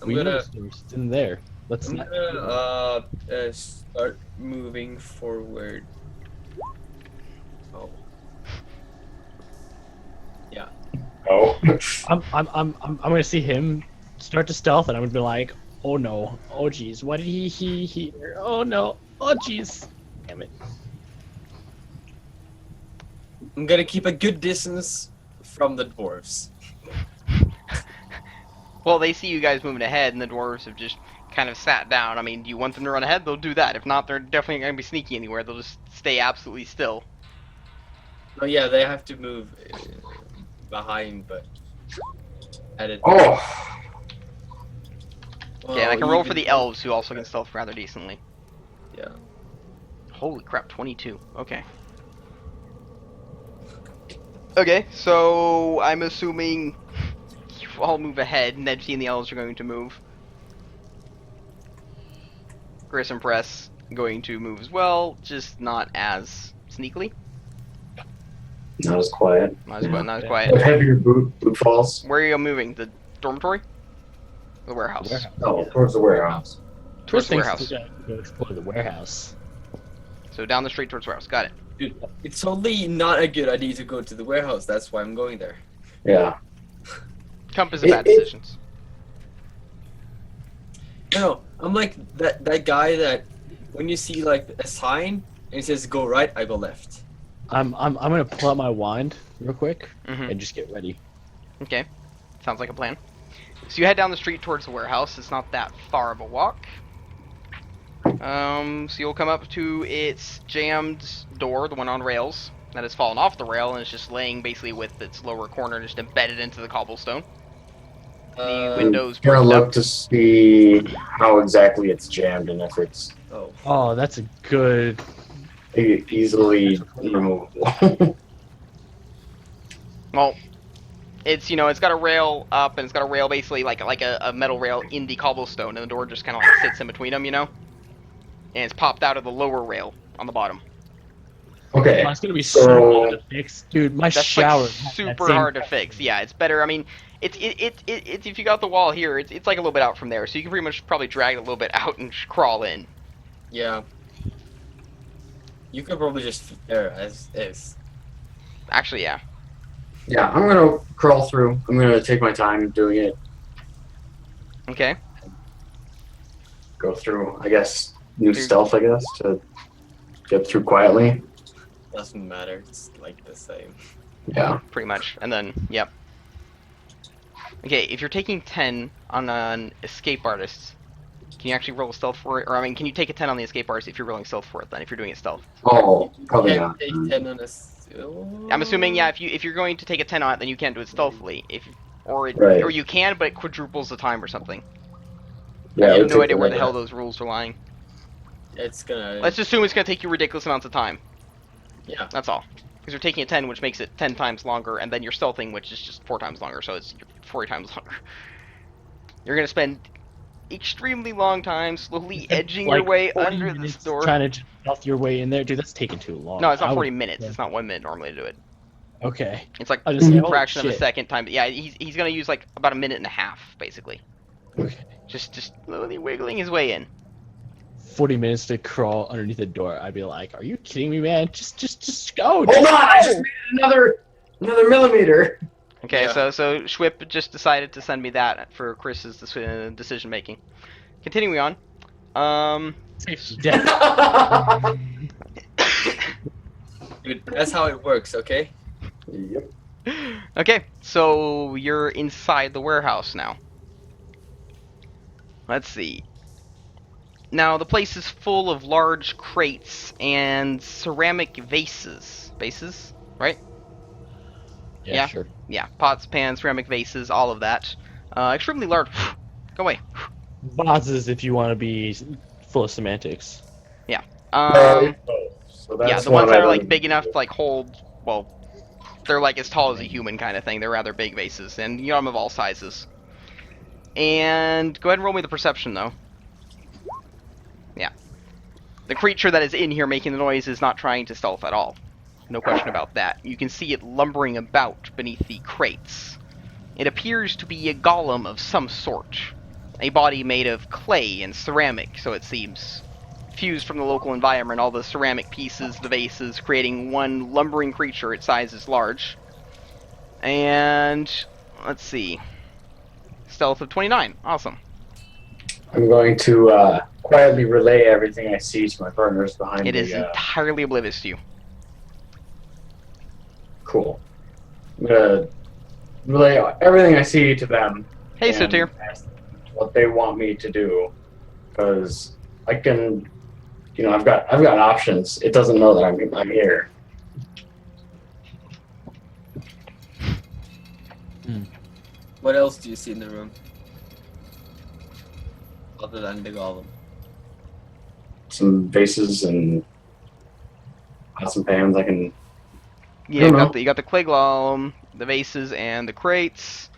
We know the source. It's in there. Let's I'm not. gonna start moving forward. Oh. Yeah. Oh. I'm gonna see him start to stealth, and I'm gonna be like, oh no, oh jeez, what did he? Oh no, oh jeez, damn it. I'm gonna keep a good distance from the dwarves. Well, they see you guys moving ahead, and the dwarves have just kind of sat down. I mean, do you want them to run ahead? They'll do that. If not, they're definitely not going to be sneaky anywhere. They'll just stay absolutely still. Oh yeah, they have to move behind, but at it. Oh. Okay, and I can roll for the elves, who also can stealth rather decently. Yeah. Holy crap, 22. Okay. Okay, so I'm assuming you all move ahead, and Nedgy and the elves are going to move. Chris and Press going to move as well, just not as sneakily. Not as quiet. Not as, not as A quiet. heavier boot falls. Where are you moving? The dormitory? The warehouse? Oh, towards the warehouse. Towards the Chris warehouse. thinks we gotta go explore the warehouse. So down the street towards the warehouse. Got it. Dude, it's only not a good idea to go to the warehouse. That's why I'm going there. Yeah. Compass of bad decisions. No, I'm like that guy that when you see like a sign and it says go right, I go left. I'm gonna pull out my wand real quick Mm-hmm. and just get ready. Okay. Sounds like a plan. So you head down the street towards the warehouse. It's not that far of a walk. So you'll come up to its jammed door, the one on rails, that has fallen off the rail and is just laying basically with its lower corner just embedded into the cobblestone. The windows I'm gonna bricked look up. to see how exactly it's jammed and if it's Oh. Oh, that's a good. easily removable. Well, it's, you know, it's got a rail up and it's got a rail basically like a metal rail in the cobblestone, and the door just kind of like sits in between them, you know? And it's popped out of the lower rail on the bottom. Okay. Oh, it's gonna be So- so hard to fix, dude. My That's shower like had that super same hard to problem. fix. Yeah, it's better. I mean, it's if you got the wall here, it's like a little bit out from there, so you can pretty much probably drag it a little bit out and crawl in. Yeah. You could probably just fit there as is. Actually, yeah. Yeah, I'm gonna crawl through. I'm gonna take my time doing it. Okay. Go through, I guess, new stealth, I guess, to get through quietly. Doesn't matter. It's like the same. Yeah. Pretty much. And then, yep. Okay, if you're taking 10 on an escape artist, can you actually roll stealth for it? Or, I mean, can you take a 10 on the escape artist if you're rolling stealth for it, then, if you're doing it stealth? Oh, probably Can't not. take 10 on a I'm assuming, yeah, if you're going to take a 10 on it, then you can't do it stealthily. Or Right. you can, but it quadruples the time or something. Yeah, I it have would no take idea where the forever. hell those rules are lying. It's gonna. Let's assume it's going to take you ridiculous amounts of time. Yeah. That's all. Because you're taking a 10, which makes it 10 times longer, and then you're stealthing, which is just 4 times longer, so it's 40 times longer. You're going to spend extremely long time slowly edging your Like way 40 under this minutes door. Trying to stealth your way in there, dude. That's taking too long. No, it's I not would- 40 minutes. It's not 1 minute normally to do it. Okay. It's like I just say, a holy fraction of a shit. second time. Yeah, he's going to use like about a minute and a half, basically. Okay. Just slowly wiggling his way in. 40 minutes to crawl underneath the door. I'd be like, "Are you kidding me, man? Just go." Hold on! I just made another millimeter. Okay, Yeah. so Schwip just decided to send me that for Chris's decision making. Continuing on. Safety death. Dude, that's how it works, okay? Yep. Okay, so you're inside the warehouse now. Let's see. Now, the place is full of large crates and ceramic vases. Vases? Right? Yeah. Sure. Yeah, pots, pans, ceramic vases, all of that. Extremely large. Go away. Vases, if you want to be full of semantics. Um, So yeah, that's the ones one that are I like don't- big enough to like hold, well, they're like as tall as a human kind of thing. They're rather big vases, and you know them of all sizes. And go ahead and roll me the perception though. Yeah. The creature that is in here making the noise is not trying to stealth at all. No question about that. You can see it lumbering about beneath the crates. It appears to be a golem of some sort. A body made of clay and ceramic, so it seems. Fused from the local environment, all the ceramic pieces, the vases, creating one lumbering creature. Its size is large. And let's see. Stealth of 29. Awesome. I'm going to quietly relay everything I see to my partners behind It is the. entirely oblivious to you. Cool. I'm gonna relay everything I see to them. Hey, and Sotir. ask them what they want me to do, because I can, I've got options. It doesn't know that I'm here. What else do you see in the room? Other than the golem. Some vases and pots and pans. I can. Yeah, I don't you got the clay golem, the vases, and the crates.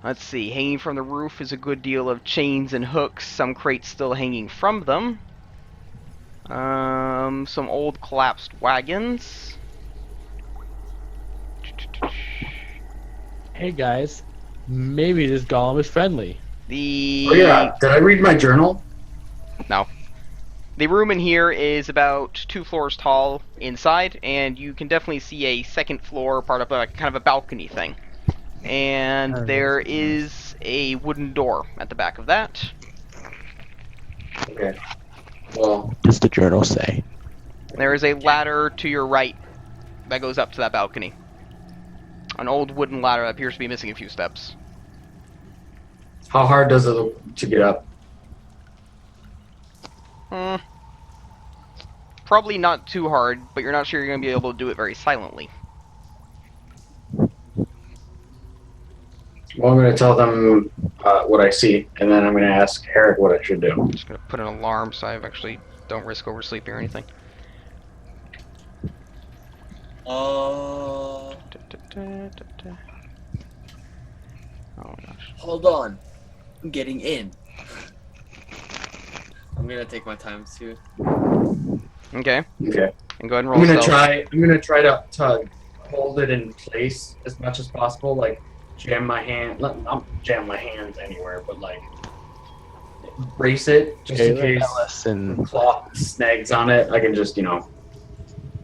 Let's see. Hanging from the roof is a good deal of chains and hooks. Some crates still hanging from them. Some old collapsed wagons. Hey guys, maybe this golem is friendly. The Oh yeah. Did I read my journal? The room in here is about 2 floors tall inside, and you can definitely see a second floor, part of a kind of a balcony thing. And Oh, there that's is a wooden door at the back of that. Okay. Well, What does the journal say? There is a ladder to your right that goes up to that balcony. An old wooden ladder that appears to be missing a few steps. how hard does it look to get up? Probably not too hard, but you're not sure you're going to be able to do it very silently. Well, I'm going to tell them what I see, and then I'm going to ask Herrick what I should do. I'm just going to put an alarm so I actually don't risk oversleeping or anything. Oh Oh my gosh. hold on. I'm getting in. I'm gonna take my time too. Okay, Okay. and go ahead and I'm roll gonna stealth. try to hold it in place as much as possible. Like jam my hand, not jam my hands anywhere, but like brace it just in case Listen, cloth snags on it. I can just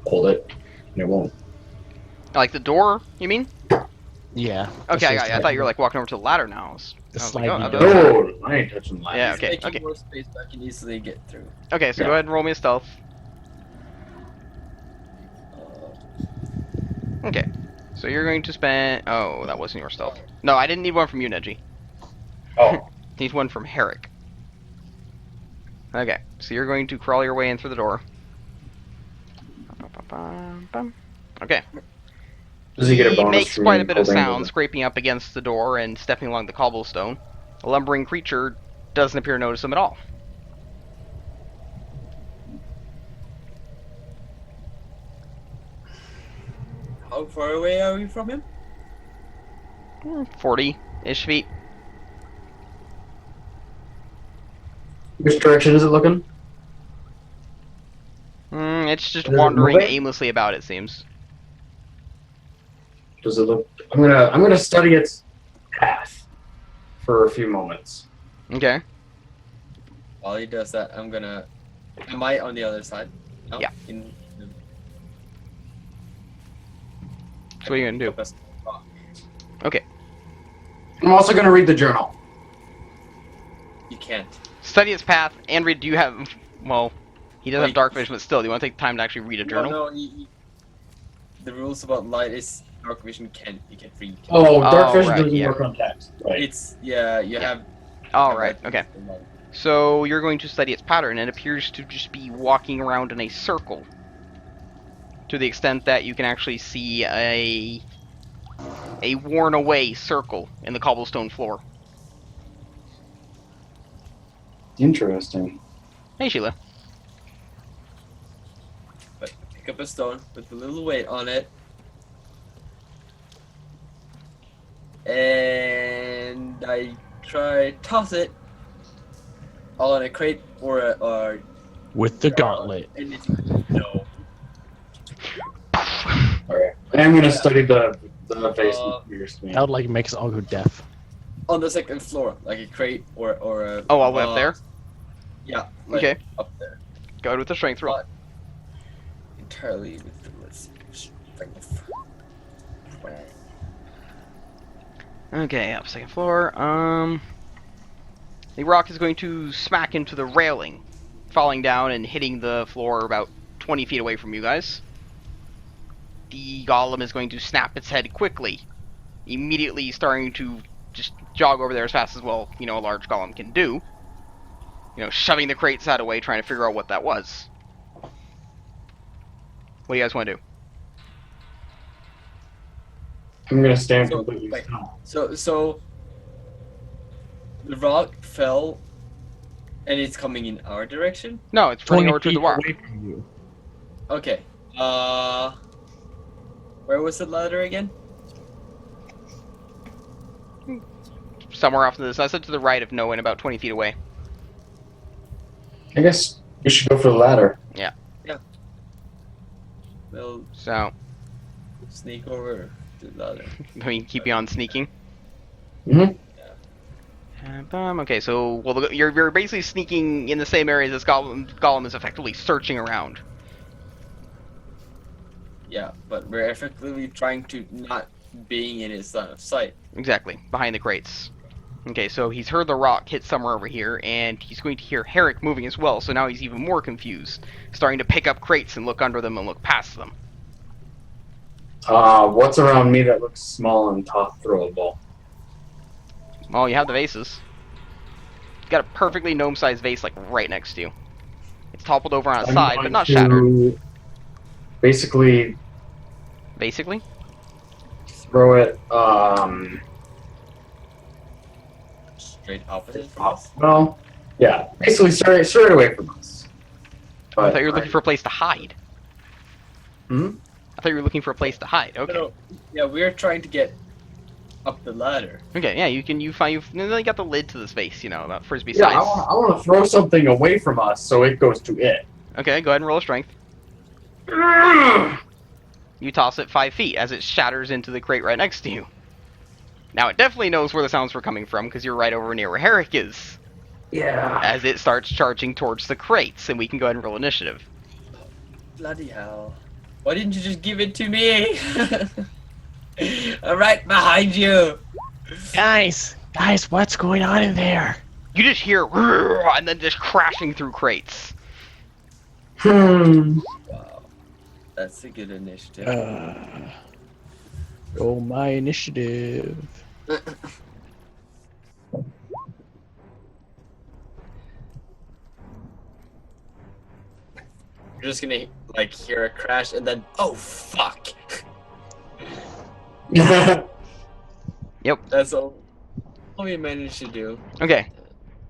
hold it, and it won't. Like the door, you mean? yeah. Okay, I got you. I thought you were like walking over to the ladder now. I was like, slide oh, you okay. down. No, I ain't touching that. Yeah, It's okay, making okay. more space, but I can easily get through. Okay, so Yeah. go ahead and roll me a stealth. Okay, so you're going to spend... Oh, that wasn't your stealth. No, I didn't need one from you, Neji. Oh, Need one from Herrick. Okay, so you're going to crawl your way in through the door. Okay. does he get a bonus? makes for quite me a bit of holding sound, the- scraping up against the door and stepping along the cobblestone. The lumbering creature doesn't appear to notice him at all. How far away are we from him? 40-ish feet. Which direction is it looking? It's just Is it wandering moving? aimlessly about, it seems. Does it look? I'm gonna study its path for a few moments. Okay. While he does that, I'm gonna. Am I on the other side? No? Yeah. In the... So what are you gonna do? Okay. I'm also gonna read the journal. You can't. Study its path. And read. Do you have... Well, he doesn't have Wait. dark vision, but still, do you want to take the time to actually read a journal? No, the rules about light is dark vision can't. You can't read. Oh, dark Oh, vision right, doesn't yeah. work on text. Right. It's yeah. You Yeah. have. Alright, okay. So you're going to study its pattern, and it appears to just be walking around in a circle. To the extent that you can actually see a worn away circle in the cobblestone floor. Interesting. Hey Sheila. But pick up a stone with a little weight on it, and I try toss it all in a crate or with the gauntlet. No. Alright. I am gonna study the basement for your screen. That would like make us all go deaf. On the second floor, like a crate or a. Oh, all the way up there? Yeah. Like Okay. Up there. Go ahead with the strength roll. But entirely with the strength. Okay, up second floor. The rock is going to smack into the railing, falling down and hitting the floor about 20 feet away from you guys. The golem is going to snap its head quickly, immediately starting to just jog over there as fast as, well, you know, a large golem can do. You know, shoving the crates out of the way, trying to figure out what that was. What do you guys want to do? I'm gonna stand So, completely wait. still. So the rock fell, and it's coming in our direction. No, it's running 20 over to the feet rock. away from you. Okay. Where was the ladder again? Somewhere off to this. I said to the right of Noah, about 20 feet away. I guess we should go for the ladder. We'll So, sneak over to the ladder. I mean, keep you on sneaking. Mm-hmm. Okay, so, well, you're basically sneaking in the same area as this golem is effectively searching around. Yeah, but we're effectively trying to not being in his line of sight. Exactly, behind the crates. Okay, so he's heard the rock hit somewhere over here, and he's going to hear Herrick moving as well, so now he's even more confused, starting to pick up crates and look under them and look past them. What's around me that looks small and top throwable? Well, you have the vases. You've got a perfectly gnome-sized vase, like, right next to you. It's toppled over on its side, but not shattered. Basically Basically? throw it, Straight opposite from us. well, yeah, basically straight away from us. I thought you were looking for a place to hide. Hmm? I thought you were looking for a place to hide. Okay. No, yeah, we're trying to get up the ladder. Okay, yeah, you got the lid to this vase, you know, about frisbee Yeah, size. I want to throw something away from us so it goes to it. Okay, go ahead and roll a strength. You toss it 5 feet as it shatters into the crate right next to you. Now it definitely knows where the sounds were coming from because you're right over near where Herrick is. Yeah. As it starts charging towards the crates, and we can go ahead and roll initiative. Bloody hell. Why didn't you just give it to me? I'm right behind you. Guys, what's going on in there? You just hear "Roar," and then just crashing through crates. Hmm. Wow. That's a good initiative. Roll my initiative. You're just gonna like hear a crash and then oh fuck. Yep. That's all we managed to do. Okay.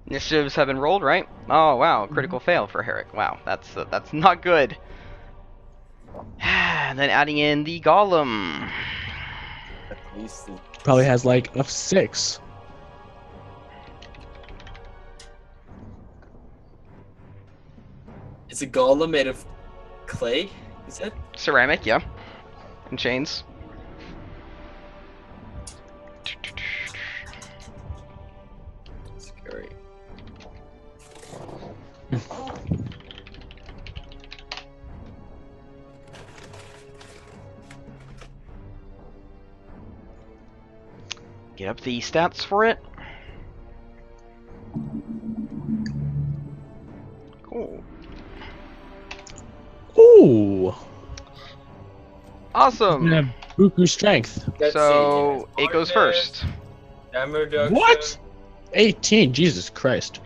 Initiatives have been rolled, right? Oh wow, critical fail for Herrick. Wow, that's not good. And then adding in the golem. At least it- Probably has like a 6. It's a golem made of clay, is it? Ceramic, yeah. And chains. Scary. Get up the stats for it. Cool. Ooh. Awesome. Yeah, buku strength. Let's So see. it goes first. Hammer reduction. What? 18. Jesus Christ.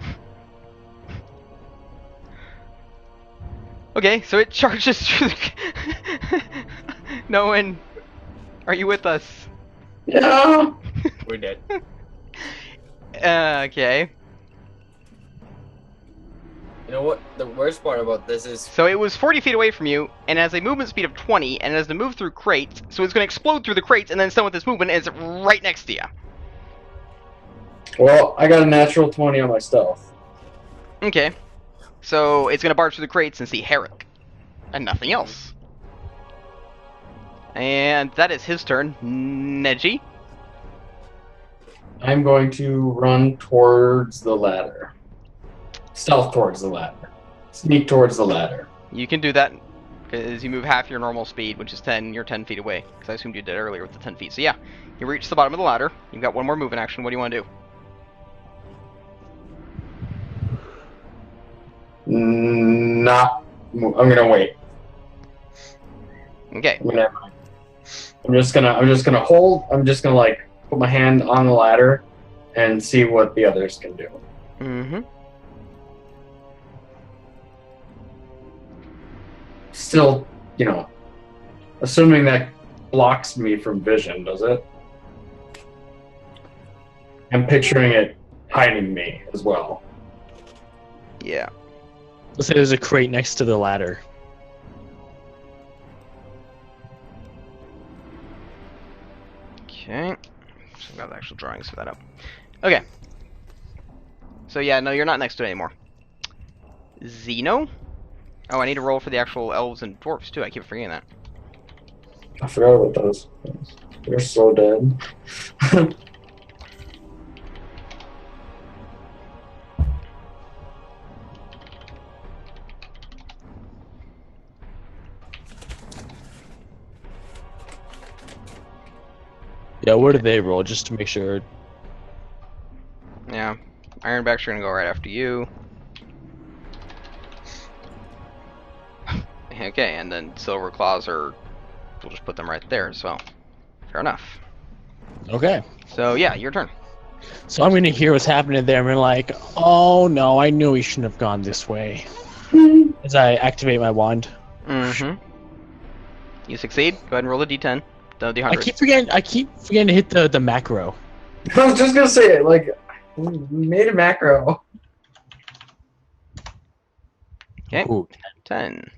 Okay, so it charges through the... No one... Are you with us? Yeah. We're dead. Okay. You know what? The worst part about this is So it was 40 feet away from you, and has a movement speed of 20, and has to move through crates, so it's going to explode through the crates, and then stun with this movement, and it's right next to you. Well, I got a natural 20 on my stealth. Okay. So it's gonna barge through the crates and see Herrick, and nothing else. And that is his turn. Neji. I'm going to run towards the ladder. Stealth towards the ladder. Sneak towards the ladder. You can do that because you move half your normal speed, which is 10. You're 10 feet away. Because I assumed you did earlier with the 10 feet. So yeah, you reach the bottom of the ladder. You've got one more move in action. What do you want to do? Not. I'm gonna wait. Okay. I'm just gonna hold. I'm just gonna like put my hand on the ladder and see what the others can do. Mm-hmm. Still, assuming that blocks me from vision, does it? I'm picturing it hiding me as well. Yeah. Let's say there's a crate next to the ladder. Okay. So I've got the actual drawings for that up. Okay. So yeah, no, you're not next to it anymore. Xeno? Oh, I need to roll for the actual elves and dwarfs too. I keep forgetting that. I forgot about those. They're so dead. Yeah, where do they roll, just to make sure? Yeah. Ironbacks are gonna go right after you. Okay, and then Silver Claws are... We'll just put them right there as well. Fair enough. Okay. So yeah, your turn. So I'm gonna hear what's happening there, and we're like, oh no, I knew we shouldn't have gone this way. As I activate my wand. Mm-hmm. You succeed. Go ahead and roll a d10. The d100. I keep forgetting to hit the macro. I was just gonna say it. Like, we made a macro. Okay. Ooh. 10.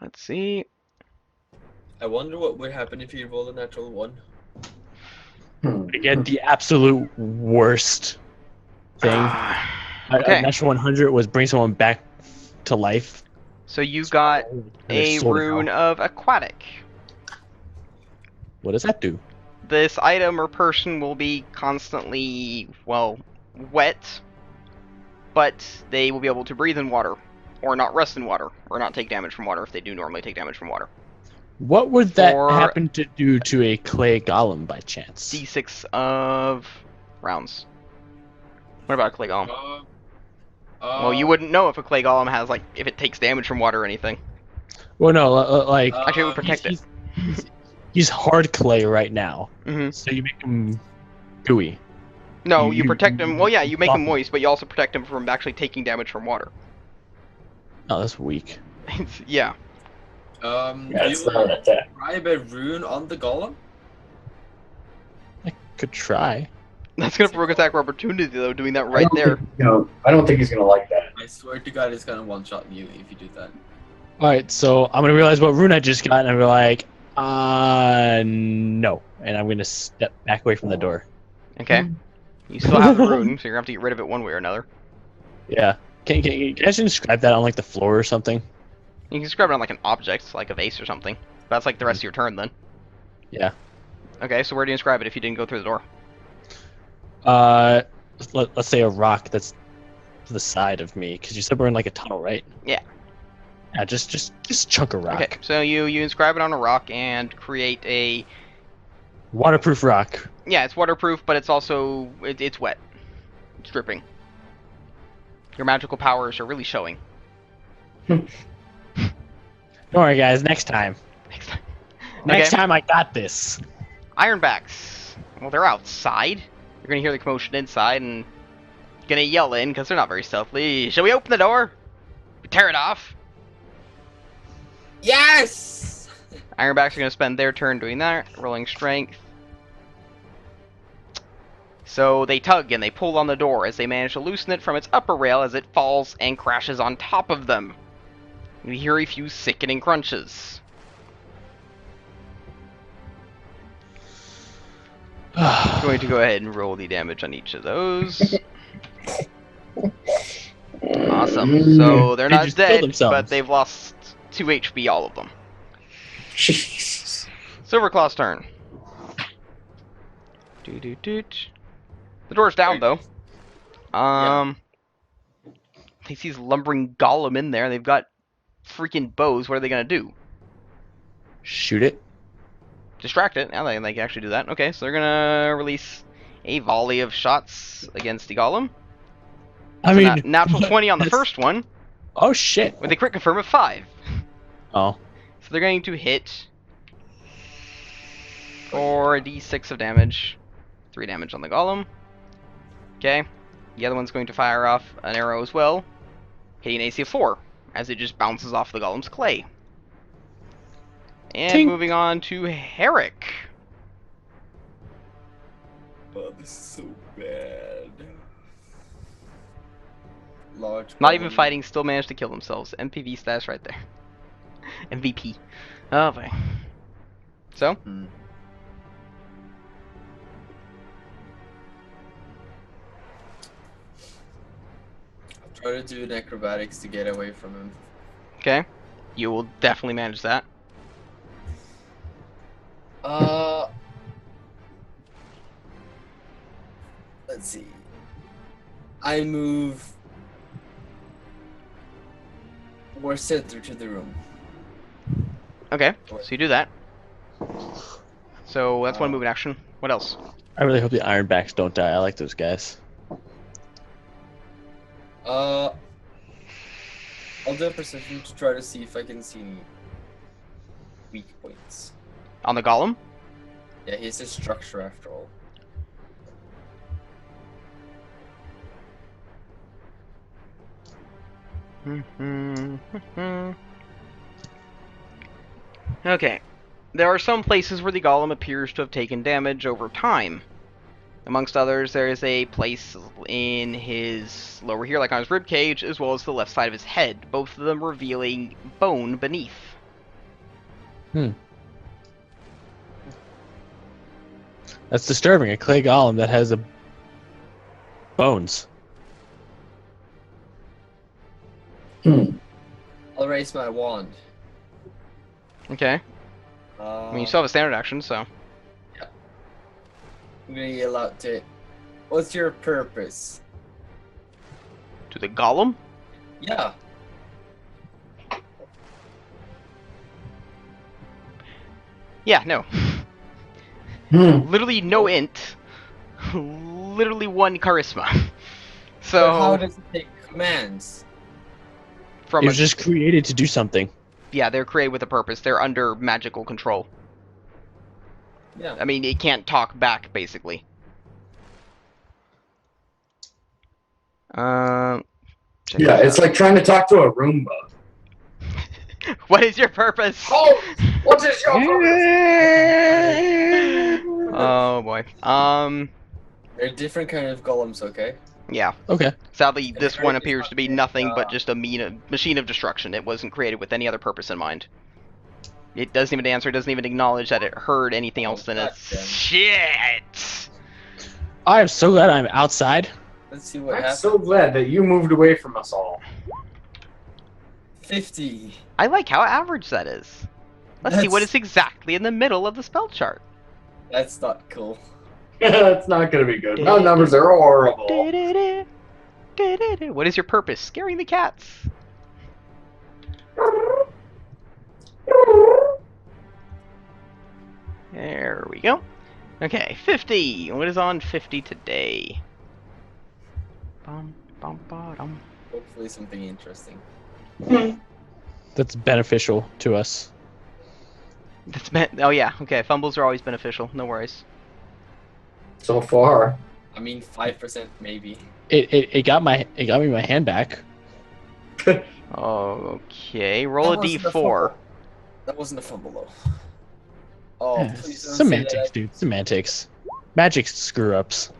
Let's see. I wonder what would happen if you rolled a natural 1. Again, the absolute worst thing. Okay. A natural 100 was bring someone back to life. So you got a rune of aquatic. What does that do? This item or person will be constantly, well, wet, but they will be able to breathe in water, or not rest in water, or not take damage from water if they do normally take damage from water. What would that For- happen to do to a clay golem by chance? D6 of rounds. What about a clay golem? Well, you wouldn't know if a clay golem has, like, if it takes damage from water or anything. Well, no, like Actually, it would protect it. He's hard clay right now, Mm-hmm. so you make him gooey. No, you You- protect him. Well, yeah, you make him Soften. moist, but you also protect him from actually taking damage from water. Oh, that's weak. Yeah. Yeah, You it's not an attack. describe a rune on the golem? I could try. That's gonna provoke attack of opportunity, though, doing that I right don't there. think, I don't think he's gonna like that. I swear to God, it's gonna one-shot you if you do that. All right, so I'm gonna realize what rune I just got, and I'm like, no, and I'm gonna step back away from the door. Okay. You still have the rune, so you're gonna have to get rid of it one way or another. Yeah. Can you guys describe that on like the floor or something? You can describe it on like an object, like a vase or something. That's like the rest of your turn then. Yeah. Okay, so where do you describe it if you didn't go through the door? Let's say a rock that's to the side of me, because you said we're in like a tunnel, right? Yeah. Yeah, just chunk of rock. Okay, so you inscribe it on a rock and create a... Waterproof rock. Yeah, it's waterproof, but it's also... it's wet. It's dripping. Your magical powers are really showing. Don't worry, guys. Next time. Next time. Next Okay. time, I got this. Ironbacks. Well, they're outside. You're gonna hear the commotion inside and gonna yell in because they're not very stealthy. Shall we open the door? Tear it off. Yes! Ironbacks are gonna spend their turn doing that, rolling strength. So they tug and they pull on the door as they manage to loosen it from its upper rail as it falls and crashes on top of them. You hear a few sickening crunches. Going to go ahead and roll the damage on each of those. Awesome. So they're They not just killed dead, themselves. but they've lost 2 HP, all of them. Jesus. Silverclaw's turn. Doo-doo-doot. The door's down, though. He sees lumbering golem in there. They've got freaking bows. What are they gonna do? Shoot it. Distract it. Now they can actually do that. Okay, so they're gonna release a volley of shots against the golem. I So mean, natural 20 on the that's- first one, Oh shit. with a crit confirm of 5. Oh. So they're going to hit for a d6 of damage. 3 damage on the golem. Okay. The other one's going to fire off an arrow as well, hitting AC of 4, as it just bounces off the golem's clay. And Tink. moving on to Herrick. Oh, this is so bad. Large. Not even golem. fighting, still managed to kill themselves. MPV status right there. MVP. Oh boy. So, I'll try to do an acrobatics to get away from him. okay. You will definitely manage that. Let's see. I move more center to the room. Okay, so you do that. So that's one movement action. What else? I really hope the Ironbacks don't die. I like those guys. I'll do a perception to try to see if I can see any weak points. On the golem? Yeah, he's a structure after all. Okay. There are some places where the golem appears to have taken damage over time. Amongst others, there is a place in his lower here, like on his ribcage, as well as the left side of his head, both of them revealing bone beneath. That's disturbing. A clay golem that has a bones. I'll raise my wand. Okay. I mean, you still have a standard action, so. I'm gonna yell out to it. What's your purpose? To the golem? Yeah. Yeah, no. Literally no int. Literally 1 charisma. But how So, does it take commands? from It a, was just created to do something. yeah, they're created with a purpose. They're under magical control. Yeah. I mean, it can't talk back, basically. Check Yeah, this it's out. like trying to talk to a Roomba. What is your purpose? Oh, what is your purpose? Oh boy. They're different kind of golems, okay? Yeah. Okay. Sadly, this Herrick one is appears not to be dead. nothing but just a machine of destruction. It wasn't created with any other purpose in mind. It doesn't even answer. It doesn't even acknowledge that it heard anything else than its goddamn. shit. I am so glad I'm outside. Let's see what I'm happens. so glad that you moved away from us all. 50. I like how average that is. Let's see what That's- is exactly in the middle of the spell chart. That's not cool. That's not gonna be good. My numbers are horrible. What is your purpose? Scaring the cats. There we go. Okay, 50. What is on 50 today? Bum, bum, ba-dum. Hopefully something interesting. That's beneficial to us. Oh yeah, okay. Fumbles are always beneficial. No worries. So far. I mean, 5% maybe. It got me my hand back. Okay, roll a That wasn't d4. fumble. That wasn't a fumble though. Oh, Yeah, please don't say semantics, that. dude. Semantics. Magic screw ups.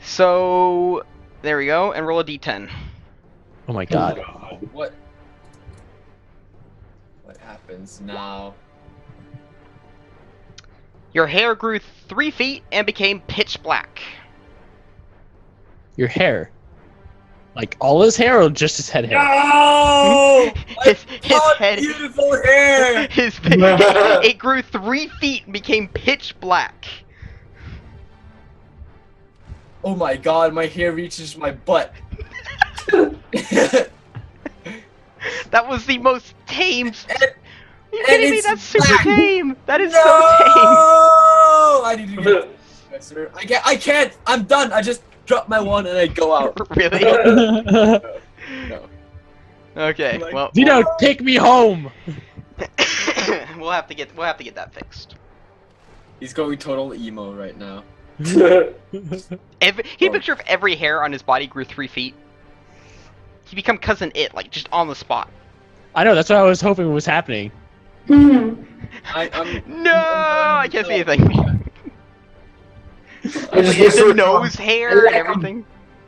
So there we go, and roll a d10. Oh my god. What? What happens now? Your hair grew 3 feet and became pitch black. Your hair. Like all his hair or just his head hair? No! his Oh, head. beautiful hair! It grew 3 feet and became pitch black. Oh my god, my hair reaches my butt. That was the most tame. And- you kidding me? it's That's super black. tame. That is No! so I need to get Professor. I can't. I'm done. I just drop my wand and I go out. tame. Really? No. Okay. Like- Well, Dino, take me home. we'll have to get that fixed. He's going total emo right now. Can you Oh. picture if every hair on his body grew 3 feet? He'd become Cousin It, like just on the spot. I know. That's what I was hoping was happening. I'm No, I can't see anything. I just The whispered, nose hair and everything.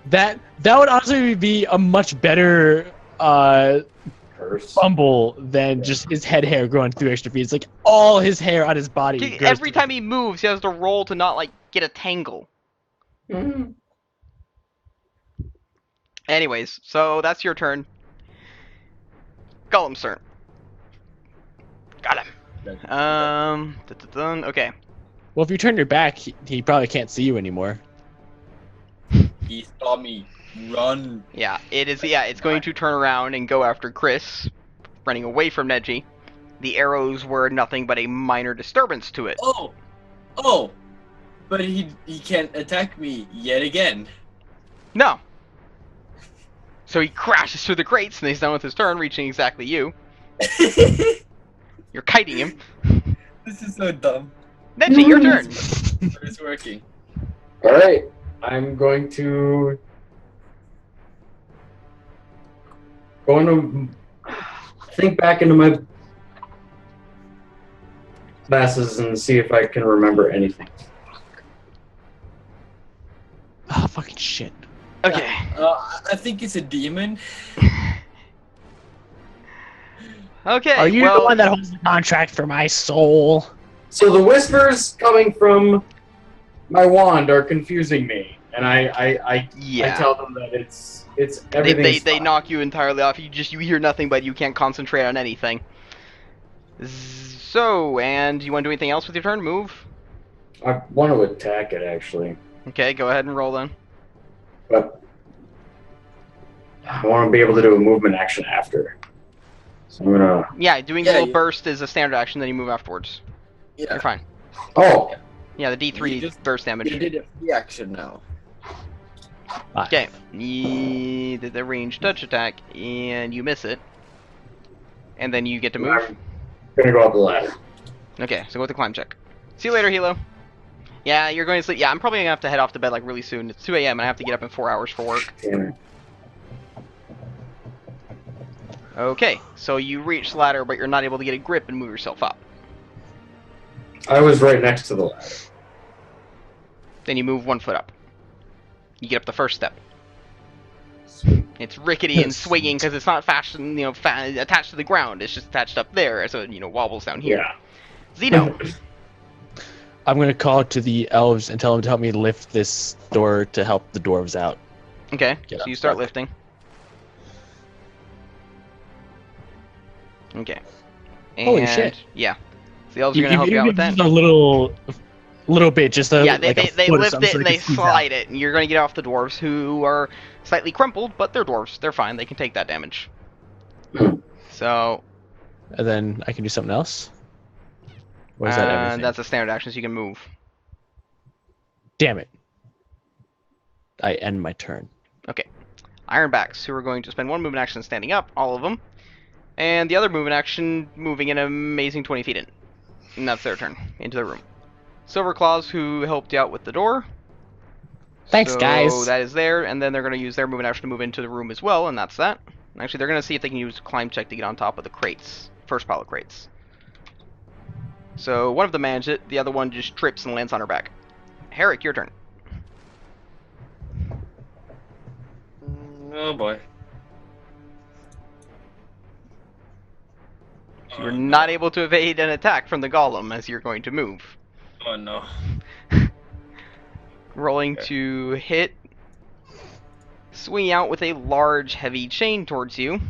That would honestly be a much better Curse. fumble than just his head hair growing 3 extra feet. It's like all his hair on his body. grows Every 3 time he moves, he has to roll to not like get a tangle. Mhm. Anyways, so that's your turn. Gollum's turn. Got him. Okay. Well, if you turn your back, he probably can't see you anymore. He saw me run. Yeah, it is. Yeah, it's going to turn around and go after Chris, running away from Neji. The arrows were nothing but a minor disturbance to it. Oh, but he can't attack me yet again. No. So he crashes through the crates, and he's done with his turn, reaching exactly you. This You're kiting him. is so dumb, Neji, your turn. but it's working. All right, I'm going to think back into my classes and see if I can remember anything. Oh, fucking shit. Okay. I think it's a demon. Okay. Are you well, the one that holds the contract for my soul? So the whispers coming from my wand are confusing me, and I Yeah. tell them that it's They everything's they fine. knock you entirely off. You hear nothing, but you can't concentrate on anything. So, and you want to do anything else with your turn? Move. I want to attack it actually, Okay, go ahead and roll then. but I want to be able to do a movement action after. So I'm gonna. Yeah, doing a Yeah, little you- burst is a standard action, then you move afterwards. Yeah, You're fine. Oh, Yeah, the D3 You just- burst you damage. did a free action now. Okay, you did the ranged touch attack, and you miss it. And then you get to move. I'm gonna go up the ladder. Okay, so go with the climb check. See you later, Hilo. Yeah, you're going to sleep. Yeah, I'm probably going to have to head off to bed like really soon. It's 2 a.m. and I have to get up in 4 hours for work. Damn it. Okay, so you reach the ladder, but you're not able to get a grip and move yourself up. I was right next to the ladder. Then you move 1 foot up. You get up the first step. Sweet. It's rickety and swinging because it's not fastened, attached to the ground. It's just attached up there, so it, wobbles down here. Yeah. Zeno. I'm gonna call to the elves and tell them to help me lift this door to help the dwarves out. Okay, Get so you up, start start. lifting. Okay. And, Holy shit. Yeah. So the elves are going to help you out with that. Just a little bit, just a Yeah, they like a they foot or lift something it so and they they can squeeze out. slide it, and you're going to get off the dwarves, who are slightly crumpled, but they're dwarves. They're fine. They can take that damage. So, And then I can do something else. Or is that everything? that's a standard action, so you can move. Damn it! I end my turn. Ironbacks, who are going to spend 1 movement action standing up, all of them, and the other movement action moving an amazing 20 feet in. And that's their turn, into the room. Silverclaws, who helped you out with the door. Thanks, So guys. that is there, and then they're going to use their movement action to move into the room as well, and that's that. Actually, they're going to see if they can use a climb check to get on top of the crates. First pile of crates. So one of them managed it, the other one just trips and lands on her back. Herrick, your turn. Oh boy. So you're not able to evade an attack from the golem as you're going to move. Oh no. Rolling Okay. to hit. Swinging out with a large, heavy chain towards you.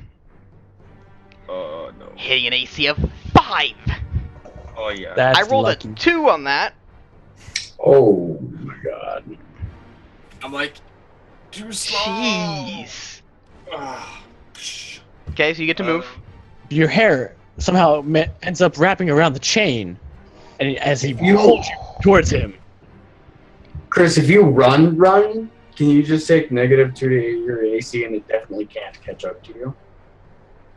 Oh no. Hitting an AC of 5. Oh yeah. That's I rolled lucky. a 2 on that. Oh my god. I'm like, too slow. Jeez. Ah. Okay, so you get to move. Your hair somehow ends up wrapping around the chain, and as he You- pulls you towards him. Chris, if you run, can you just take -2 to your AC and it definitely can't catch up to you?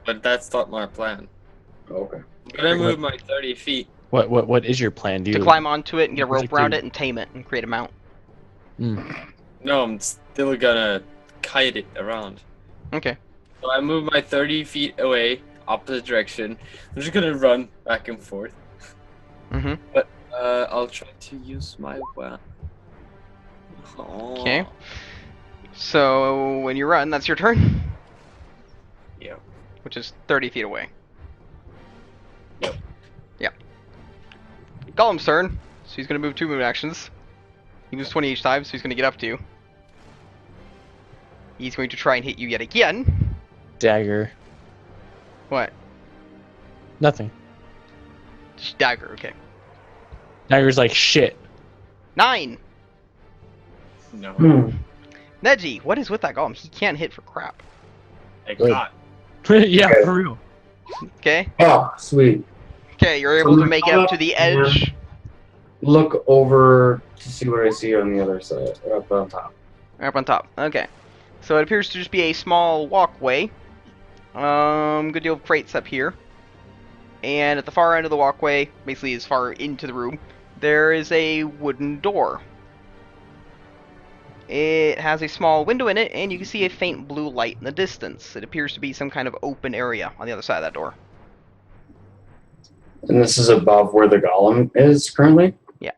But that's not my plan. Okay. I'm gonna move my 30 feet. What is your plan? Do you To climb onto it and get a rope Like around to- it and tame it and create a mount. No, I'm still gonna kite it around. Okay. So I move my 30 feet away, opposite direction. I'm just gonna run back and forth. Mm-hmm. I'll try to use my weapon. Okay. So when you run, that's your turn. Yeah. Which is 30 feet away. Yep. Yep. Golem's turn. So he's gonna move 2 movement actions. He moves 20 each time, so he's gonna get up to you. He's going to try and hit you yet again. Dagger? What? Nothing. Just dagger, okay. Dagger's like shit. 9! No. Neji, what is with that golem? He can't hit for crap. I Good. got. Yeah, Okay. for real. Okay? Oh, sweet. Okay, you're able to make it up to the edge. Look over to see what I see on the other side, up on top. Up on top. Okay. So it appears to just be a small walkway. Good deal of crates up here. And at the far end of the walkway, basically as far into the room, there is a wooden door. It has a small window in it, and you can see a faint blue light in the distance. It appears to be some kind of open area on the other side of that door. And this is above where the golem is currently? Yeah.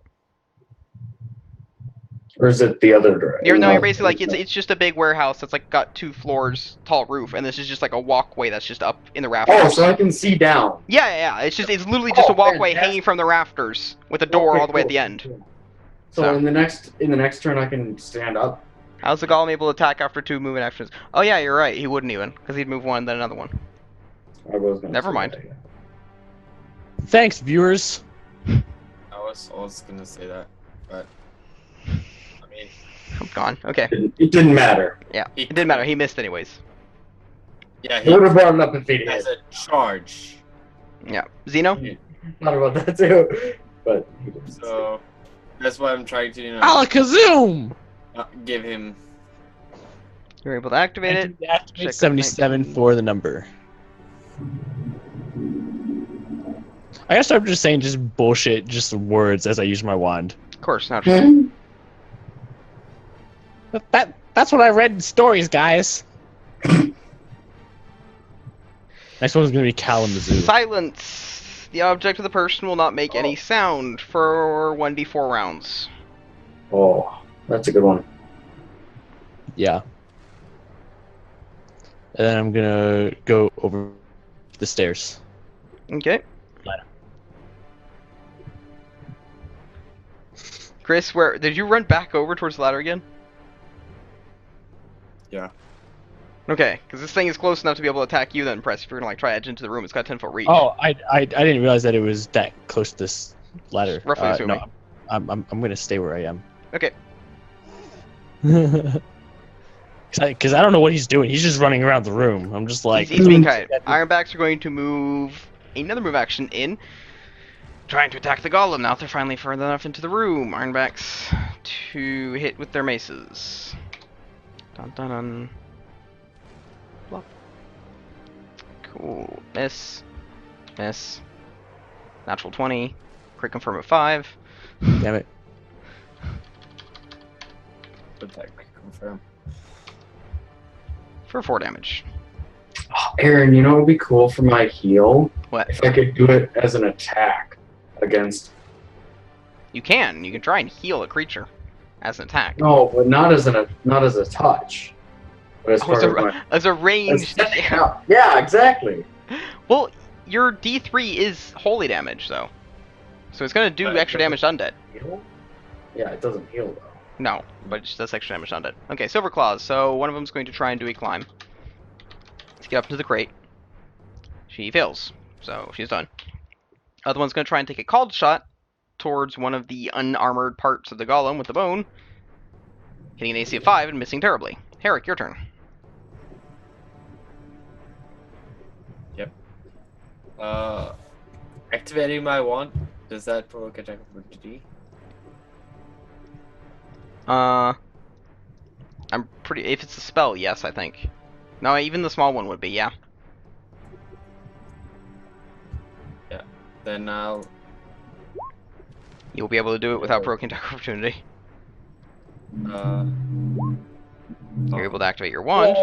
Or is it the other direction? You're basically like, it's just a big warehouse that's like got 2 floors tall roof, and this is just like a walkway that's just up in the rafters. Oh, so I can see down. Yeah. It's literally just Oh, a walkway fantastic. hanging from the rafters with a door Okay, all the way at cool. the end. Cool. So- So in the next turn I can stand up. How's the golem able to attack after 2 movement actions? Oh yeah, you're right. He wouldn't even, because he'd move one, then another one. I was gonna Never say mind. that, yeah. Thanks, viewers. I was gonna say that, but I mean, I'm gone. Okay. It didn't matter. Yeah. It didn't matter. He missed anyways. yeah, He would have brought it up if he has did. a charge. Yeah. Zeno? Thought about that too, but he didn't. So that's why I'm trying to, Alakazoom! give him. You're able to activate it. Activate Check 77 19. for the number. I gotta start just saying just bullshit, just words as I use my wand. Of course, not. That's what I read in stories, guys. Next one's gonna be Kalamazoo. Silence. The object of the person will not make any sound for 1d4 rounds. Oh, that's a good one. Yeah. And then I'm gonna go over the stairs. Okay. Ladder. Chris, where did you run back over towards the ladder again? Yeah. Okay, because this thing is close enough to be able to attack you then, Press, if you're gonna like try edge into the room. It's got 10-foot reach. Oh, I didn't realize that it was that close to this ladder. Roughly assuming. No, I'm gonna stay where I am. Okay. Because I don't know what he's doing. He's just running around the room. I'm just like, He's being kind. Ironbacks are going to move another move action in, trying to attack the golem. Now they're finally further enough into the room. Ironbacks to hit with their maces. Dun dun dun. Plop. Cool. Miss. Miss. Natural 20. Crit confirm at 5. damn it. Attack confirm. For 4 damage. Aaron, you know what would be cool for my heal? What? If I could do it as an attack against. You can. You can try and heal a creature as an attack. No, but not as a touch. But as part of my. As a ranged. Yeah, exactly. Well, your D3 is holy damage, though. So it's going to do But extra damage to undead. Heal? Yeah, it doesn't heal though. No, but it just does extra damage to undead. Okay, Silver Claws. So one of them's going to try and do a climb. Let's get up into the crate. She fails, so she's done. Other one's going to try and take a called shot towards one of the unarmored parts of the golem with the bone, hitting an AC of 5 and missing terribly. Herrick, your turn. Activating my wand. Does that provoke attack of opportunity? I'm pretty. If it's a spell, yes, I think. No, even the small one would be, yeah. Then I'll. You'll be able to do it without provoking attack of opportunity. You're able to activate your wand.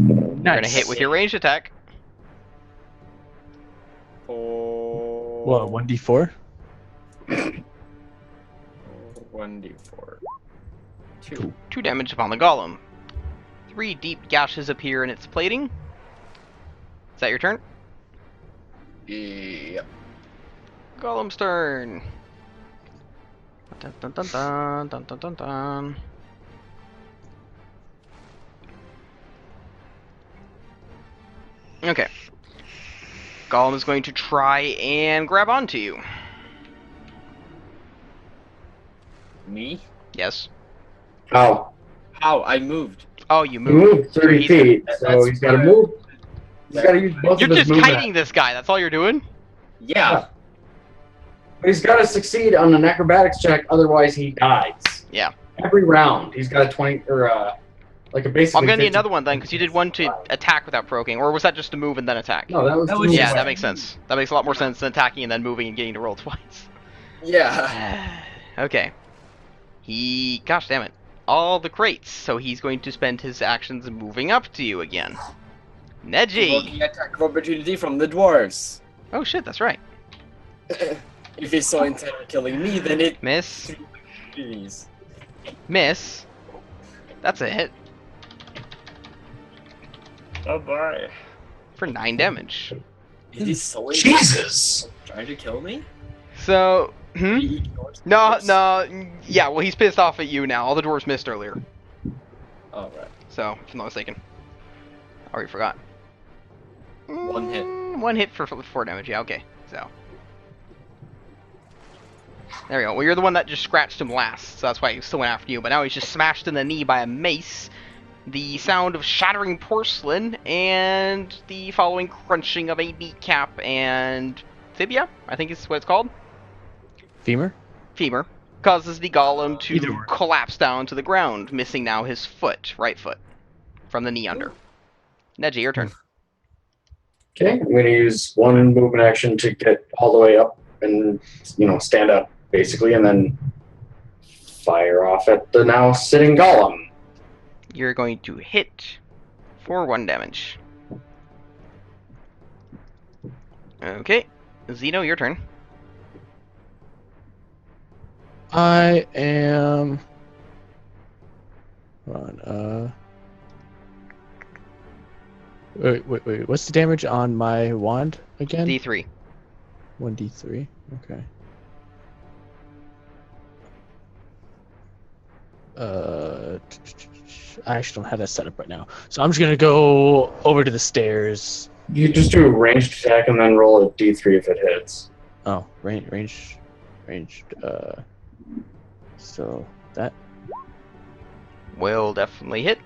You're gonna hit with your ranged attack. What, 1d4? 1d4. 2 damage upon the golem. 3 deep gashes appear in its plating. Is that your turn? Yep. Golem's turn. Dun, dun, dun, dun, dun, dun, dun, dun. Okay. Golem is going to try and grab onto you. Me? Yes. Oh, How? I moved. Oh, you he moved. moved 30 he's- feet, so that's he's got to fine. move. He's got to use both You're of his just movement. kiting this guy. That's all you're doing. Yeah. But he's got to succeed on an acrobatics check, otherwise he dies. Yeah. Every round, he's got a 20 or like a basic. I'm gonna need another one then, because you did one to attack without provoking, or was that just to move and then attack? No, that was. That to was move Yeah, just- that away. makes sense. That makes a lot more sense than attacking and then moving and getting to roll twice. Yeah. Okay. Gosh damn it. All the crates, so he's going to spend his actions moving up to you again. Neji! Provoking attack of opportunity from the dwarves. Oh shit, that's right. If he's so intent on killing me, then it. Miss. Please. Miss. That's a hit. Oh boy. For 9 damage. Is he so Jesus. trying to kill me? So, hmm? He ignores the No, dwarves? yeah, well he's pissed off at you now. All the dwarves missed earlier. Oh, right. So, if I'm not mistaken. Already forgot. One hit. 1 hit for 4 damage, yeah, okay. So. There we go. Well, you're the one that just scratched him last, so that's why he still went after you. But now he's just smashed in the knee by a mace. The sound of shattering porcelain, and the following crunching of a kneecap and tibia, I think is what it's called. Femur? Femur. Causes the golem to Either or. collapse down to the ground, missing now his foot, right foot, from the knee under. Neji, your turn. Okay, I'm going to use one movement action to get all the way up and stand up basically, and then fire off at the now sitting golem. You're going to hit for 1 damage. Okay. Zeno, your turn. I am. Hold on. Wait. What's the damage on my wand again? D3. 1d3. Okay. I actually don't have that set up right now. So I'm just gonna go over to the stairs. You just do a ranged attack and then roll a d3 if it hits. Oh, ranged. So that Will definitely hit.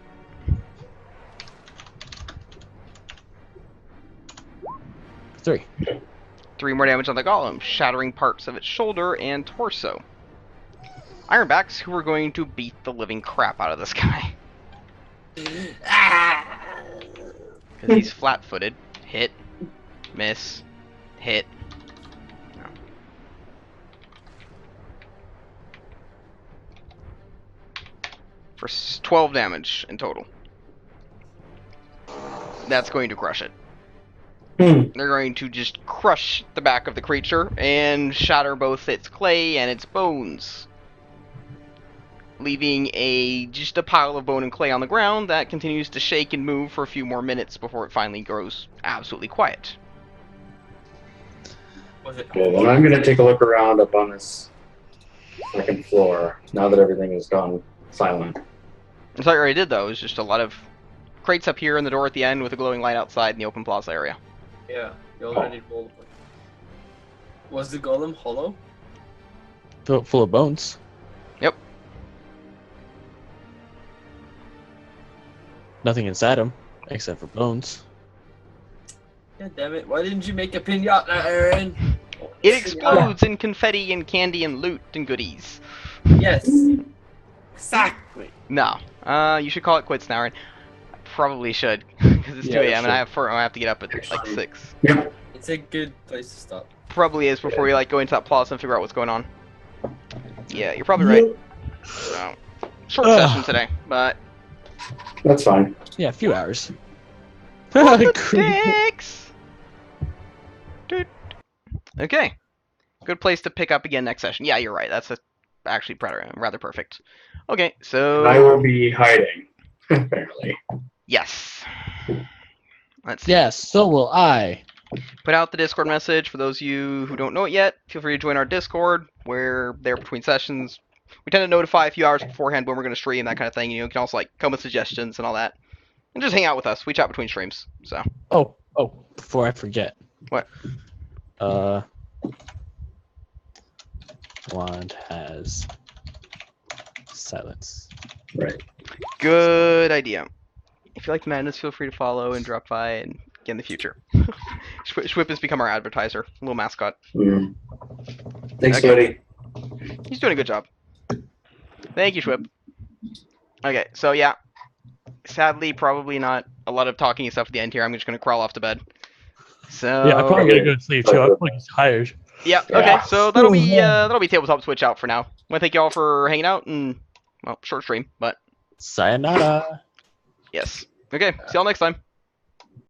3. 3 more damage on the golem, shattering parts of its shoulder and torso. Ironbacks, who are going to beat the living crap out of this guy. Because he's flat-footed. Hit. Miss. Hit. No. For 12 damage in total. That's going to crush it. They're going to just crush the back of the creature and shatter both its clay and its bones, leaving just a pile of bone and clay on the ground that continues to shake and move for a few more minutes before it finally grows absolutely quiet. Was it? Okay, then I'm gonna take a look around up on this second floor now that everything is gone silent. I thought you already did though. It was just a lot of crates up here and the door at the end with a glowing light outside in the open plaza area. Yeah, you already rolled. Was the golem hollow? Full of bones. Yep. Nothing inside him except for bones. God damn it! Why didn't you make a pinata, Aaron? It explodes in confetti and candy and loot and goodies. Yes. Exactly. No. You should call it quits now, Aaron. I probably should, because it's 2 a.m. and I have to get up at like 6. Yep. It's a good place to stop. Probably is before we like go into that plaza and figure out what's going on. Yeah, you're probably right. So, short session today, but That's fine. Yeah, a few hours. thanks. Dude. Okay. Good place to pick up again next session. Yeah, you're right. That's actually rather perfect. Okay, so I will be hiding, apparently. yes. Let's see. Yes, so will I. Put out the Discord message for those of you who don't know it yet. Feel free to join our Discord. We're there between sessions. We tend to notify a few hours beforehand when we're going to stream, that kind of thing. You can also like come with suggestions and all that, and just hang out with us. We chat between streams. So Oh, before I forget. What? Wand has silence. Right. good idea. If you like the madness, feel free to follow and drop by and get in the future. Schwip has become our advertiser, little mascot. Mm. Thanks, Okay. buddy. He's doing a good job. Thank you, Schwip. Okay, so yeah. Sadly, probably not a lot of talking and stuff at the end here. I'm just going to crawl off to bed. So Yeah, I'm probably gonna go to sleep too. I'm fucking tired. yeah, okay. Yeah. So that'll be Tabletop Switch out for now. I want to thank you all for hanging out and well, short stream, but Sayonara. yes. Okay, see y'all next time.